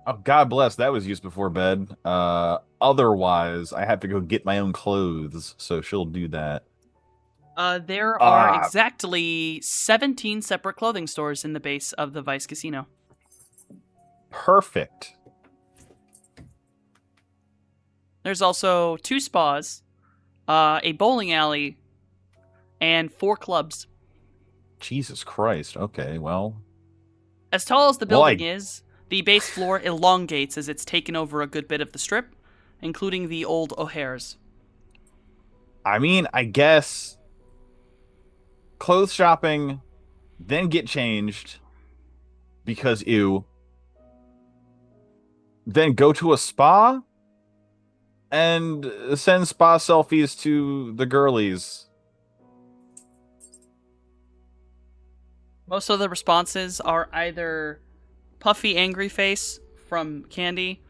Oh, God bless. That was used before bed. Otherwise, I have to go get my own clothes. So she'll do that. There are exactly 17 separate clothing stores in the base of the Vice Casino. Perfect. There's also 2 spas, a bowling alley, and 4 clubs. Jesus Christ. Okay, well. As tall as the building is, the base floor elongates as it's taken over a good bit of the strip, including the old O'Hare's. I mean, I guess clothes shopping, then get changed, because ew. then go to a spa and send spa selfies to the girlies. Most of the responses are either puffy, angry face from Candy,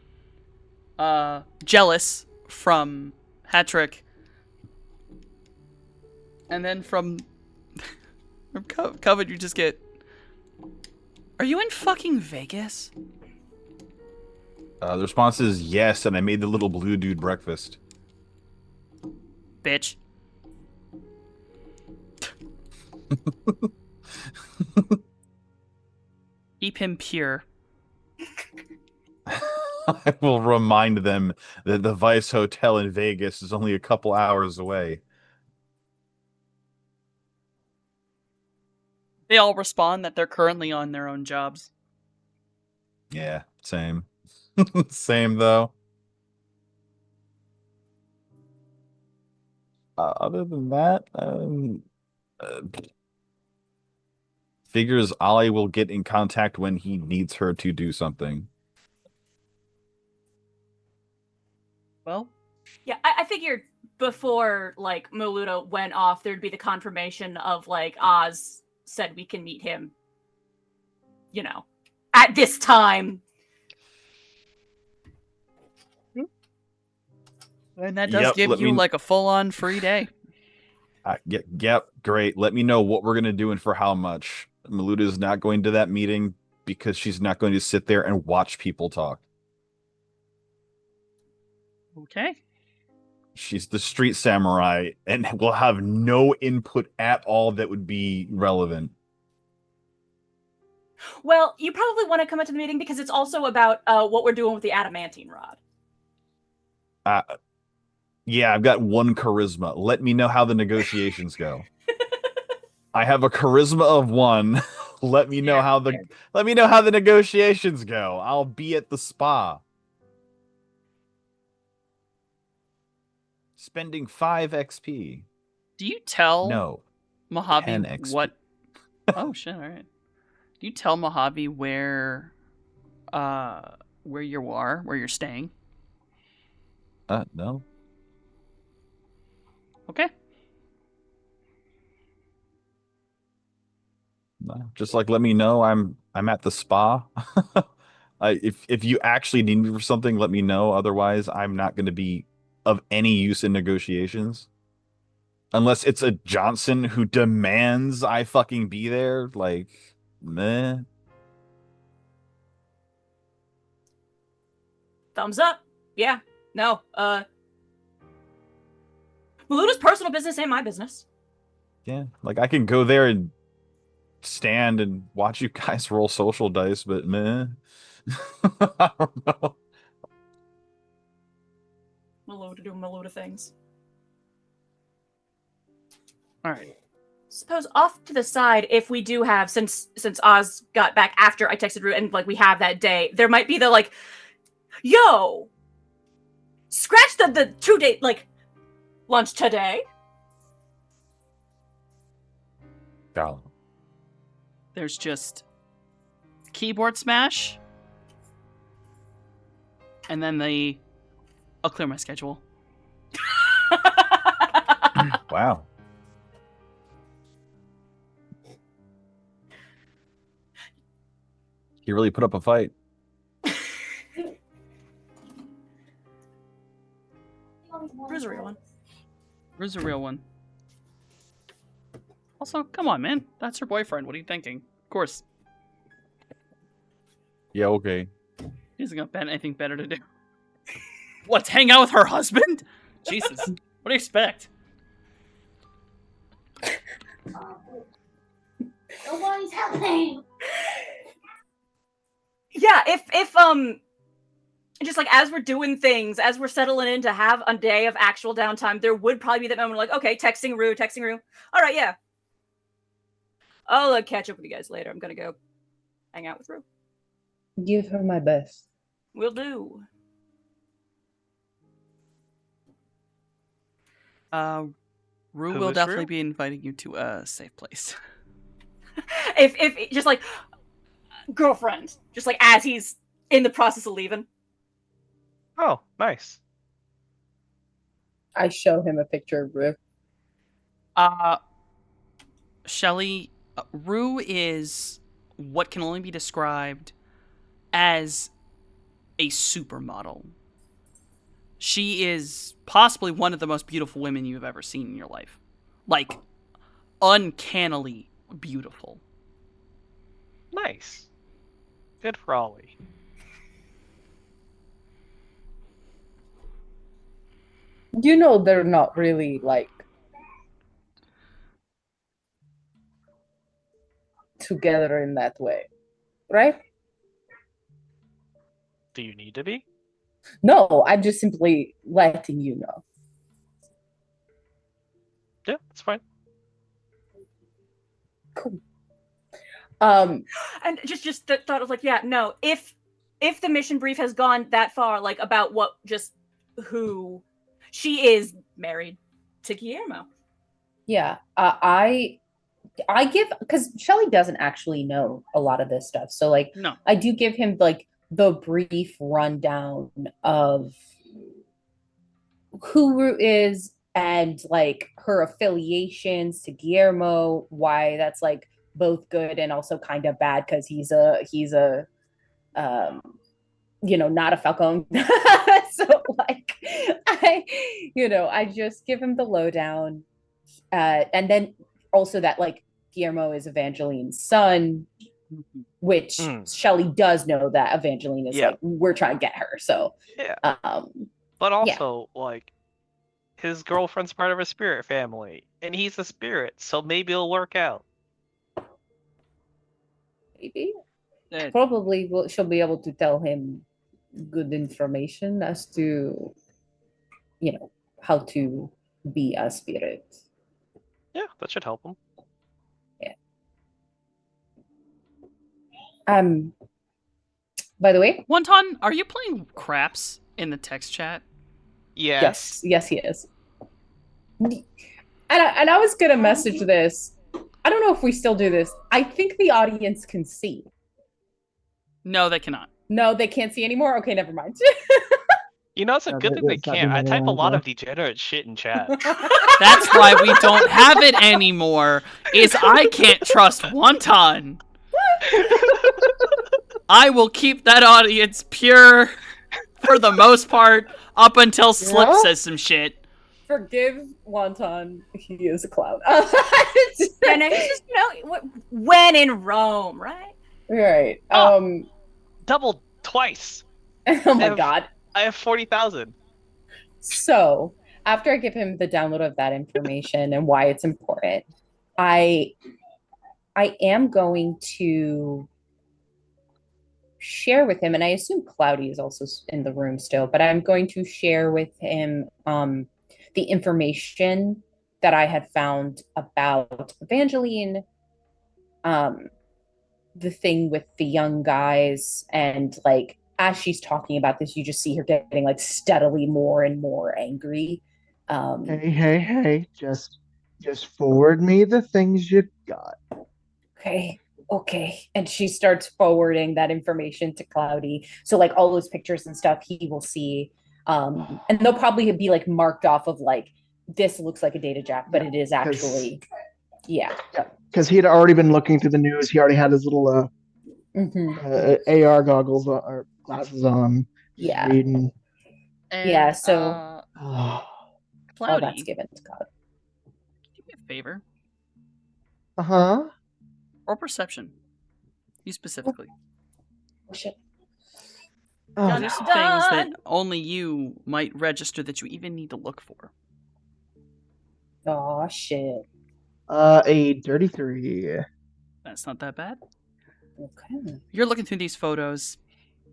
jealous from Hatrick, and then from Covet, you just get, are you in fucking Vegas? The response is yes, and I made the little blue dude breakfast. Bitch. Keep him pure. I will remind them that the Vice Hotel in Vegas is only a couple hours away. They all respond that they're currently on their own jobs. Yeah, same. Same, though. Other than that, figures Ollie will get in contact when he needs her to do something. Well, Yeah, I figured before like Maluto went off, there'd be the confirmation of like Oz said we can meet him, you know, at this time. and that does Yep, give let you me- like a full-on free day. Yep, great. Let me know what we're gonna do and for how much. Maluta is not going to that meeting because she's not going to sit there and watch people talk. Okay. She's the street samurai and will have no input at all that would be relevant. Well, you probably want to come into the meeting because it's also about what we're doing with the adamantine rod. Yeah, I've got one charisma. Let me know how the negotiations go. I have a charisma of 1. Let me know how the negotiations go. I'll be at the spa. Spending 5 XP. Do you tell No. Mojave 10 XP. what? Oh shit! All right. Do you tell Mojave where you are, where you're staying? No. Okay. No. Just like let me know I'm at the spa. If you actually need me for something, let me know. Otherwise, I'm not going to be of any use in negotiations. Unless it's a Johnson who demands I fucking be there, like, meh. Thumbs up. Yeah. No. Maluta's personal business ain't my business. Yeah, like I can go there and stand and watch you guys roll social dice, but meh. I don't know. Maluta doing Maluta things. All right. Suppose off to the side, if we do have, since Oz got back after I texted Rue and like we have that day, there might be the like, yo, scratch the 2 day like lunch today. Got it. There's just keyboard smash, and then I'll clear my schedule. Wow. He really put up a fight. Rue's a real one. Rue's a real one. Also, come on, man. That's her boyfriend. What are you thinking? Of course. Yeah, okay. He hasn't got anything better to do. What, hang out with her husband? Jesus. What do you expect? Nobody's helping. Yeah, if just like as we're doing things, as we're settling in to have a day of actual downtime, there would probably be that moment like, okay, texting Rue. All right, yeah. I'll catch up with you guys later. I'm gonna go hang out with Rue. Give her my best. Will do. Rue Who will is definitely Rue? be inviting you to a safe place. if just like girlfriend, just like as he's in the process of leaving. Oh, nice. I show him a picture of Rue. Shelly, Rue is what can only be described as a supermodel. She is possibly one of the most beautiful women you've ever seen in your life. Like, uncannily beautiful. Nice. Good for Ollie. You know they're not really like together in that way, right? Do you need to be? No, I'm just simply letting you know. Yeah, that's fine. Cool. And just the thought of like, yeah, no, if the mission brief has gone that far, like about who she is married to Guillermo. Yeah, I give, because Shelly doesn't actually know a lot of this stuff, so like No. I do give him like the brief rundown of who Rue is and like her affiliations to Guillermo, why that's like both good and also kind of bad because he's a not a Falcone. So like I just give him the lowdown, and then also that like Guillermo is Evangeline's son, which Shelly does know that Evangeline is like, we're trying to get her. So yeah. But also like his girlfriend's part of a spirit family, and he's a spirit, so maybe it'll work out. Maybe. Probably she'll be able to tell him good information as to, how to be a spirit. Yeah, that should help him. Yeah. By the way, Wonton, are you playing craps in the text chat? Yes. Yes, he is. And I was gonna message this. I don't know if we still do this. I think the audience can see. No, they cannot. No, they can't see anymore? Okay, never mind. It's a good thing they can't. I type a lot of degenerate shit in chat. That's why we don't have it anymore, is I can't trust Wonton. I will keep that audience pure for the most part up until Slip says some shit. Forgive Wonton, he is a clown. And it's just, when in Rome, right? Right. Doubled twice. Oh my god. I have 40,000. So after I give him the download of that information and why it's important, I am going to share with him, and I assume Cloudy is also in the room still, but I'm going to share with him the information that I had found about Evangeline, the thing with the young guys, and like as she's talking about this, you just see her getting like steadily more and more angry. Hey, just forward me the things you got. Okay. And she starts forwarding that information to Cloudy. So like all those pictures and stuff he will see. And they'll probably be like marked off of like, this looks like a data jack, but it is actually, yeah. Because he had already been looking through the news. He already had his little AR goggles or glasses on. Yeah. Reading. And, so Cloudy, that's given to God. Do me a favor. Uh-huh. Or perception. You specifically. Oh shit. There's some things that only you might register that you even need to look for. Oh shit. A dirty 3. That's not that bad. Okay. You're looking through these photos,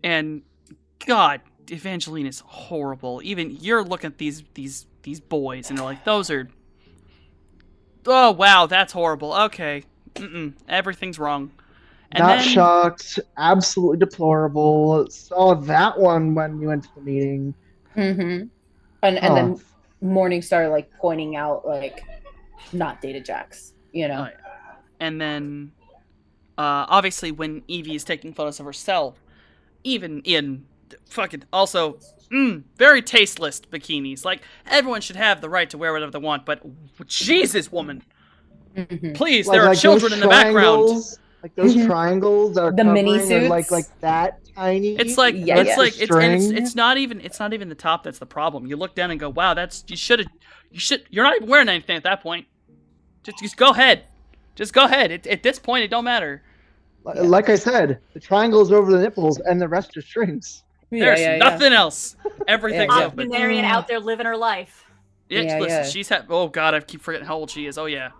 and God, Evangeline is horrible. Even you're looking at these boys, and they're like, those are. Oh wow, that's horrible. Okay, everything's wrong. And Not shocked. Absolutely deplorable. Saw that one when we went to the meeting. And then Morningstar like pointing out like not data jacks, Oh, yeah. And then obviously when Evie is taking photos of herself, even in fucking also Very tasteless bikinis. Like, everyone should have the right to wear whatever they want, but Jesus, woman. Please, there are those children in the background. triangles, like those triangles that are The mini covering are like suits? that tiny. It's like Yeah, it's yeah. like String. it's not even the top that's the problem. You look down and go, wow, you're not even wearing anything at that point. Just go ahead. Just go ahead. At this point, it don't matter. Like I said, the triangles over the nipples and the rest are strings. There's nothing else. Everything's Yeah. open. Octogenarian out there living her life. Yeah, listen, Yeah. she's had. Oh God, I keep forgetting how old she is. Oh yeah.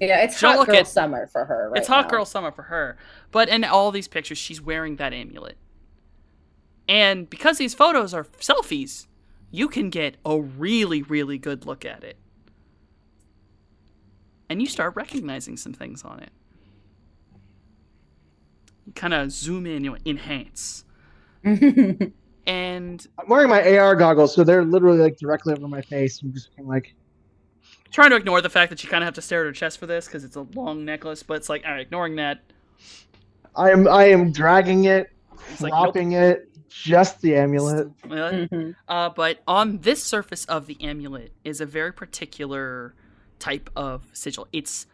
Yeah, it's She'll hot look girl at- summer for her. Right It's hot now. girl summer for her. But in all these pictures, she's wearing that amulet. And because these photos are selfies, you can get a really, really good look at it. And you start recognizing some things on it. You kind of zoom in, enhance. And I'm wearing my AR goggles, so they're literally like directly over my face. I'm just kind of like, trying to ignore the fact that you kind of have to stare at her chest for this because it's a long necklace. But it's like, all right, ignoring that. I am dragging it, It's like, dropping it, just the amulet. Mhm. But on this surface of the amulet is a very particular type of sigil. It's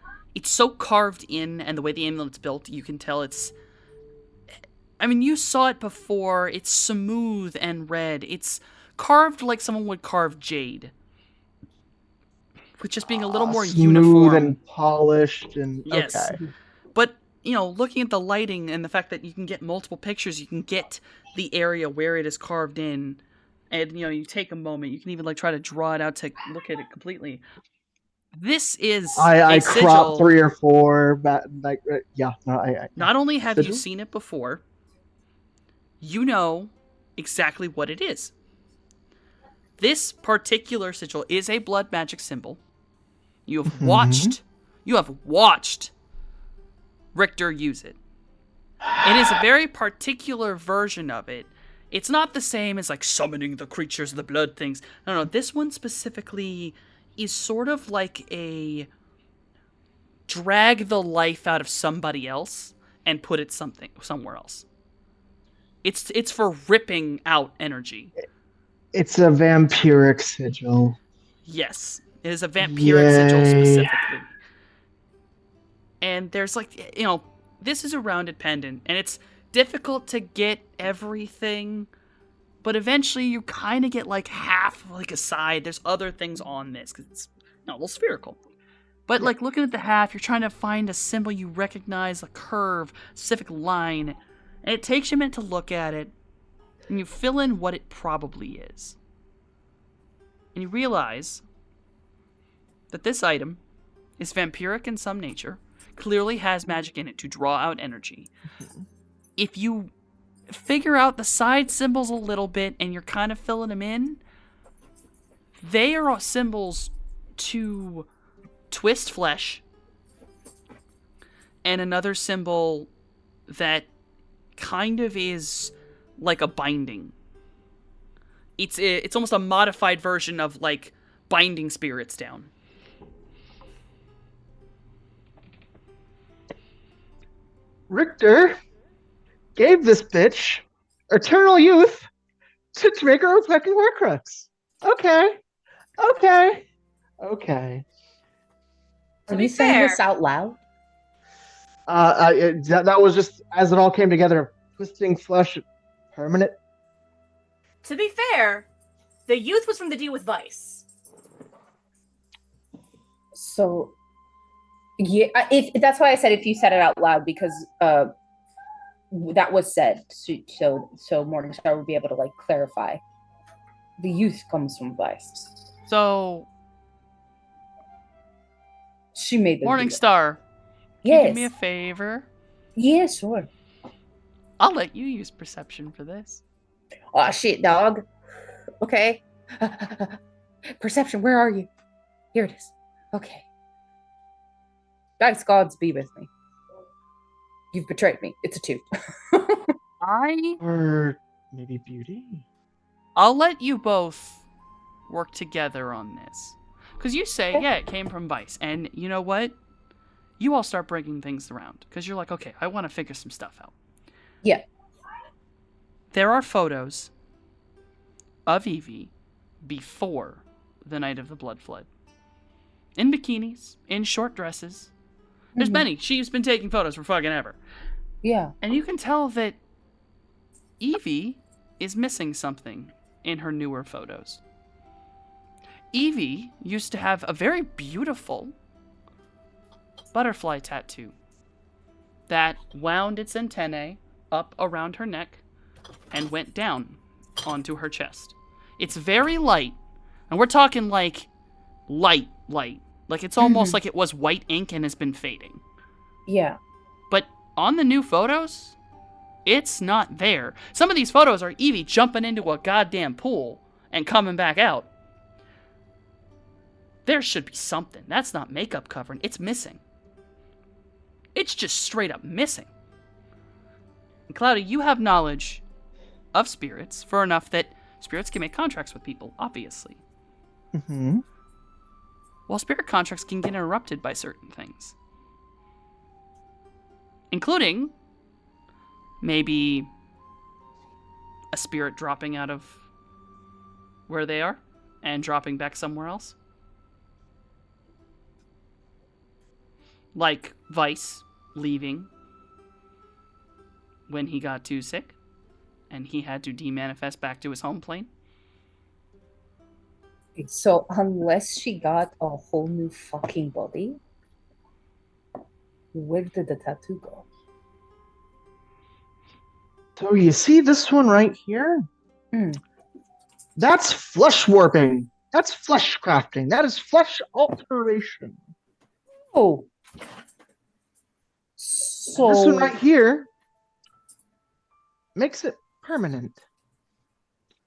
so carved in, and the way the amulet's built, you can tell it's... I mean, you saw it before. It's smooth and red. It's carved like someone would carve jade. With just being a little more Smooth uniform. and polished and Yes. okay. But, looking at the lighting and the fact that you can get multiple pictures, you can get the area where it is carved in, and, you take a moment. You can even, try to draw it out to look at it completely. This is I a sigil. cropped 3 or 4, but Not only have you Sigil? seen it before, you know exactly what it is. This particular sigil is a blood magic symbol. You have watched Richter use it. It is a very particular version of it. It's not the same as summoning the creatures of the blood things. No, this one specifically is sort of like a drag the life out of somebody else and put it somewhere else. It's for ripping out energy. It's a vampiric sigil. Yes, it is a vampiric sigil Yay. specifically. And there's this is a rounded pendant, and it's difficult to get everything, but eventually you kind of get half a side. There's other things on this because it's a little spherical. But looking at the half, you're trying to find a symbol you recognize, a curve, specific line, and it takes you a minute to look at it, and you fill in what it probably is. And you realize that this item is vampiric in some nature, clearly has magic in it to draw out energy. If you figure out the side symbols a little bit and you're kind of filling them in, they are symbols to twist flesh, and another symbol that kind of is like a binding. It's almost a modified version of binding spirits down. Richter gave this bitch eternal youth to make her a fucking Horcrux. Okay. Are you saying this out loud? That was just as it all came together. Twisting flesh, permanent. To be fair, the youth was from the deal with Vice. So, yeah, if that's why I said if you said it out loud, because that was said, so Morningstar would be able to clarify. The youth comes from Vice. So, She made the deal. Morningstar, can you Yes. do me a favor? Yeah, sure. I'll let you use perception for this. Oh shit, dog. Okay. Perception, where are you? Here it is. Okay. Guys, gods be with me. You've betrayed me. It's a 2. Or maybe beauty. I'll let you both work together on this. Because you say, yeah, it came from Vice. And you know what? You all start bringing things around. Because you're like, okay, I want to figure some stuff out. Yeah. There are photos of Evie before the night of the blood flood. In bikinis, in short dresses. There's many. She's been taking photos for fucking ever. Yeah. And you can tell that Evie is missing something in her newer photos. Evie used to have a very beautiful butterfly tattoo that wound its antennae up around her neck and went down onto her chest. It's very light, and we're talking like light. Like it's almost like it was white ink and has been fading. Yeah. But on the new photos, it's not there. Some of these photos are Evie jumping into a goddamn pool and coming back out. There should be something. That's not makeup covering. It's missing. It's just straight up missing. And Cloudy, you have knowledge of spirits for enough that spirits can make contracts with people, obviously. Mm-hmm. Well, spirit contracts can get interrupted by certain things. Including maybe a spirit dropping out of where they are and dropping back somewhere else. Like Vice leaving when he got too sick and he had to demanifest back to his home plane. So unless she got a whole new fucking body, where did the tattoo go? So you see this one right here? That's flesh warping. That's flesh crafting. That is flesh alteration. Oh. So This one right here makes it permanent.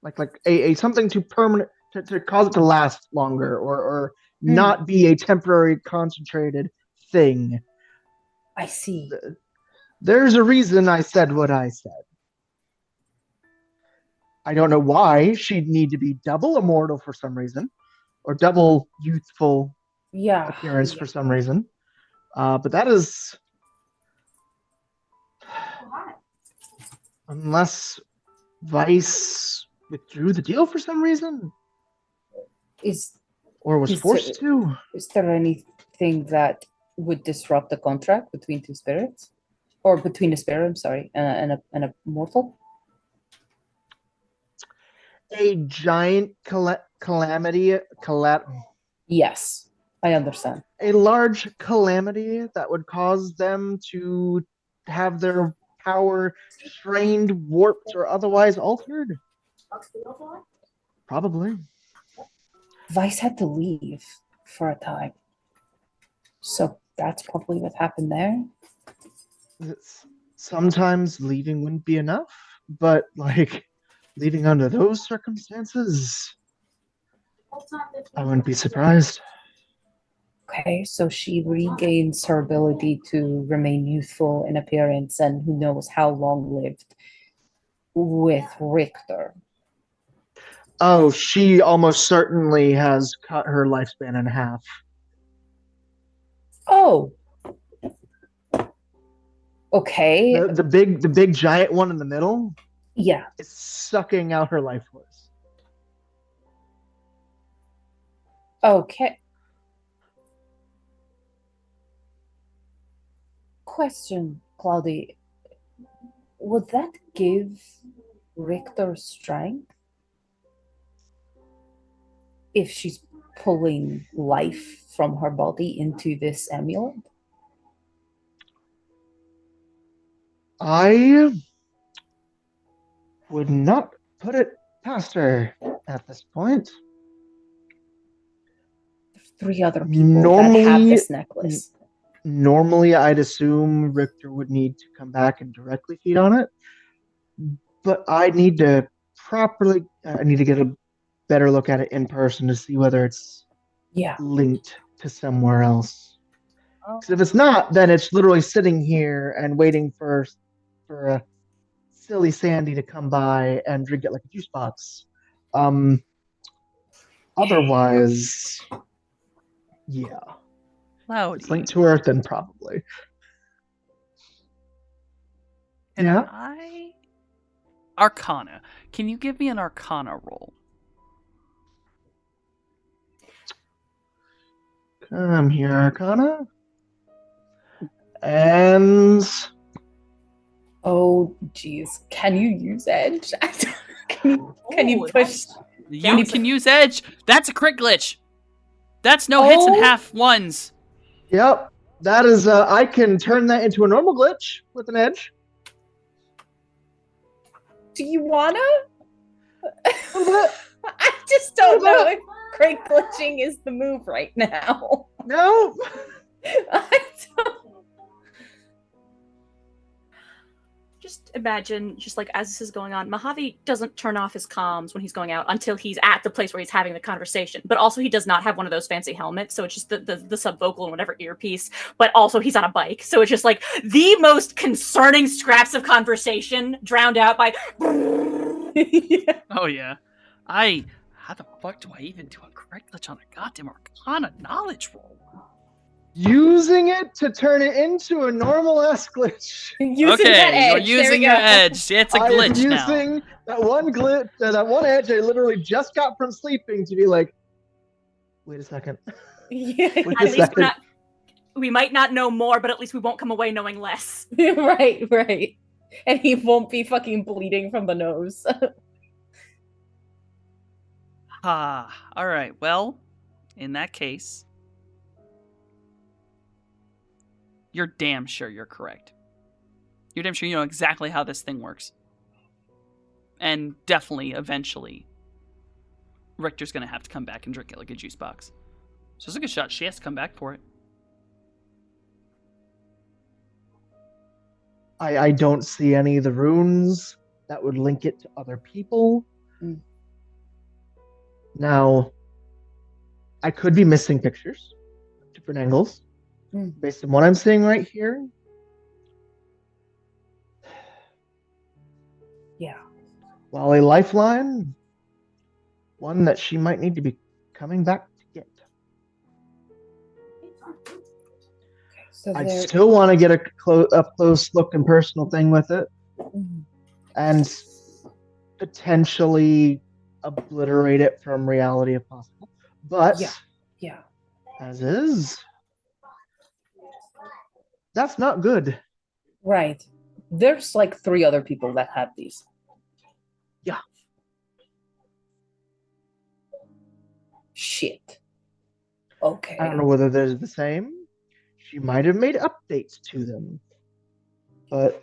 Like a something to permanent to cause it to last longer or not be a temporary concentrated thing. I see. There's a reason I said what I said. I don't know why she'd need to be double immortal for some reason, or double youthful appearance for some reason. But that is, unless Vice withdrew the deal for some reason, or was forced to. Is there anything that would disrupt the contract between two spirits, or between a spirit? I'm sorry, and a mortal? A giant calamity. Yes, I understand. A large calamity that would cause them to have their power strained, warped, or otherwise altered. Probably. Vice had to leave for a time. So that's probably what happened there. Sometimes leaving wouldn't be enough, but like leaving under those circumstances, I wouldn't be surprised. Okay, so she regains her ability to remain youthful in appearance and who knows how long lived with Richter. Oh, she almost certainly has cut her lifespan in half. Oh. Okay. The big giant one in the middle? Yeah. Is sucking out her life force. Okay. Question, Cloudy. Would that give Richter strength? If she's pulling life from her body into this amulet? I would not put it past her at this point. There's 3 other people that have this necklace. Normally, I'd assume Richter would need to come back and directly feed on it, but I need to get a better look at it in person to see whether it's linked to somewhere else. Because if it's not, then it's literally sitting here and waiting for a silly Sandy to come by and drink it like a juice box. Otherwise, yeah. Cloudy. If it's linked to Earth, then probably. Arcana. Can you give me an Arcana roll? Come here, Arcana. And Oh, geez. Can you use edge? Can you Ooh, push? You can use edge. That's a crit glitch. That's no hits and Oh. half ones. yep, that is. I can turn that into a normal glitch with an edge. Do you wanna? A little bit. I just don't know if great glitching is the move right now. No. I don't. Just imagine, just like as this is going on, Mojave doesn't turn off his comms when he's going out until he's at the place where he's having the conversation. But also, he does not have one of those fancy helmets, so it's just the subvocal and whatever earpiece. But also, he's on a bike, so it's just like the most concerning scraps of conversation drowned out by. Yeah. Oh yeah. How the fuck do I even do a crit glitch on a goddamn Arcana knowledge roll? Using it to turn it into a normal ass glitch. Using Okay, that edge. you're There using we your go. edge. It's a I am glitch now. using that one glitch, that one edge I literally just got from sleeping to be like, wait a second. Yeah. Wait a At least second. we might not know more, but at least we won't come away knowing less. right. And he won't be fucking bleeding from the nose. Ah, all right. Well, in that case, you're damn sure you're correct. You're damn sure you know exactly how this thing works. And definitely, eventually, Richter's going to have to come back and drink it like a juice box. So it's a good shot. She has to come back for it. I don't see any of the runes that would link it to other people. Mm. Now, I could be missing pictures, different angles, Mm. based on what I'm seeing right here. Yeah. While a lifeline, one that she might need to be coming back to get. So I there. still want to get a up close look and personal thing with it, Mhm. and potentially obliterate it from reality if possible. But Yeah. as is, that's not good. Right. There's like 3 other people that have these. Yeah. Shit. Okay. I don't know whether they're the same. She might have made updates to them, but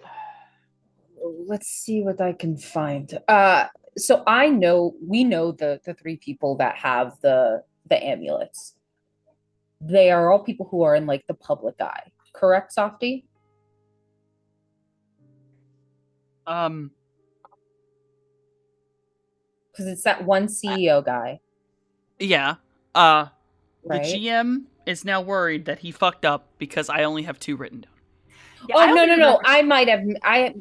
Let's see what I can find. So we know the 3 people that have the amulets. They are all people who are in like the public eye, correct, Softy? Um, Because it's that one CEO guy, yeah. right? The GM is now worried that he fucked up because I only have 2 written down. Yeah, I Oh only no! remember- I might have.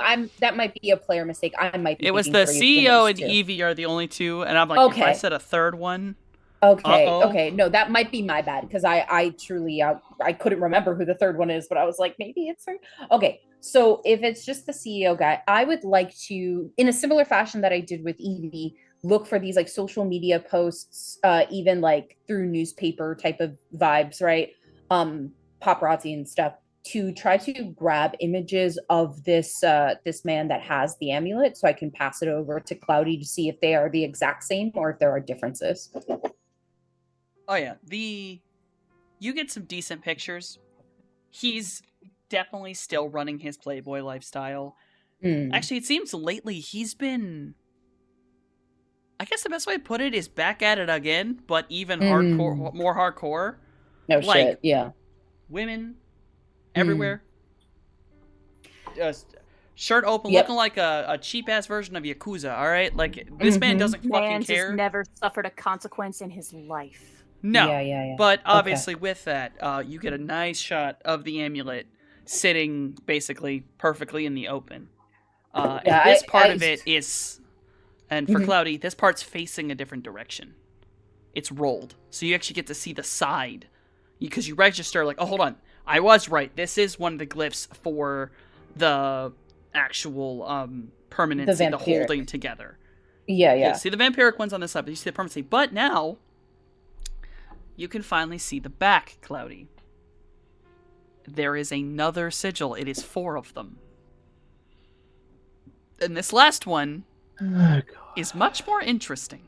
I'm. That might be a player mistake. I might be. It was thinking the 3 CEO when and it was 2. Evie are the only 2, and I'm like, if I Okay. said a third one, Okay. Uh-oh. Okay. No, that might be my bad because I truly I couldn't remember who the third one is, but I was like, maybe it's her. Okay. So if it's just the CEO guy, I would like to, in a similar fashion that I did with Evie, look for these like social media posts, even like through newspaper type of vibes, right? Paparazzi and stuff, to try to grab images of this this man that has the amulet so I can pass it over to Cloudy to see if they are the exact same or if there are differences. oh yeah, you get some decent pictures. He's definitely still running his Playboy lifestyle. Hmm. Actually, it seems lately he's been, I guess the best way to put it is back at it again, but even hardcore, more hardcore. No like- shit. Yeah. Women everywhere. Just shirt open, Yep. looking like a cheap ass version of Yakuza. All right, like this man Mhm. doesn't fucking Man care. has never suffered a consequence in his life. No, Yeah. but obviously with that, you get a nice shot of the amulet sitting basically perfectly in the open. Yeah, and this part I- of it is, and for Mhm. Cloudy, this part's facing a different direction. It's rolled, so you actually get to see the side, because you register like, oh, hold on, I was right. This is one of the glyphs for the actual permanency, the vampiric. holding together. Yeah. See the vampiric ones on this side, but you see the permanency. But now, you can finally see the back, Cloudy. There is another sigil. It is 4 of them. And this last one is much more interesting.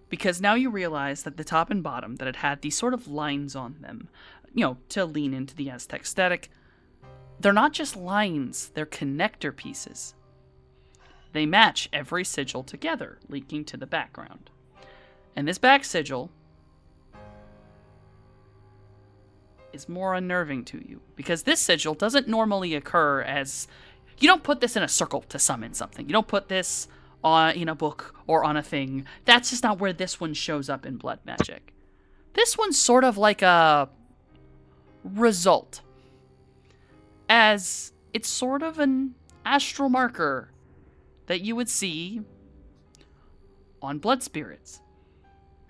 Because now you realize that the top and bottom, that it had these sort of lines on them, to lean into the Aztec aesthetic, they're not just lines, they're connector pieces. They match every sigil together, linking to the background. And this back sigil is more unnerving to you, because this sigil doesn't normally occur as... You don't put this in a circle to summon something. You don't put this in a book or on a thing. That's just not where this one shows up in blood magic. This one's sort of like a result, as it's sort of an astral marker that you would see on blood spirits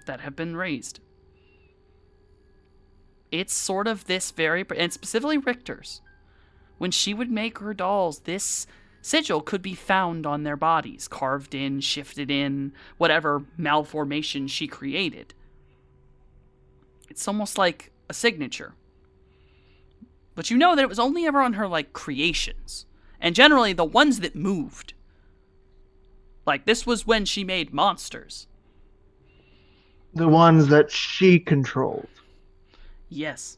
that have been raised. It's sort of this and specifically Richter's. When she would make her dolls, this sigil could be found on their bodies, carved in, shifted in, whatever malformation she created. It's almost like a signature. But you know that it was only ever on her, creations. And generally, the ones that moved. This was when she made monsters. The ones that she controlled. Yes.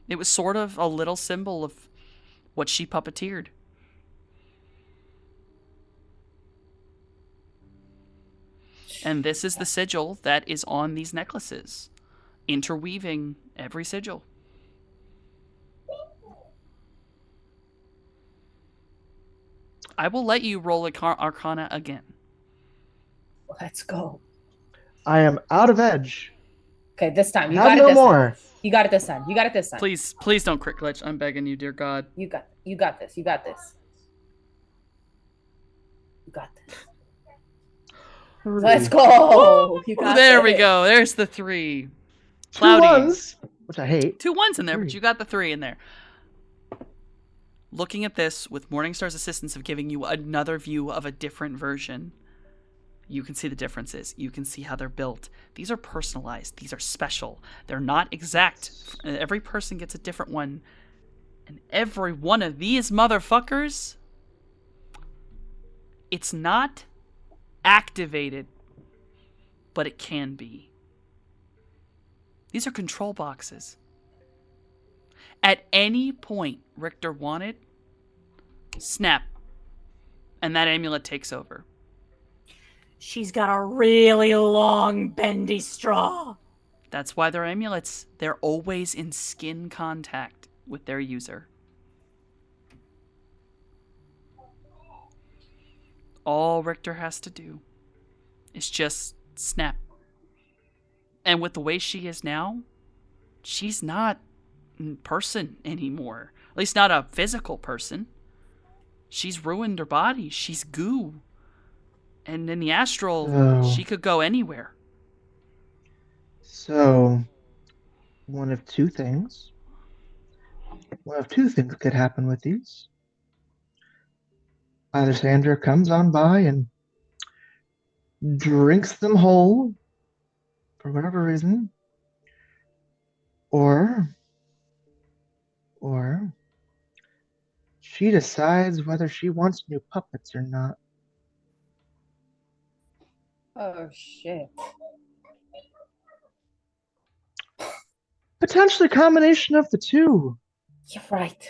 It was sort of a little symbol of what she puppeteered. And this is the sigil that is on these necklaces, interweaving every sigil. I will let you roll Arcana again. Let's go. I am out of edge. Okay, this time. You Have got it no this more. time. You got it this time. You got it this time. Please don't crit glitch. I'm begging you, dear God. You got this. You got this. You got this. Let's go. You got There we this. go. There's the 3. 2 Cloudy. 1s, which I hate. 2 1s in there, but 3. you got the 3 in there. Looking at this, with Morningstar's assistance of giving you another view of a different version, you can see the differences. You can see how they're built. These are personalized. These are special. They're not exact. Every person gets a different one. And every one of these motherfuckers, it's not activated, but it can be. These are control boxes. At any point Richter wanted, snap, and that amulet takes over. She's got a really long bendy straw. That's why they're amulets. They're always in skin contact with their user. All Richter has to do is just snap. And with the way she is now, she's not a person anymore. At least not a physical person. She's ruined her body. She's goo. And in the astral, she could go anywhere. So, one of two things could happen with these. Either Sandra comes on by and drinks them whole for whatever reason, or she decides whether she wants new puppets or not. Oh, shit. Potentially a combination of the two. Yeah, right.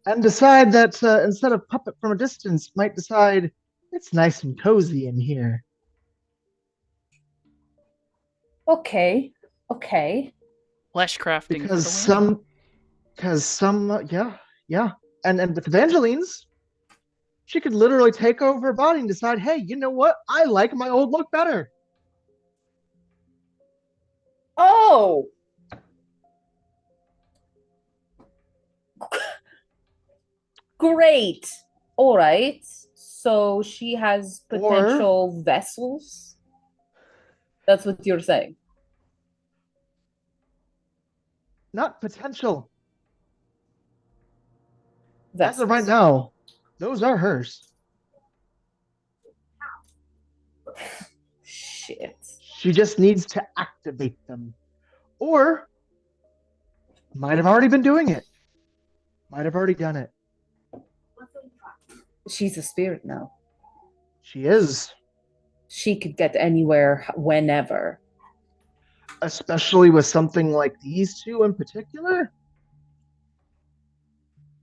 And decide that instead of puppet from a distance, might decide it's nice and cozy in here. Okay. Flesh crafting. Because some, yeah. And with Evangeline's, she could literally take over her body and decide, hey, you know what? I like my old look better. Oh! Great. All right. So she has potential vessels. That's what you're saying. Not potential. Vessels. As of right now, those are hers. Shit. She just needs to activate them. Or might have already been doing it. Might have already done it. She's a spirit now. She is. She could get anywhere whenever. Especially with something like these two in particular.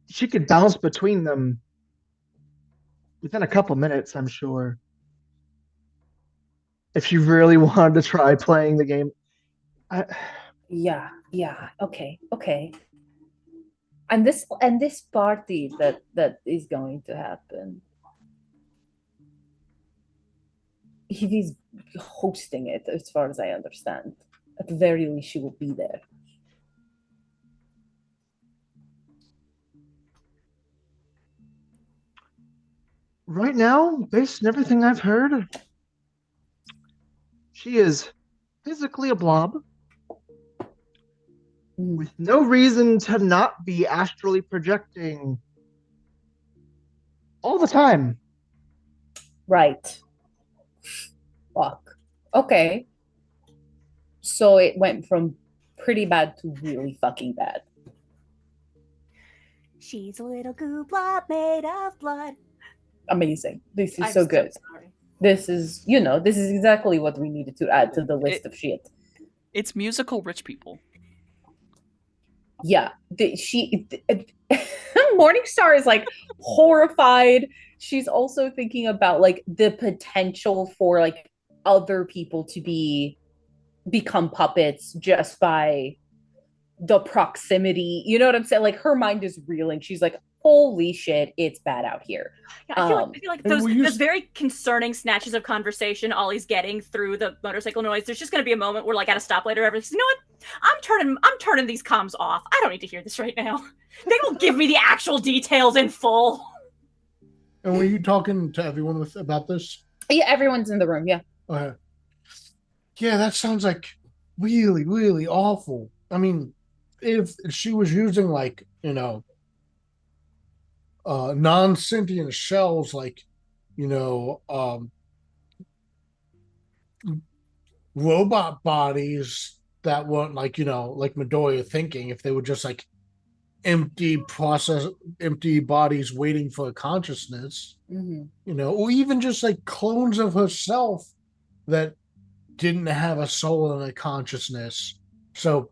She could bounce between them within a couple minutes, I'm sure. If she really wanted to try playing the game. Yeah, okay. And this party that is going to happen. He's hosting it, as far as I understand. At the very least, she will be there. Right now, based on everything I've heard, she is physically a blob with no reason to not be astrally projecting all the time. Right. Fuck. Okay. So it went from pretty bad to really fucking bad. She's a little goo blob made of blood. Amazing. This is I'm so good. sorry. This is exactly what we needed to add to the list of shit. It's musical rich people. Yeah. Morningstar is like horrified. She's also thinking about like the potential for like other people to become puppets just by the proximity. You know what I'm saying? Like her mind is reeling. She's like, holy shit, it's bad out here. Yeah, I feel like those very concerning snatches of conversation Ollie's getting through the motorcycle noise. There's just going to be a moment where, like, at a stoplight or whatever, you know what? I'm turning these comms off. I don't need to hear this right now. They will give me the actual details in full. And were you talking to everyone about this? Yeah, everyone's in the room. Yeah. Okay. Yeah, that sounds like really, really awful. I mean, if she was using like, non-sentient shells, like, robot bodies that weren't like, like Midoriya thinking, if they were just like empty bodies waiting for a consciousness, or even just like clones of herself that didn't have a soul and a consciousness. So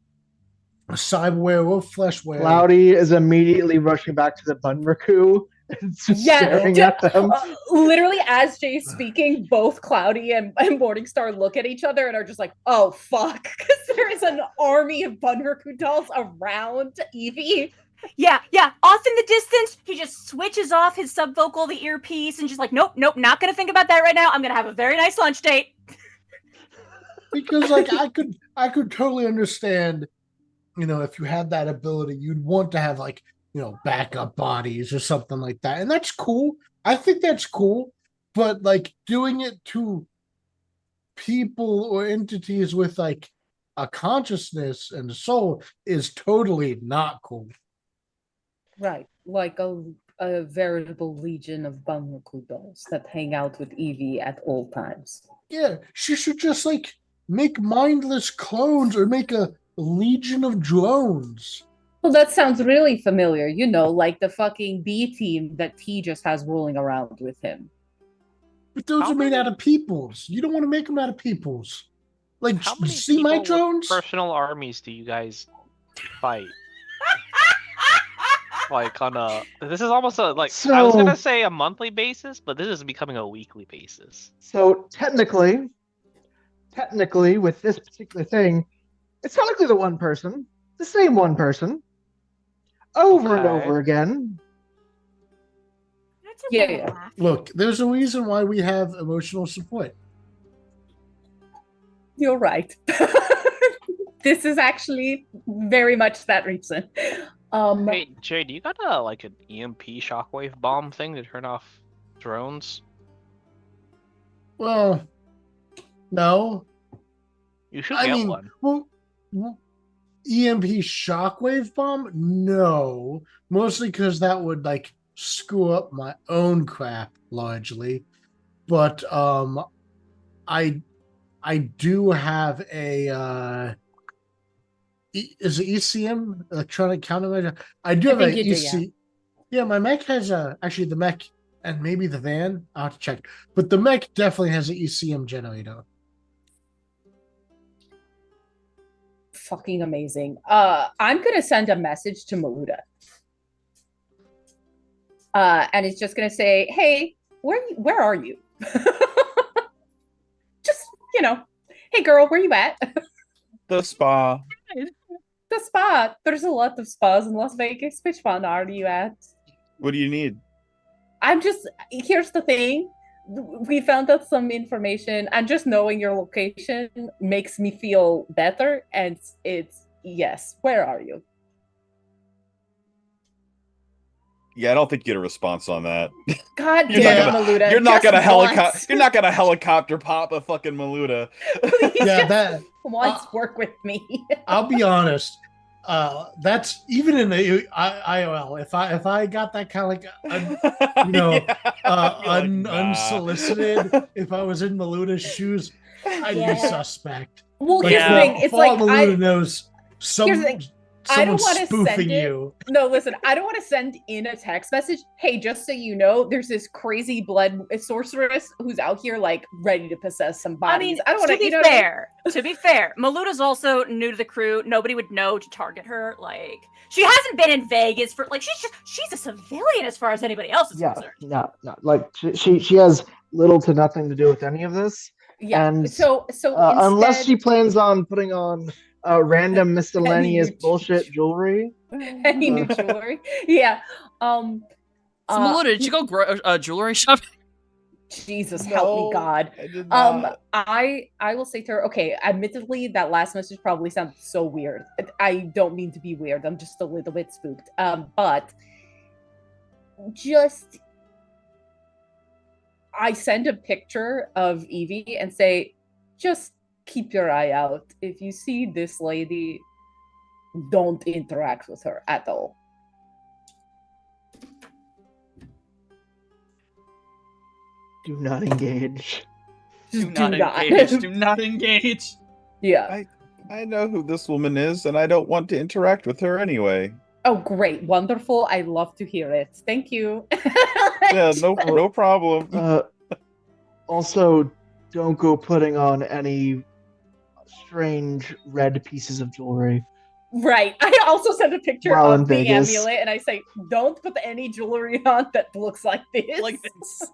a cyberware or fleshware. Cloudy is immediately rushing back to the Bunraku and staring at them. Literally, as Jay's speaking, both Cloudy and Morningstar look at each other and are just like, oh, fuck. Because there is an army of Bunraku dolls around Evie. Yeah. Off in the distance, he just switches off his subvocal, the earpiece, and just like, nope, not going to think about that right now. I'm going to have a very nice lunch date. Because like I could totally understand, if you had that ability, you'd want to have like, backup bodies or something like that. And that's cool. I think that's cool. But like doing it to people or entities with like a consciousness and a soul is totally not cool. Right. Like a veritable legion of Bunraku dolls that hang out with Evie at all times. Yeah, she should just like make mindless clones or make a legion of drones. Well, that sounds really familiar. Like the fucking B team that T just has rolling around with him. But those are made out of peoples. You don't want to make them out of peoples. Like, how many see my drones? Personal armies do you guys fight? Like on a, this is almost I was gonna say a monthly basis, but this is becoming a weekly basis. So technically, with this particular thing, it's technically the same one person, over and over again. That's okay. Yeah. Look, there's a reason why we have emotional support. You're right. This is actually very much that reason. Hey, Jay, do you got an EMP shockwave bomb thing to turn off drones? Well, no. You should get one. Well, EMP shockwave bomb? No. Mostly because that would like screw up my own crap largely. But I I do have a is it ECM, electronic countermeasure? I do have think a you do, EC. Yeah, my mech has actually the mech and maybe the van. I'll have to check, but the mech definitely has an ECM generator. Fucking amazing. I'm gonna send a message to Maluda. And it's just gonna say, "Hey, where are you?" Just, hey girl, where you at? The spa. The spa. There's a lot of spas in Las Vegas. Which one are you at? What do you need? Here's the thing. We found out some information, and just knowing your location makes me feel better. And it's yes. Where are you? Yeah, I don't think you get a response on that. God You're damn not it, Maluda. You're not just gonna helicopter. once. You're not gonna helicopter pop a fucking Maluda. Please Yeah, just that once work with me. I'll be honest. That's even in the IOL. If I got that kind of like unsolicited, if I was in Maluda's shoes, I'd Yeah. be suspect. Well, Like, here's the thing. It's like Maluda knows Here's the thing. I don't someone's wanna spoofing send it. you. No, listen, I don't want to send in a text message. Hey, just so you know, there's this crazy blood sorceress who's out here like ready to possess some bodies. I mean, I don't want to be you know fair, to be fair, Maluda's also new to the crew. Nobody would know to target her. Like, she hasn't been in Vegas for like she's a civilian as far as anybody else is Yeah, concerned. no. Like she has little to nothing to do with any of this. Yeah. And so unless instead- she plans on putting on random miscellaneous bullshit jewelry. any new jewelry. Yeah. So, Maluda, did you go jewelry shopping? Jesus help me God. I did not. I will say to her, okay, admittedly that last message probably sounds so weird. I don't mean to be weird. I'm just a little bit spooked. But just I send a picture of Evie and say, just keep your eye out. If you see this lady, don't interact with her at all. Do not engage. Do not engage. Do not engage. Yeah. I know who this woman is, and I don't want to interact with her anyway. Oh, great. Wonderful. I love to hear it. Thank you. Yeah, no problem. Also, don't go putting on any strange red pieces of jewelry. Right. I also sent a picture While in of the Vegas. amulet and I say, don't put any jewelry on that looks like this. Like this.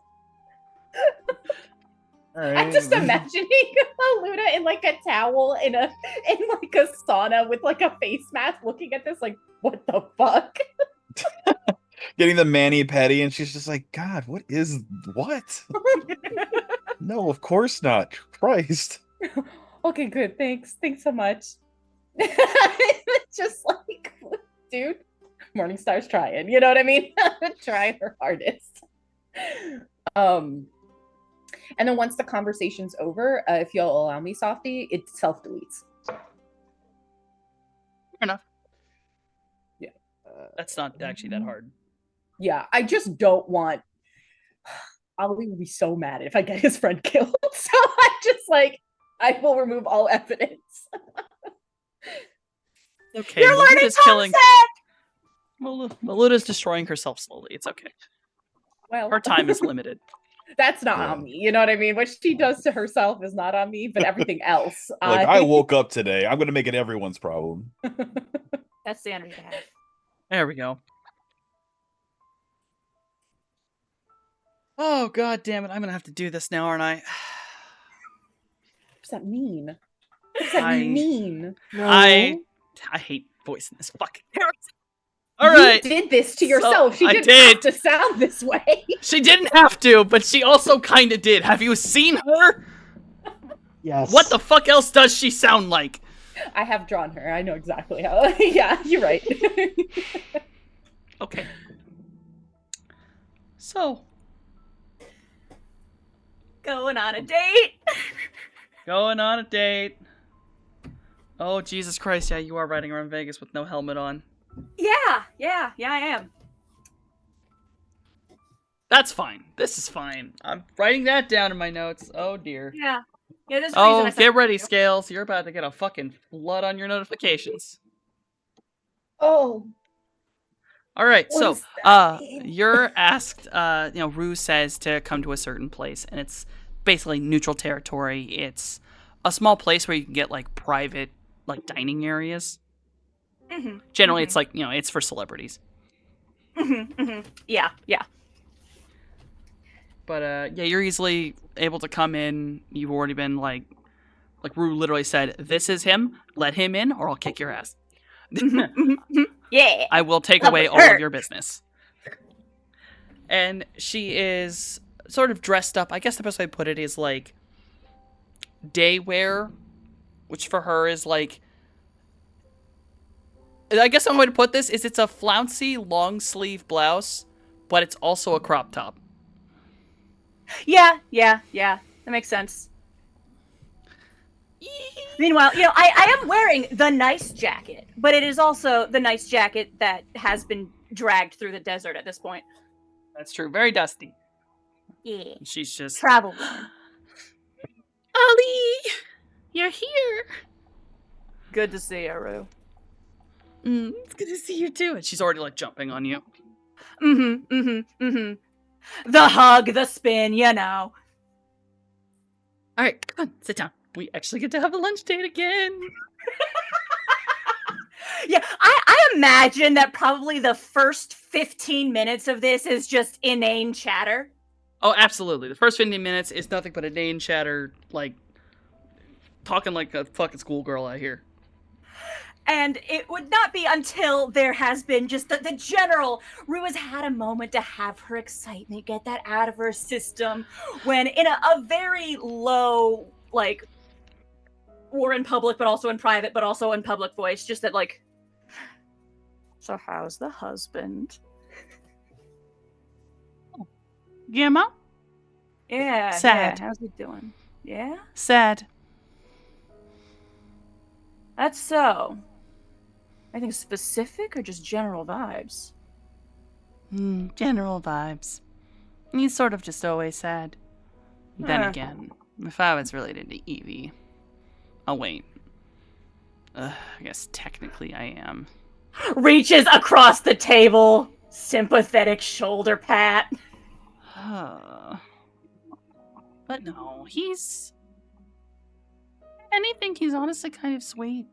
I'm just imagining Luna in like a towel in like a sauna with like a face mask looking at this like, what the fuck? Getting the mani-pedi, and she's just like, God, what? No, of course not. Christ. Okay, good. Thanks so much. Just like, dude, Morningstar's trying. You know what I mean? Trying her hardest. And then once the conversation's over, if you'll allow me, Softy, it self-deletes. Fair enough. Yeah. That's not actually that hard. Yeah, I just don't want... Ollie would be so mad if I get his friend killed. So I'm just like, I will remove all evidence. Okay, You're learning Maluda's destroying herself slowly. It's okay. Well, Her time is limited. That's not on me. You know what I mean? What she does to herself is not on me, but everything else. Look, I woke up today. I'm going to make it everyone's problem. That's the energy to have. There we go. Oh, god damn it. I'm gonna have to do this now, aren't I? What does that mean? What does that mean? I hate voicing this fucking character. Alright. You did this to yourself. She I didn't did. have to sound this way. She didn't have to, but she also kinda did. Have you seen her? Yes. What the fuck else does she sound like? I have drawn her. I know exactly how. Yeah, you're right. Okay. So. Going on a date. Going on a date. Oh, Jesus Christ. Yeah, you are riding around Vegas with no helmet on. Yeah, I am. That's fine. This is fine. I'm writing that down in my notes. Oh, dear. Yeah. Yeah, there's a reason Oh, I said get ready, you. Scales. You're about to get a fucking flood on your notifications. Oh, All right, what so does that mean? you're asked. Rue says to come to a certain place, and it's basically neutral territory. It's a small place where you can get like private, like dining areas. Mhm, Generally, mhm. it's like it's for celebrities. Yeah, yeah. But you're easily able to come in. You've already been like Rue literally said, "This is him. Let him in, or I'll kick your ass. Yeah. I will take That away would all of hurt. your business." And she is sort of dressed up. I guess the best way to put it is like day wear, which for her is like. I guess one way to put this is it's a flouncy long sleeve blouse, but it's also a crop top. Yeah. That makes sense. Meanwhile, I am wearing the nice jacket, but it is also the nice jacket that has been dragged through the desert at this point. That's true. Very dusty. Yeah. She's just Travel worn. Ollie, you're here. Good to see you, Rue. It's good to see you too. And she's already like jumping on you. The hug, the spin, All right, come on, sit down. We actually get to have a lunch date again. Yeah, I imagine that probably the first 15 minutes of this is just inane chatter. Oh, absolutely. The first 15 minutes is nothing but inane chatter, like talking like a fucking schoolgirl out here. And it would not be until there has been just the general, Rue has had a moment to have her excitement, get that out of her system, when in a very low, like, or in public, but also in private, but also in public voice, just that, like, so how's the husband? Guillermo? Yeah. Sad. Yeah, how's he doing? Yeah? Sad. That's so. Anything specific or just general vibes? General vibes. He's sort of just always sad. Then again, if I was related to Evie. Oh, wait. I guess technically I am. Reaches across the table. Sympathetic shoulder pat. But no, he's. If anything, he's honestly kind of sweet.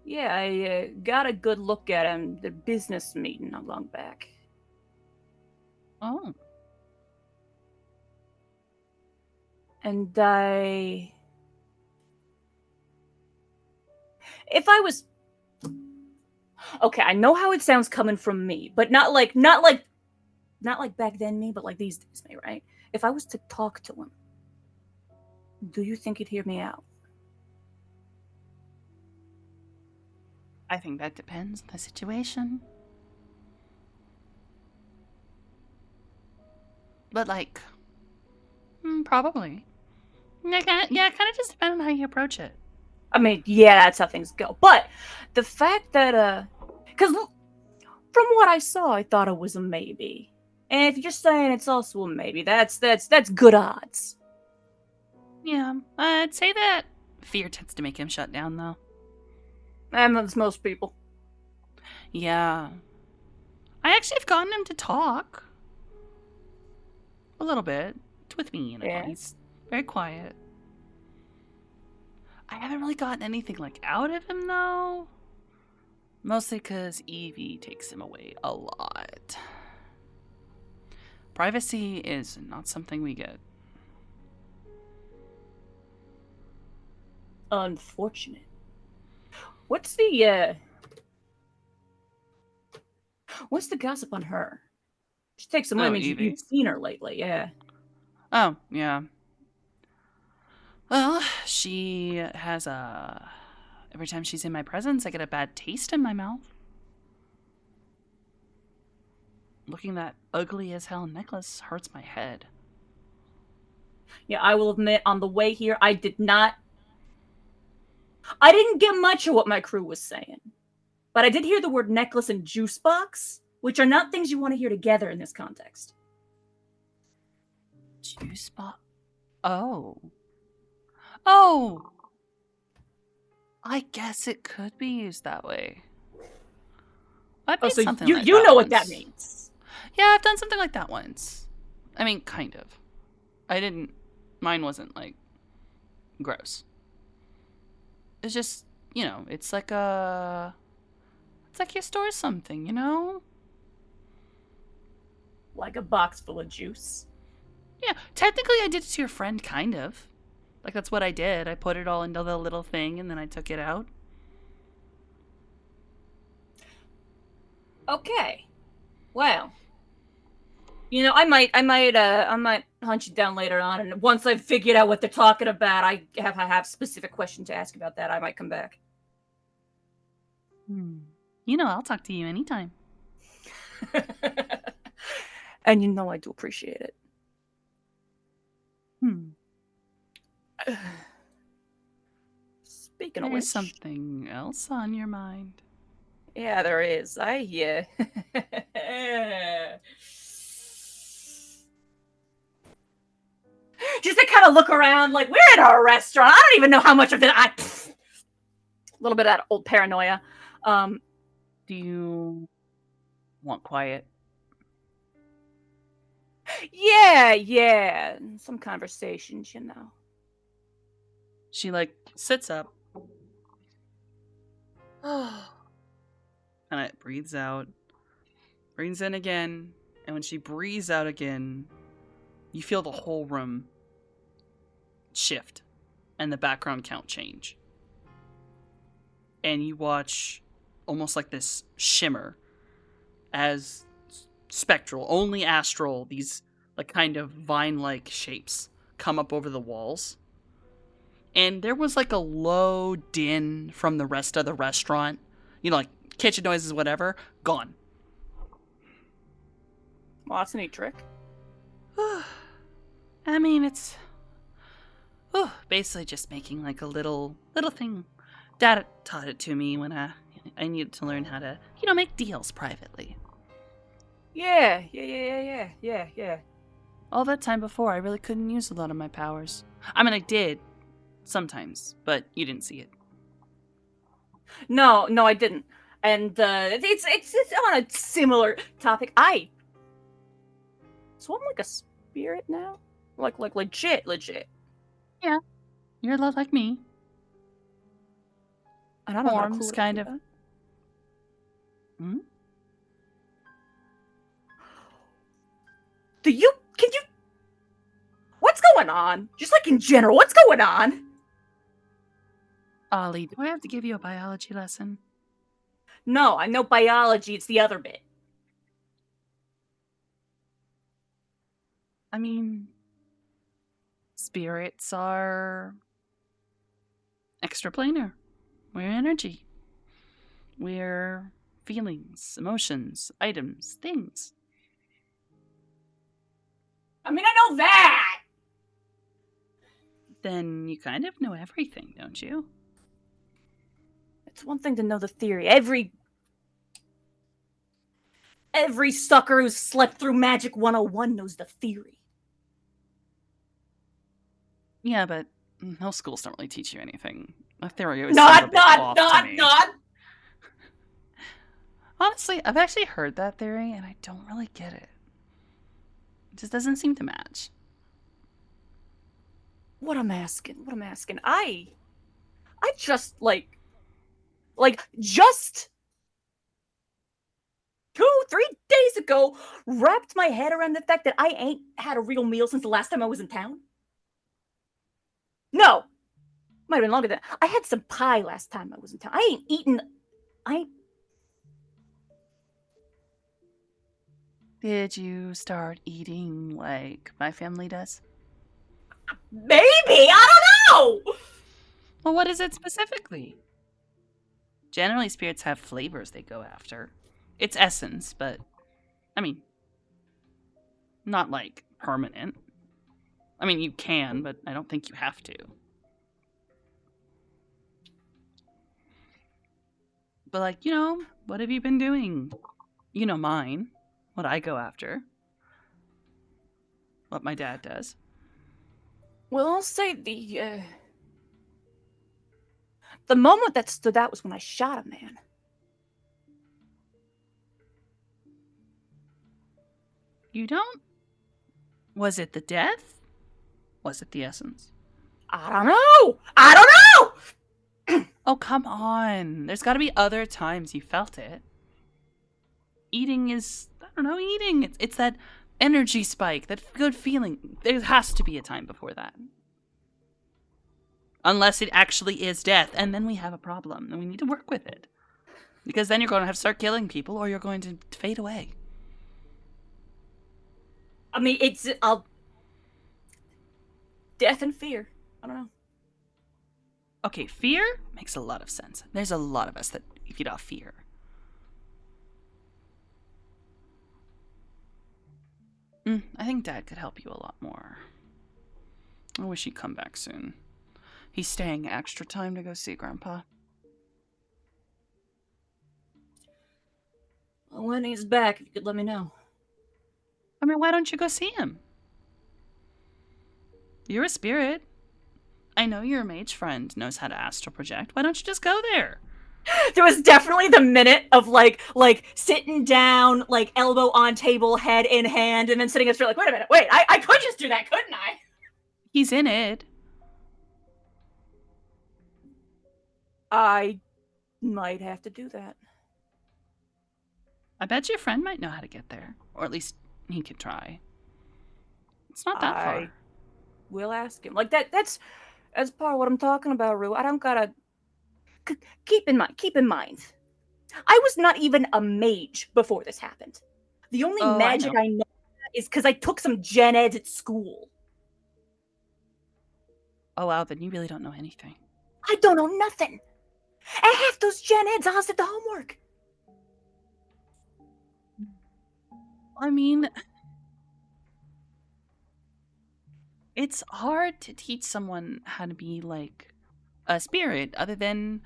Yeah, I got a good look at him. The business meeting not long back. Oh. And if I was okay, I know how it sounds coming from me, but not like back then me, but like these days me, right? If I was to talk to him, do you think he'd hear me out? I think that depends on the situation. But like, probably. Yeah, kind of just depends on how you approach it. I mean, yeah, that's how things go. But the fact that, because from what I saw, I thought it was a maybe. And if you're saying it's also a maybe, that's good odds. Yeah, I'd say that fear tends to make him shut down, though. And that's most people. Yeah. I actually have gotten him to talk. A little bit. With me, Yeah. He's very quiet. I haven't really gotten anything like out of him though. Mostly because Evie takes him away a lot. Privacy is not something we get. Unfortunate. What's the gossip on her? She takes some women. Evie. You've seen her lately, yeah. Oh, yeah. Well, she has every time she's in my presence, I get a bad taste in my mouth. Looking at that ugly as hell necklace hurts my head. Yeah, I will admit, on the way here, I didn't get much of what my crew was saying. But I did hear the word necklace and juice box, which are not things you want to hear together in this context. Juice box. Oh. Oh! I guess it could be used that way. I've made so something you like you that know what that once. means. Yeah, I've done something like that once. I mean, kind of. I didn't. Mine wasn't like gross. It's just, you know, it's like a. It's like you store something, you know? Like a box full of juice. Yeah, technically I did it to your friend, kind of. Like, that's what I did. I put it all into the little thing and then I took it out. Okay. Well. You know, I might hunt you down later on, and once I've figured out what they're talking about, I have specific questions to ask about that. I might come back. You know, I'll talk to you anytime. And you know I do appreciate it. Speaking of There's which, something else on your mind. yeah, there is. Just to kind of look around, like, we're in a restaurant. I don't even know how much of it a little bit of that old paranoia. Do you want quiet? Yeah. Some conversations, you know. She, like, sits up. And it breathes out. Breathes in again. And when she breathes out again, you feel the whole room shift. And the background count change. And you watch almost like this shimmer as spectral, only astral, these like kind of vine-like shapes come up over the walls. And there was like a low din from the rest of the restaurant. You know, like kitchen noises, whatever. Gone. Well, that's a neat trick. I mean, it's basically just making like a little thing. Dad taught it to me when I needed to learn how to, you know, make deals privately. Yeah. All that time before, I really couldn't use a lot of my powers. I mean, I did sometimes, but you didn't see it. No, I didn't. And it's on a similar topic. So I'm like a spirit now, like legit. Yeah, you're a lot like me. And I don't know Forms, kind of. What's going on? Just like in general, what's going on? Ollie, do I have to give you a biology lesson? No, I know biology. It's the other bit. I mean, spirits are extraplanar. We're energy. We're feelings, emotions, items, things. I mean, I know that! Then you kind of know everything, don't you? It's one thing to know the theory. Every sucker who's slept through Magic 101 knows the theory. Yeah, but no schools don't really teach you anything. A theory always seems a bit off to me. Honestly, I've actually heard that theory, and I don't really get it. It just doesn't seem to match. What I'm asking. I just just 2-3 days ago wrapped my head around the fact that I ain't had a real meal since the last time I was in town. No, might have been longer than I had some pie last time I was in town. I ain't eaten. Did you start eating like my family does? Maybe, I don't know. Well, what is it specifically? Generally, spirits have flavors they go after. It's essence, but, I mean, not like permanent. I mean, you can, but I don't think you have to. But, like, you know, what have you been doing? You know mine, what I go after. what my dad does. Well, I'll say the moment that stood out was when I shot a man. You don't? Was it the death? Was it the essence? I don't know. I don't know. Oh, come on. There's got to be other times you felt it. Eating is, I don't know, eating. It's that energy spike, that good feeling. There has to be a time before that. Unless it actually is death, and then we have a problem, and we need to work with it. Because then you're going to have to start killing people, or you're going to fade away. I mean, death and fear. I don't know. Okay, fear makes a lot of sense. There's a lot of us that feed off fear. I think Dad could help you a lot more. I wish he'd come back soon. He's staying extra time to go see Grandpa. Well, when he's back, if you could let me know. I mean, why don't you go see him? You're a spirit. I know your mage friend knows how to astral project. Why don't you just go there? There was definitely the minute of like sitting down, like elbow on table, head in hand, and then sitting up straight like, wait a minute, wait, I could just do that, couldn't I? He's in it. I might have to do that. I bet your friend might know how to get there. Or at least he could try. It's not that far. We'll ask him. Like that's part of what I'm talking about, Rue. I don't gotta keep in mind. I was not even a mage before this happened. The only magic I know is because I took some gen eds at school. Oh wow, then you really don't know anything. I don't know nothing. And half those gen eds I did the homework. I mean, it's hard to teach someone how to be like a spirit other than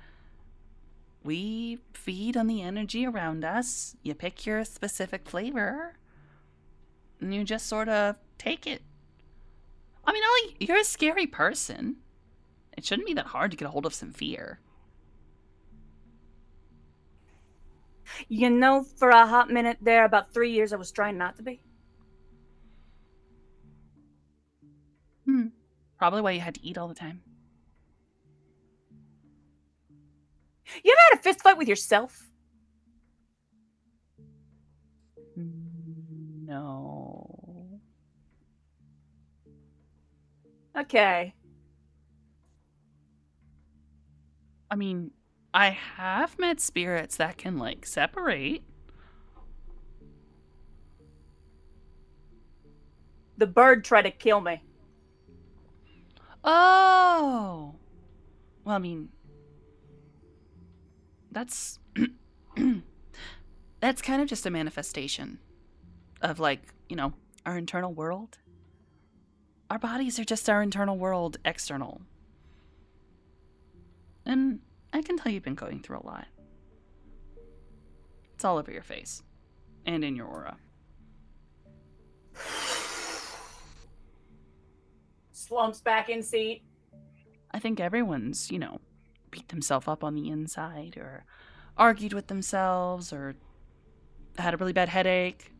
we feed on the energy around us. You pick your specific flavor and you just sort of take it. I mean, Ollie, you're a scary person. It shouldn't be that hard to get a hold of some fear. You know, for a hot minute there, about 3 years, I was trying not to be. Probably why you had to eat all the time. You ever had a fist fight with yourself? No. Okay. I mean, I have met spirits that can, like, separate. The bird tried to kill me. Oh! Well, I mean, that's... that's kind of just a manifestation of, like, you know, our internal world. Our bodies are just our internal world, external. And I can tell you've been going through a lot. It's all over your face. And in your aura. Slumps back in seat. I think everyone's, you know, beat themselves up on the inside, or argued with themselves, or had a really bad headache.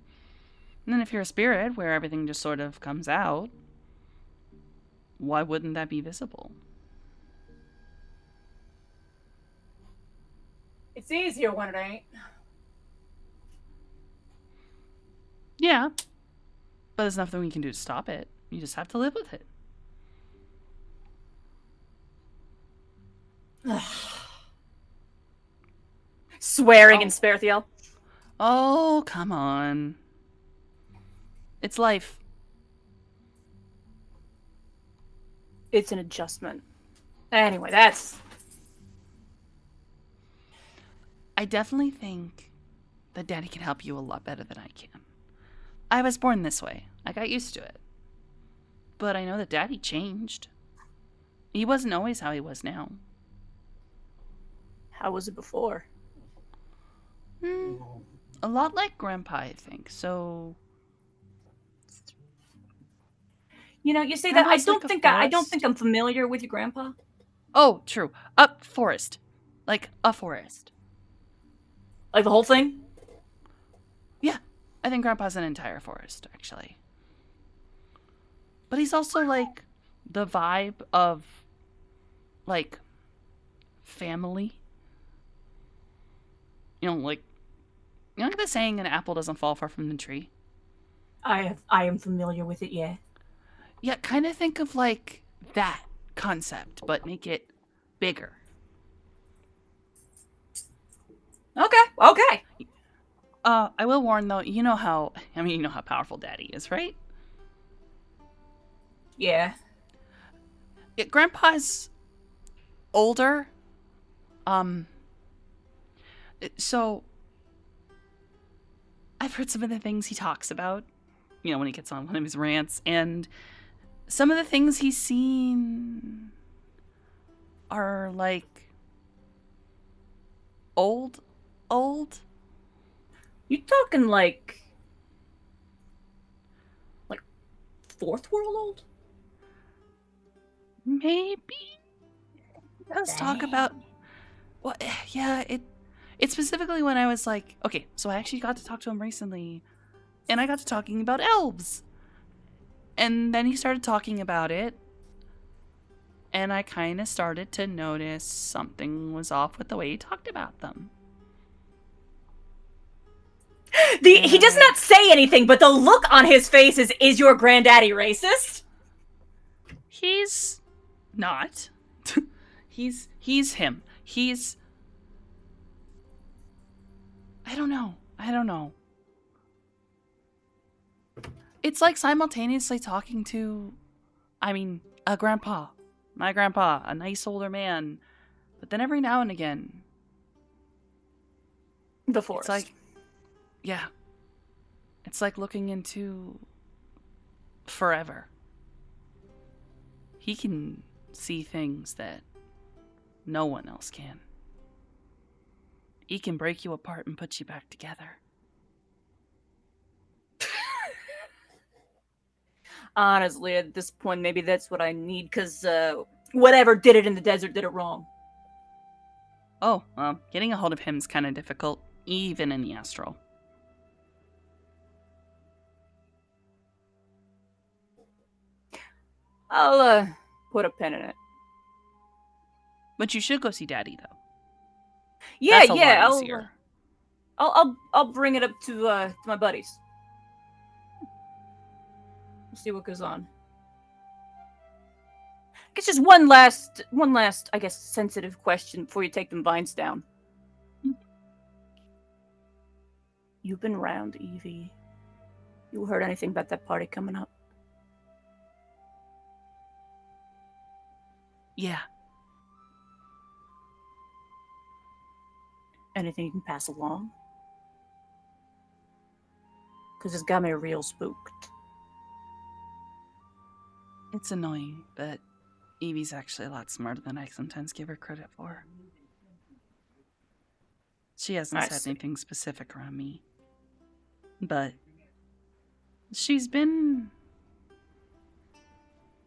And then if you're a spirit where everything just sort of comes out, why wouldn't that be visible? It's easier when it ain't. Yeah. But there's nothing we can do to stop it. You just have to live with it. Swearing in Sparethiel. Oh, come on. It's life. It's an adjustment. Anyway, that's... I definitely think that Daddy can help you a lot better than I can. I was born this way. I got used to it. But I know that Daddy changed. He wasn't always how he was now. How was it before? A lot like Grandpa, I think. So You say that. I Grandpa's don't like a think I don't forest. think I'm familiar with your grandpa. Oh, true. Up forest. Like a forest. Like the whole thing. Yeah, I think Grandpa's an entire forest, actually. But he's also like the vibe of like family. Like the saying, an apple doesn't fall far from the tree. I am familiar with it. Yeah. Yeah, kind of think of like that concept, but make it bigger. Okay. I will warn though, you know how powerful Daddy is, right? Yeah. Grandpa's older. So I've heard some of the things he talks about, when he gets on one of his rants, and some of the things he's seen are like old. You talking like fourth world old? Maybe. Let's talk about. Well, yeah, it's specifically when I was like, okay, so I actually got to talk to him recently, and I got to talking about elves, and then he started talking about it, and I kind of started to notice something was off with the way he talked about them. He does not say anything, but the look on his face is your granddaddy racist? He's not. he's him. He's... I don't know. It's like simultaneously talking to, a grandpa. My grandpa, a nice older man. But then every now and again... The forest. It's like... Yeah. It's like looking into... forever. He can see things that no one else can. He can break you apart and put you back together. Honestly, at this point, maybe that's what I need, because whatever did it in the desert did it wrong. Oh, well, getting a hold of him is kind of difficult, even in the astral. I'll put a pin in it. But you should go see Daddy, though. Yeah, That's a yeah. lot easier. I'll bring it up to my buddies. We'll see what goes on. I guess just one last, I guess, sensitive question before you take them vines down. You've been around, Evie. You heard anything about that party coming up? Yeah. Anything you can pass along? Because it's got me real spooked. It's annoying, but Evie's actually a lot smarter than I sometimes give her credit for. She hasn't said anything specific around me. But she's been,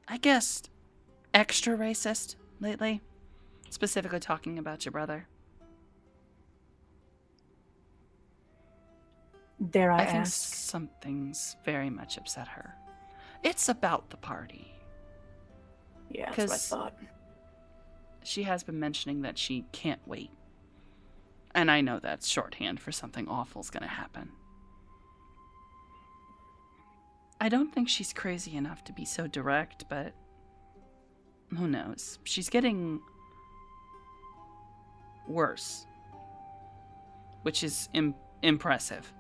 I guess, extra racist lately. Specifically talking about your brother. Dare I think ask? something's very much upset her. It's about the party. Yeah, that's what I thought. She has been mentioning that she can't wait. And I know that's shorthand for something awful's gonna happen. I don't think she's crazy enough to be so direct, but who knows? She's getting worse. Which is impressive.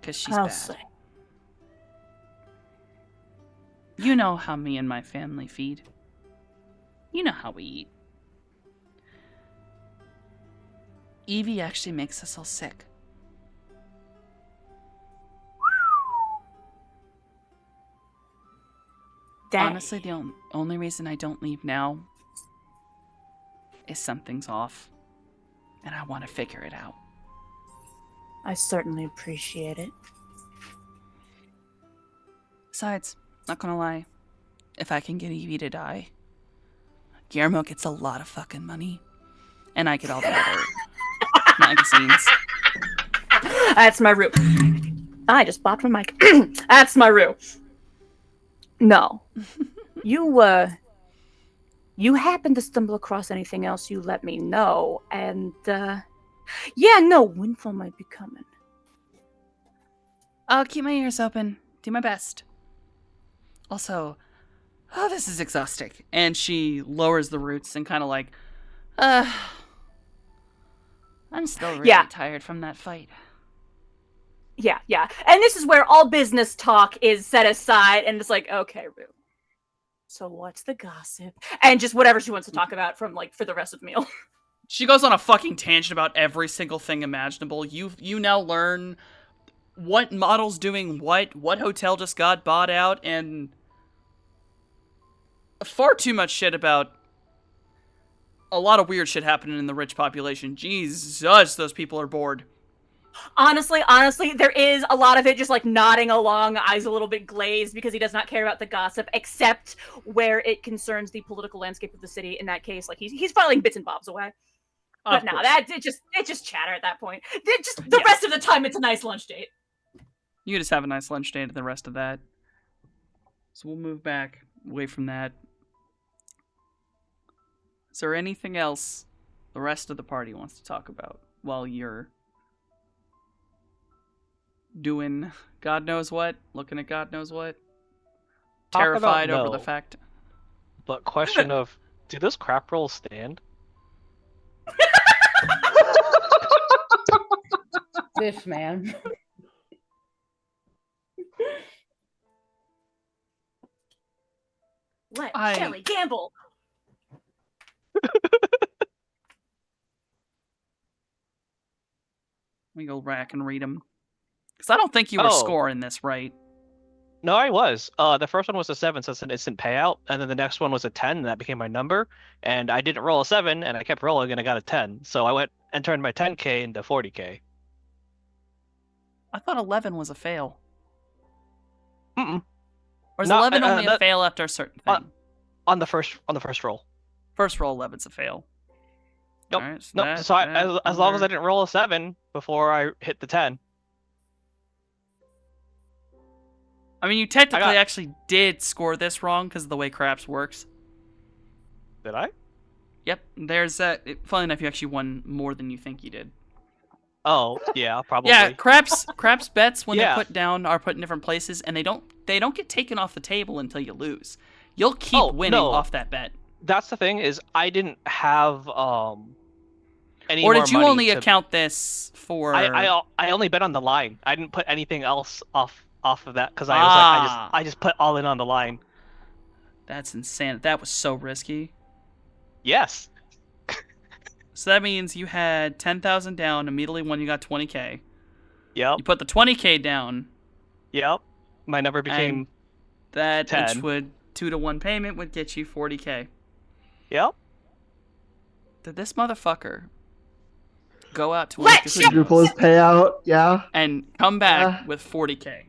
Because she's I'll bad. say. You know how me and my family feed. You know how we eat. Evie actually makes us all sick. Dang. Honestly, the only reason I don't leave now is something's off. And I want to figure it out. I certainly appreciate it. Besides, not gonna lie, if I can get Evie to die, Guillermo gets a lot of fucking money, and I get all the other magazines. That's my route. I just bopped my mic. That's my route. No. You happen to stumble across anything else, you let me know. And, windfall might be coming. I'll keep my ears open. Do my best. Also, this is exhausting. And she lowers the roots and kind of like, I'm still really tired from that fight. Yeah. And this is where all business talk is set aside, and it's like, okay, Rue. So what's the gossip? And just whatever she wants to talk about from for the rest of the meal. She goes on a fucking tangent about every single thing imaginable. You now learn what model's doing what hotel just got bought out, and far too much shit about a lot of weird shit happening in the rich population. Jesus, those people are bored. Honestly, there is a lot of it just nodding along, eyes a little bit glazed, because he does not care about the gossip, except where it concerns the political landscape of the city. In that case, he's filing bits and bobs away. But no, it just chatter at that point. The rest of the time, it's a nice lunch date. You just have a nice lunch date the rest of that. So we'll move back away from that. Is there anything else the rest of the party wants to talk about while you're doing God knows what, looking at God knows what, terrified over the fact? But question of, do those crap rolls stand? Fish man. Let Shelly gamble. Let me go back and read them. Because I don't think you were scoring this right. No, I was. The first one was a 7, so it's an instant payout, and then the next one was a 10, and that became my number. And I didn't roll a 7, and I kept rolling, and I got a 10. So I went and turned my 10k into 40k. I thought 11 was a fail. Mm-mm. Or is 11 only a fail after a certain thing? On the first roll. First roll, 11's a fail. Nope. Right, so nope. So as long as I didn't roll a 7 before I hit the 10. I mean, you technically actually did score this wrong because of the way craps works. Did I? Yep. There's funny enough, you actually won more than you think you did. Oh, yeah, probably. Yeah, craps bets when they put down are put in different places, and they don't get taken off the table until you lose. You'll keep winning off that bet. That's the thing, is I didn't have any or more did you money only account this for? I only bet on the line. I didn't put anything else off of that because I just put all in on the line. That's insane. That was so risky. Yes. So that means you had 10,000 down immediately when you got 20k. Yep. You put the 20k down. Yep. My number became that 10. Which would 2-to-1 payment would get you 40k. Yep. Did this motherfucker go out to quadruple his payout? Yeah. And come back with 40k.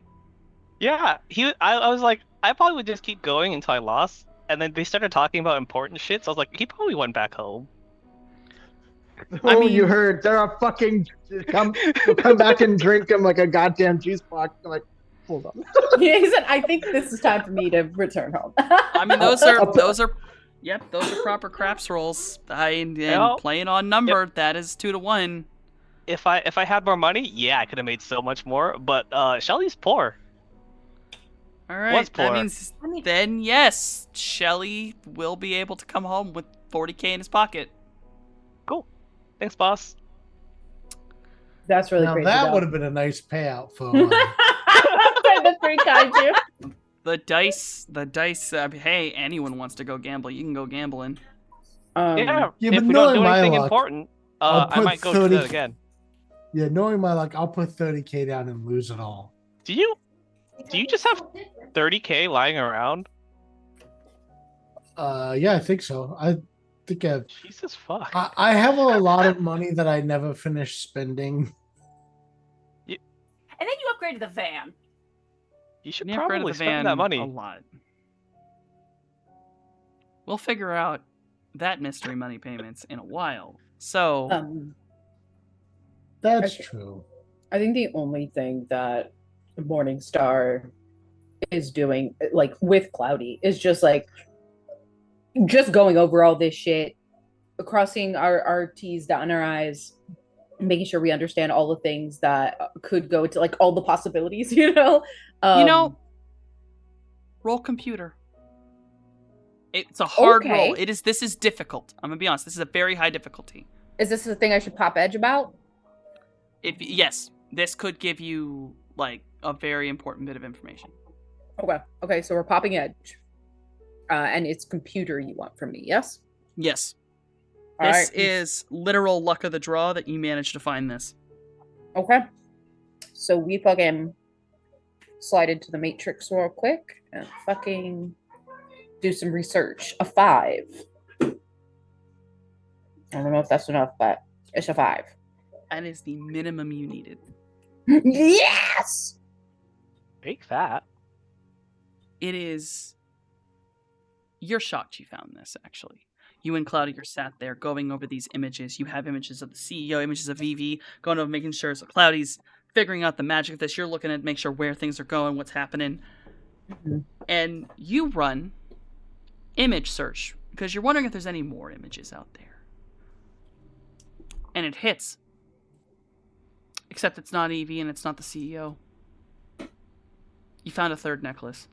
Yeah. I was like, I probably would just keep going until I lost. And then they started talking about important shit, so I was like, he probably went back home. Oh, I mean, you heard they're a fucking come back and drink him like a goddamn juice box. I'm like, hold on. Yeah, he said, I think this is time for me to return home. I mean, those are proper craps rolls. And playing on number, that is 2-to-1. If I had more money, yeah, I could have made so much more. But Shelly's poor. All right, that means then yes, Shelly will be able to come home with 40k in his pocket. Cool. Thanks, boss. That's really great. That would have been a nice payout for the three kaiju. The dice. Hey, anyone wants to go gamble? You can go gambling. Yeah, but if we don't do anything luck, important, I might go do that again. Yeah, knowing my luck, I'll put 30k down and lose it all. Do you just have 30k lying around? Yeah, I think so. I think Jesus fuck. I have a lot of money that I never finished spending. And then you upgraded the van. You should probably spend that money. A lot. We'll figure out that mystery money payments in a while. So, That's Okay. true. I think the only thing that Morningstar is doing, like with Cloudy, is just going over all this shit, crossing our T's, dotting our I's, making sure we understand all the things that could go to, like, all the possibilities, you know, roll computer. It's a hard roll. Okay. This is difficult. I'm gonna be honest. This is a very high difficulty. Is this the thing I should pop edge about? Yes, this could give you like a very important bit of information. Okay, so we're popping edge. And it's computer you want from me, yes? Yes. All This right. is literal luck of the draw that you managed to find this. Okay. So we fucking slide into the matrix real quick and fucking do some research. A 5. I don't know if that's enough, but it's a 5. That is the minimum you needed. Yes! Take that. It is. You're shocked you found this, actually. You and Cloudy are sat there going over these images. You have images of the CEO, images of Vivi, going over making sure. So Cloudy's figuring out the magic of this. You're looking at make sure where things are going, what's happening. Mhm. And you run image search because you're wondering if there's any more images out there. And it hits. Except it's not Evie and it's not the CEO. You found a third necklace.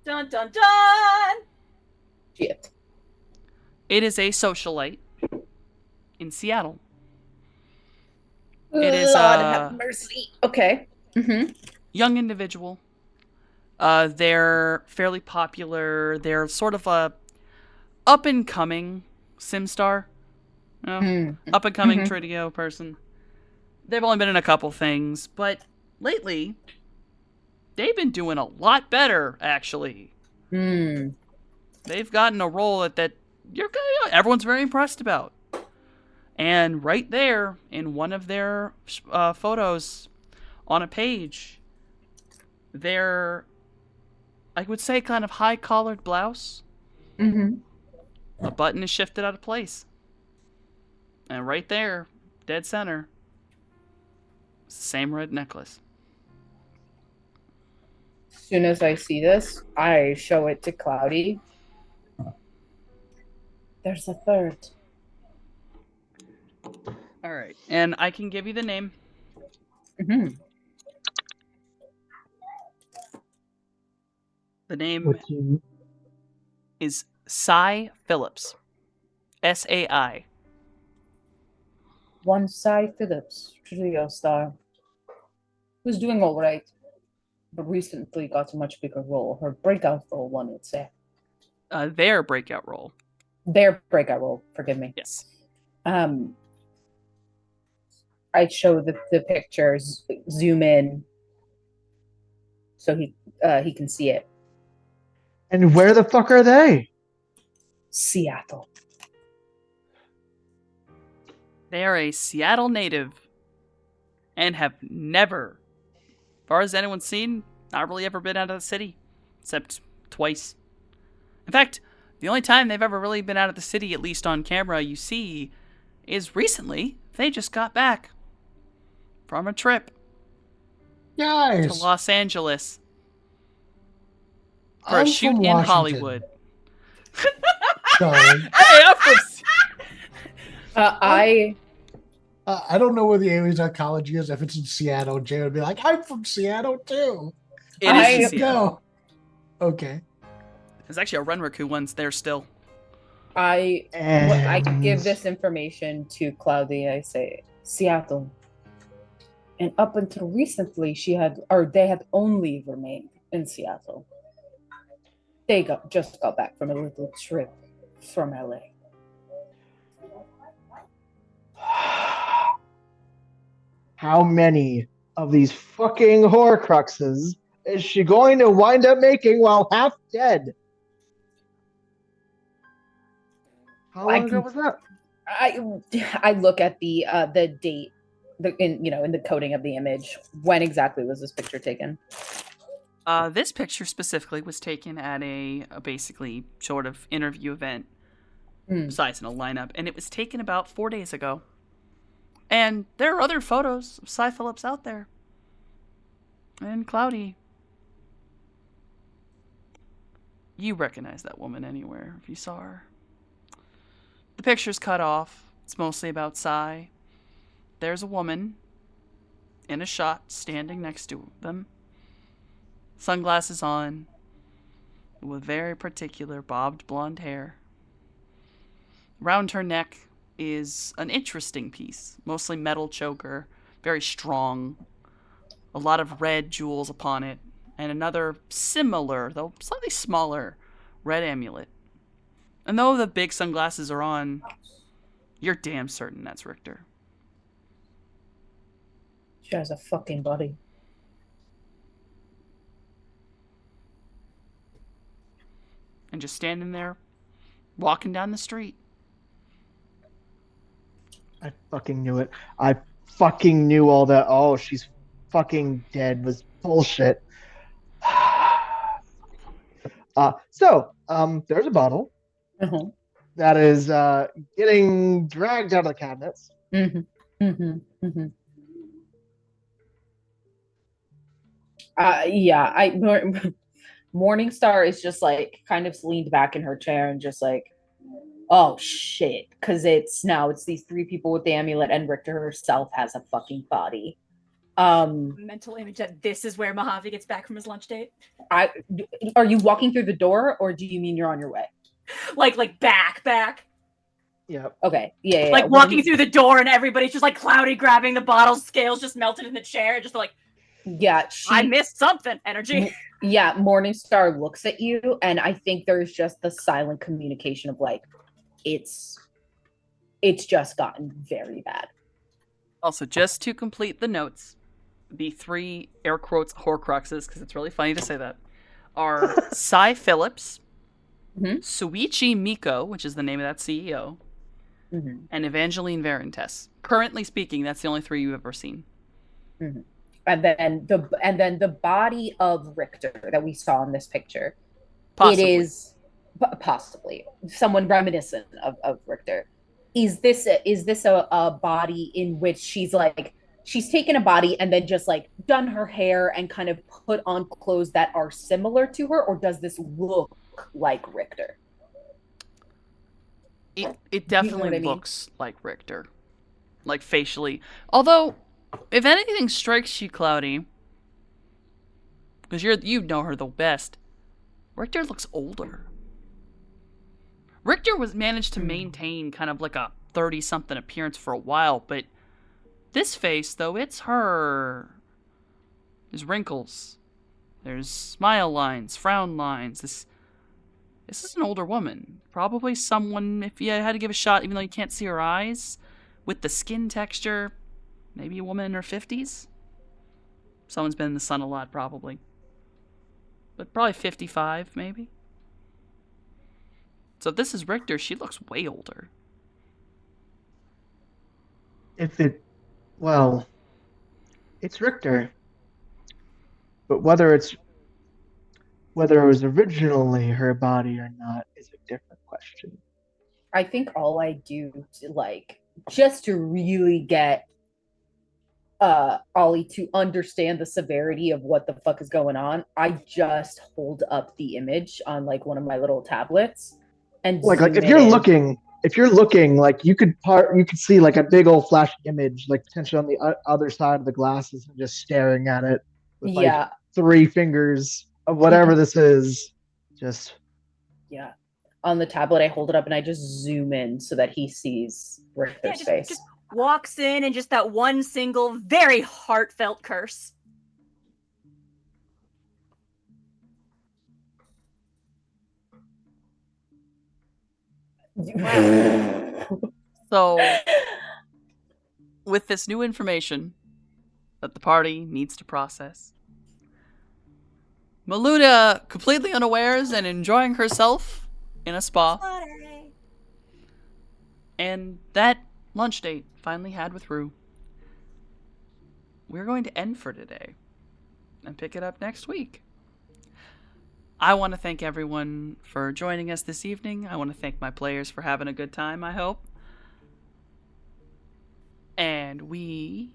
Dun dun dun! Shit. It is a socialite in Seattle. It is Lord have mercy. Okay. Mm-hmm. young individual. They're fairly popular. They're sort of a up and coming SimStar. You know? Up and coming Tridio person. They've only been in a couple things, but lately they've been doing a lot better, actually. They've gotten a role that everyone's very impressed about. And right there, in one of their photos on a page, their, I would say, kind of high-collared blouse, a button is shifted out of place. And right there, dead center, it's the same red necklace. As soon as I see this, I show it to Cloudy. There's a third. All right, and I can give you the name. The name is Sai Phillips. S-A-I. One Sai Phillips, Trio star, who's doing all right, but recently got a much bigger role. Her breakout role, one would say. Their breakout role. Their breakout role, forgive me. Yes. I show the pictures, zoom in, so he can see it. And where the fuck are they? Seattle. They are a Seattle native and have never, as far as anyone's seen, not really ever been out of the city, except twice. In fact, the only time they've ever really been out of the city, at least on camera, you see, is recently. They just got back from a trip to Los Angeles for a shoot in Hollywood. Sorry. Hey, I'm from... I don't know where the Aliens Oncology is. If it's in Seattle, Jay would be like, I'm from Seattle too. It is in Seattle. Okay. There's actually a Renraku one's there still. I give this information to Cloudy. I say, Seattle. And up until recently, they had only remained in Seattle. They just got back from a little trip from LA. How many of these fucking Horcruxes is she going to wind up making while half dead? How long ago was that? I look at the date, in the coding of the image. When exactly was this picture taken? This picture specifically was taken at a basically sort of interview event, besides in a lineup, and it was taken about 4 days ago. And there are other photos of Cy Phillips out there. And Cloudy. You recognize that woman anywhere if you saw her. The picture's cut off. It's mostly about Cy. There's a woman in a shot standing next to them. Sunglasses on, with very particular bobbed blonde hair. Round her neck is an interesting piece, mostly metal choker, very strong, a lot of red jewels upon it, and another similar, though slightly smaller, red amulet. And though the big sunglasses are on, you're damn certain that's Richter. She has a fucking body. And just standing there, walking down the street. I fucking knew it. I fucking knew all that. Oh, she's fucking dead was bullshit. There's a bottle that is getting dragged out of the cabinets. Morningstar is just like kind of leaned back in her chair and just like, oh shit, because it's these three people with the amulet and Richter herself has a fucking body. Mental image that this is where Mojave gets back from his lunch date. Are you walking through the door, or do you mean you're on your way? Like back. Yeah. Okay. Yeah. Like walking through the door and everybody's just like Cloudy grabbing the bottle, scales just melted in the chair, just like, yeah, I missed something. Energy. Yeah, Morningstar looks at you, and I think there's just the silent communication of like, it's just gotten very bad. Also, just to complete the notes, the three air quotes Horcruxes, because it's really funny to say that, are Cy Phillips, Suichi Miko, which is the name of that CEO, and Evangeline Varientes. Currently speaking, that's the only three you've ever seen. And then the body of Richter that we saw in this picture, Possibly. it is possibly someone reminiscent of Richter. Is this a body in which she's taken a body and then just like done her hair and kind of put on clothes that are similar to her, or does this look like Richter? It definitely looks like Richter, like facially. Although, if anything strikes you, Cloudy, because you know her the best, Richter looks older. Richter managed to maintain kind of like a 30-something appearance for a while, but this face, though, it's her. There's wrinkles. There's smile lines, frown lines. This is an older woman. Probably someone, if you had to give a shot, even though you can't see her eyes, with the skin texture, maybe a woman in her 50s? Someone's been in the sun a lot, probably. But probably 55, maybe? So if this is Richter, she looks way older. It's Richter. But whether it was originally her body or not is a different question. I think all I do to just to really get Ollie to understand the severity of what the fuck is going on, I just hold up the image on one of my little tablets and if you're looking, like you could see like a big old flashing image, like potentially on the other side of the glasses and just staring at it with like 3 fingers of whatever this is. Just on the tablet, I hold it up and I just zoom in so that he sees Richter's face. Just walks in and just that one single, very heartfelt curse. So, with this new information that the party needs to process, Maluda, completely unawares and enjoying herself in a spa, and that lunch date finally had with Rue. We're going to end for today and pick it up next week. I want to thank everyone for joining us this evening. I want to thank my players for having a good time, I hope. And we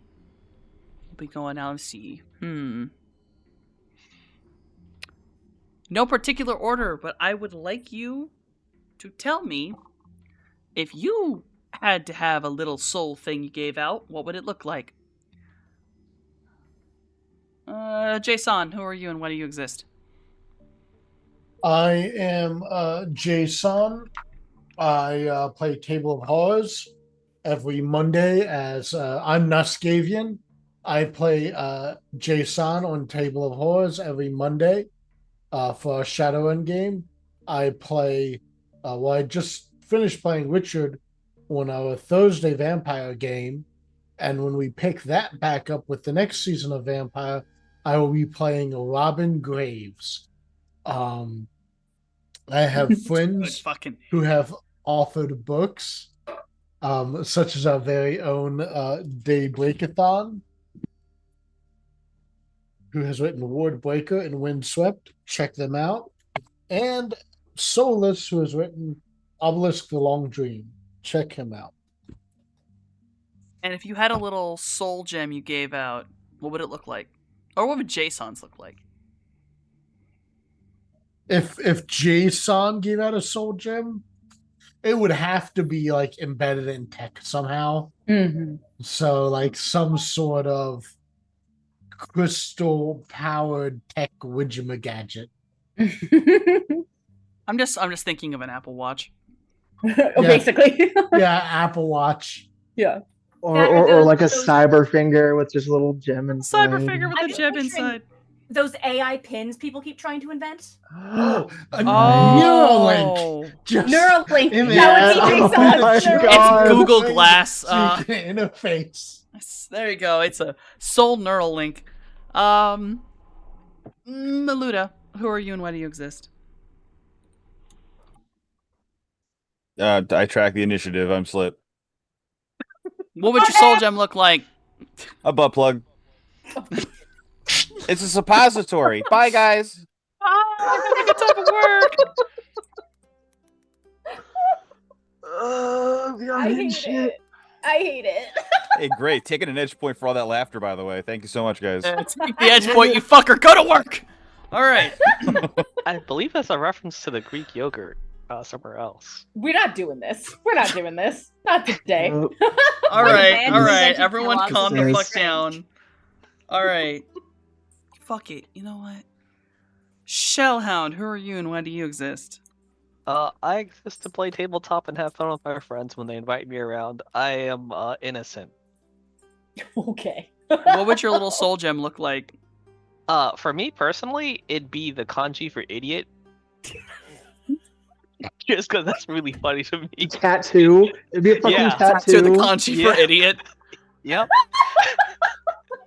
will be going out and see. No particular order, but I would like you to tell me if you had to have a little soul thing you gave out, what would it look like? Jason, who are you and why do you exist? I am Jason. I play Table of Horrors every Monday as I'm Nuscavian. I play Jason on Table of Horrors every Monday for a Shadowrun game. I play, I just finished playing Richard on our Thursday Vampire game. And when we pick that back up with the next season of Vampire, I will be playing Robin Graves. I have friends who have authored books, such as our very own Daybreakathon, who has written Ward Breaker and Windswept. Check them out. And Solus, who has written Obelisk the Long Dream. Check him out. And if you had a little soul gem you gave out, what would it look like? Or what would Jason's look like? If Jason gave out a soul gem, it would have to be like embedded in tech somehow. Mm-hmm. So like some sort of crystal powered tech widget. I'm just thinking of an Apple Watch. Basically. Yeah, Apple Watch. Yeah. Or like a cyber finger with just a little gem inside. Cyber finger with a gem inside. Those AI pins people keep trying to invent. Neuralink. Neuralink. That would be Oh my Jason's. God. It's Google Glass. Interface. There you go. It's a soul neural link. Maluda, who are you and why do you exist? I track the initiative. I'm Slip. What would your soul gem look like? A butt plug. It's a suppository. Bye, guys. I get time of work. I hate it. Hey, great. Taking an edge point for all that laughter, by the way. Thank you so much, guys. Take the edge point, you fucker. Go to work. All right. I believe that's a reference to the Greek yogurt somewhere else. We're not doing this. Not today. All right. Invented Everyone calm the philosophy. fuck down. All right. Fuck it. You know what? Shellhound, who are you and why do you exist? I exist to play tabletop and have fun with my friends when they invite me around. I am innocent. Okay. What would your little soul gem look like? For me personally, it'd be the kanji for idiot. Just because that's really funny to me. Tattoo. It'd be a fucking tattoo. To the kanji for idiot. Yep.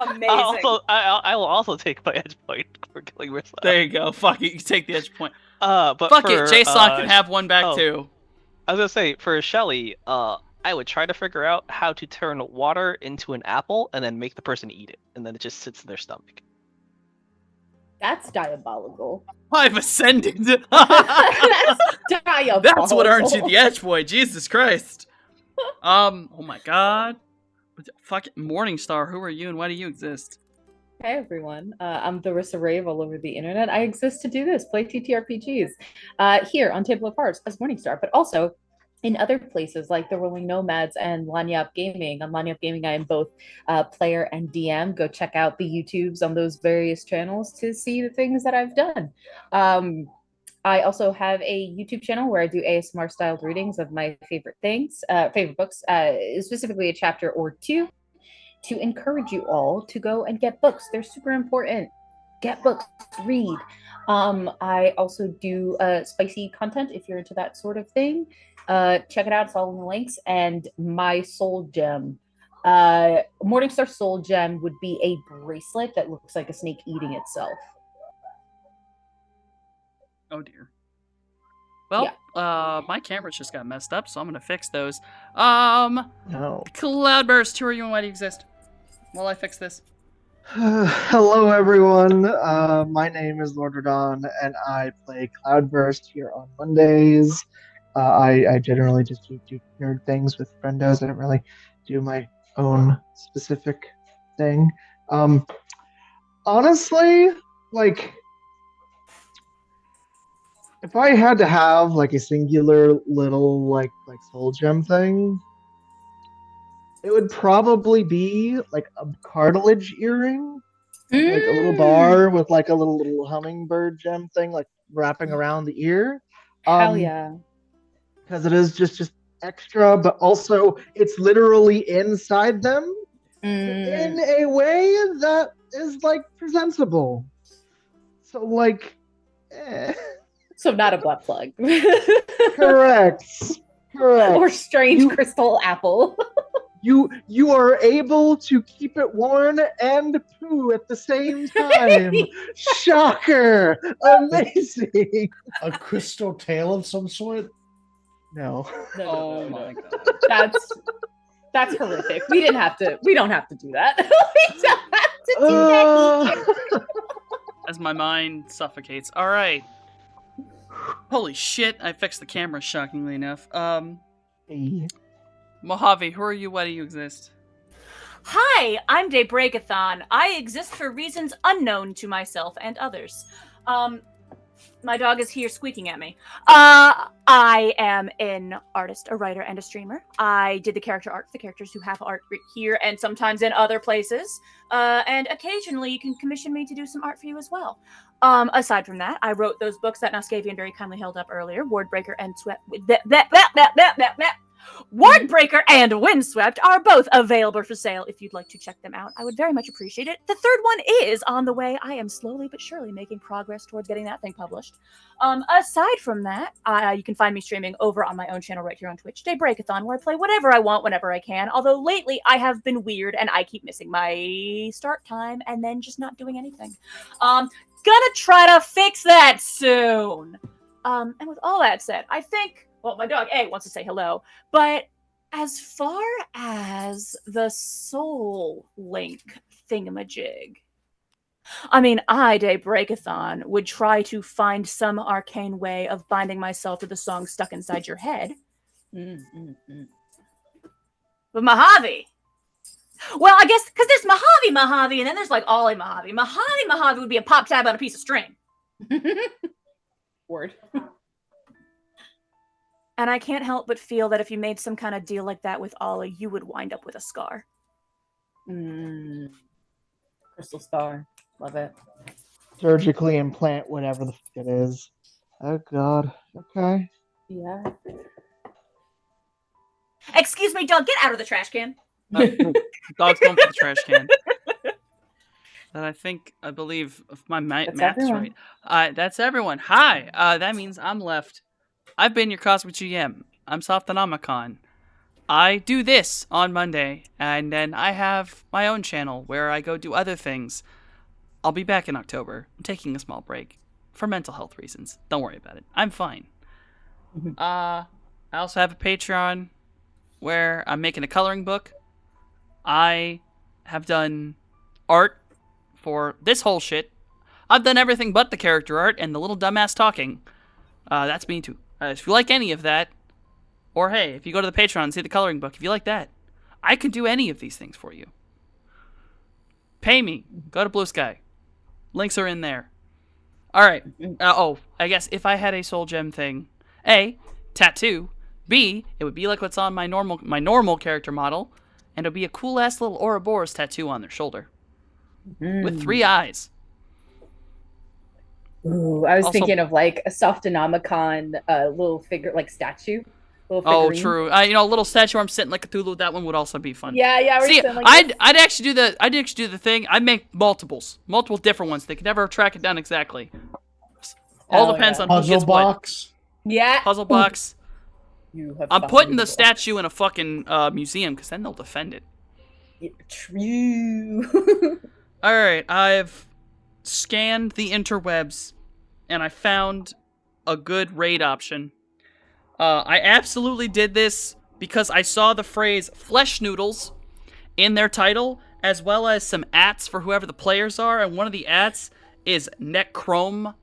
Amazing. I will also take my edge point for killing myself. There you go. Fuck it. You take the edge point. But Fuck for, it. Jason can have one back too. I was gonna say for Shelly, I would try to figure out how to turn water into an apple and then make the person eat it, and then it just sits in their stomach. That's diabolical. I've ascended. That's diabolical. That's what earned you the edge point. Jesus Christ. Oh my God. Fucking Morningstar, who are you and why do you exist? Hey everyone, I'm Tharissa Rave all over the internet. I exist to do this, play TTRPGs here on Table of Hearts as Morningstar, but also in other places like the Rolling Nomads and Lanyap Gaming. On Lanyap Gaming, I am both player and DM. Go check out the YouTubes on those various channels to see the things that I've done. I also have a YouTube channel where I do ASMR styled readings of my favorite books, specifically a chapter or two, to encourage you all to go and get books. They're super important. Get books, read. I also do spicy content if you're into that sort of thing. Check it out. It's all in the links. And my soul gem, Morningstar soul gem would be a bracelet that looks like a snake eating itself. Oh dear. Well, my cameras just got messed up, so I'm gonna fix those. No. Cloudburst, who are you and why do you exist? While I fix this. Hello, everyone. My name is Lord Radon, and I play Cloudburst here on Mondays. I generally just do nerd things with friendos. I don't really do my own specific thing. Um, Honestly, like, if I had to have like a singular little like soul gem thing, it would probably be like a cartilage earring, like a little bar with like a little hummingbird gem thing like wrapping around the ear. Hell yeah. Because it is just extra, but also it's literally inside them in a way that is like presentable. So like, So not a butt plug. correct. Or strange crystal apple. You are able to keep it worn and poo at the same time. Shocker! Amazing. A crystal tail of some sort? No. Oh my god. That's horrific. We don't have to do that. We don't have to do that. As my mind suffocates. All right. Holy shit! I fixed the camera. Shockingly enough. Hey. Mojave, who are you? Why do you exist? Hi, I'm Daybreakathon. I exist for reasons unknown to myself and others. My dog is here squeaking at me. I am an artist, a writer, and a streamer. I did the character art for the characters who have art here and sometimes in other places. And occasionally you can commission me to do some art for you as well. Aside from that, I wrote those books that Nascavian very kindly held up earlier, Wardbreaker and Wardbreaker and Windswept are both available for sale if you'd like to check them out. I would very much appreciate it. The third one is on the way. I am slowly but surely making progress towards getting that thing published. Aside from that, you can find me streaming over on my own channel right here on Twitch, Daybreakathon, where I play whatever I want whenever I can. Although lately I have been weird and I keep missing my start time and then just not doing anything. Gonna try to fix that soon. And with all that said, I think, well, my dog A wants to say hello, but as far as the Soul Link thingamajig, I mean, I, Daybreakathon, would try to find some arcane way of binding myself to the song stuck inside your head. But Mojave, well, I guess because there's Mojave, and then there's like Ollie Mojave. Mojave would be a pop tab on a piece of string. Word. And I can't help but feel that if you made some kind of deal like that with Ollie, you would wind up with a scar. Crystal star. Love it. Surgically implant whatever the fuck it is. Oh god. Okay. Yeah. Excuse me, dog, get out of the trash can. Dog's going for the trash can. I believe, if my math's everyone. right. That's everyone. Hi. That means I'm left. I've been your Cosmic GM. I'm Softonomicon. I do this on Monday, and then I have my own channel where I go do other things. I'll be back in October. I'm taking a small break for mental health reasons. Don't worry about it. I'm fine. I also have a Patreon where I'm making a coloring book. I have done art for this whole shit. I've done everything but the character art and the little dumbass talking. That's me too. If you like any of that, or hey, if you go to the Patreon and see the coloring book, if you like that, I could do any of these things for you. Pay me. Go to Blue Sky. Links are in there. Alright. I guess if I had a soul gem thing, A, tattoo. B, it would be like what's on my normal character model, and it would be a cool ass little Ouroboros tattoo on their shoulder. With 3 eyes. Ooh, I was Also- thinking of like a Softonomicon little figure, like statue. Little Oh, figurine. true. A little statue where I'm sitting like Cthulhu. That one would also be fun. Yeah. we're See, saying, like, I'd actually do the thing. I'd make multiple different ones. They could never track it down exactly. All Oh, depends yeah. on who Puzzle gets what. box. Yeah. Puzzle box. You have I'm found putting the it. statue in a fucking museum because then they'll defend it. True. All right, I've scanned the interwebs and I found a good raid option. I absolutely did this because I saw the phrase flesh noodles in their title as well as some ats for whoever the players are, and one of the ats is Necromicon.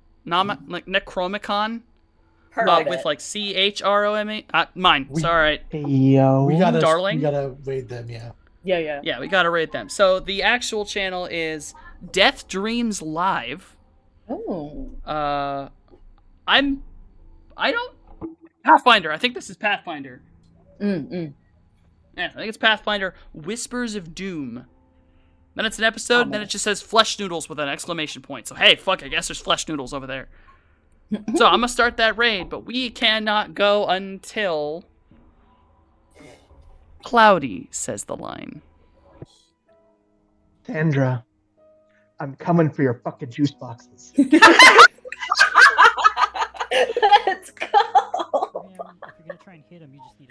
Perfect. With like CHROME. Mine. We- Sorry. Yo. We gotta Darling? We gotta raid them. Yeah. Yeah. Yeah, we gotta rate them. So the actual channel is Death Dreams Live. Oh. Pathfinder. I think this is Pathfinder. Mm-mm. Yeah, I think it's Pathfinder Whispers of Doom. Then it's an episode, and then it just says flesh noodles with an exclamation point. So hey, fuck, I guess there's flesh noodles over there. So I'm gonna start that raid, but we cannot go until cloudy, says the line. Sandra, I'm coming for your fucking juice boxes. Let's go. If you're gonna try and hit him, you just need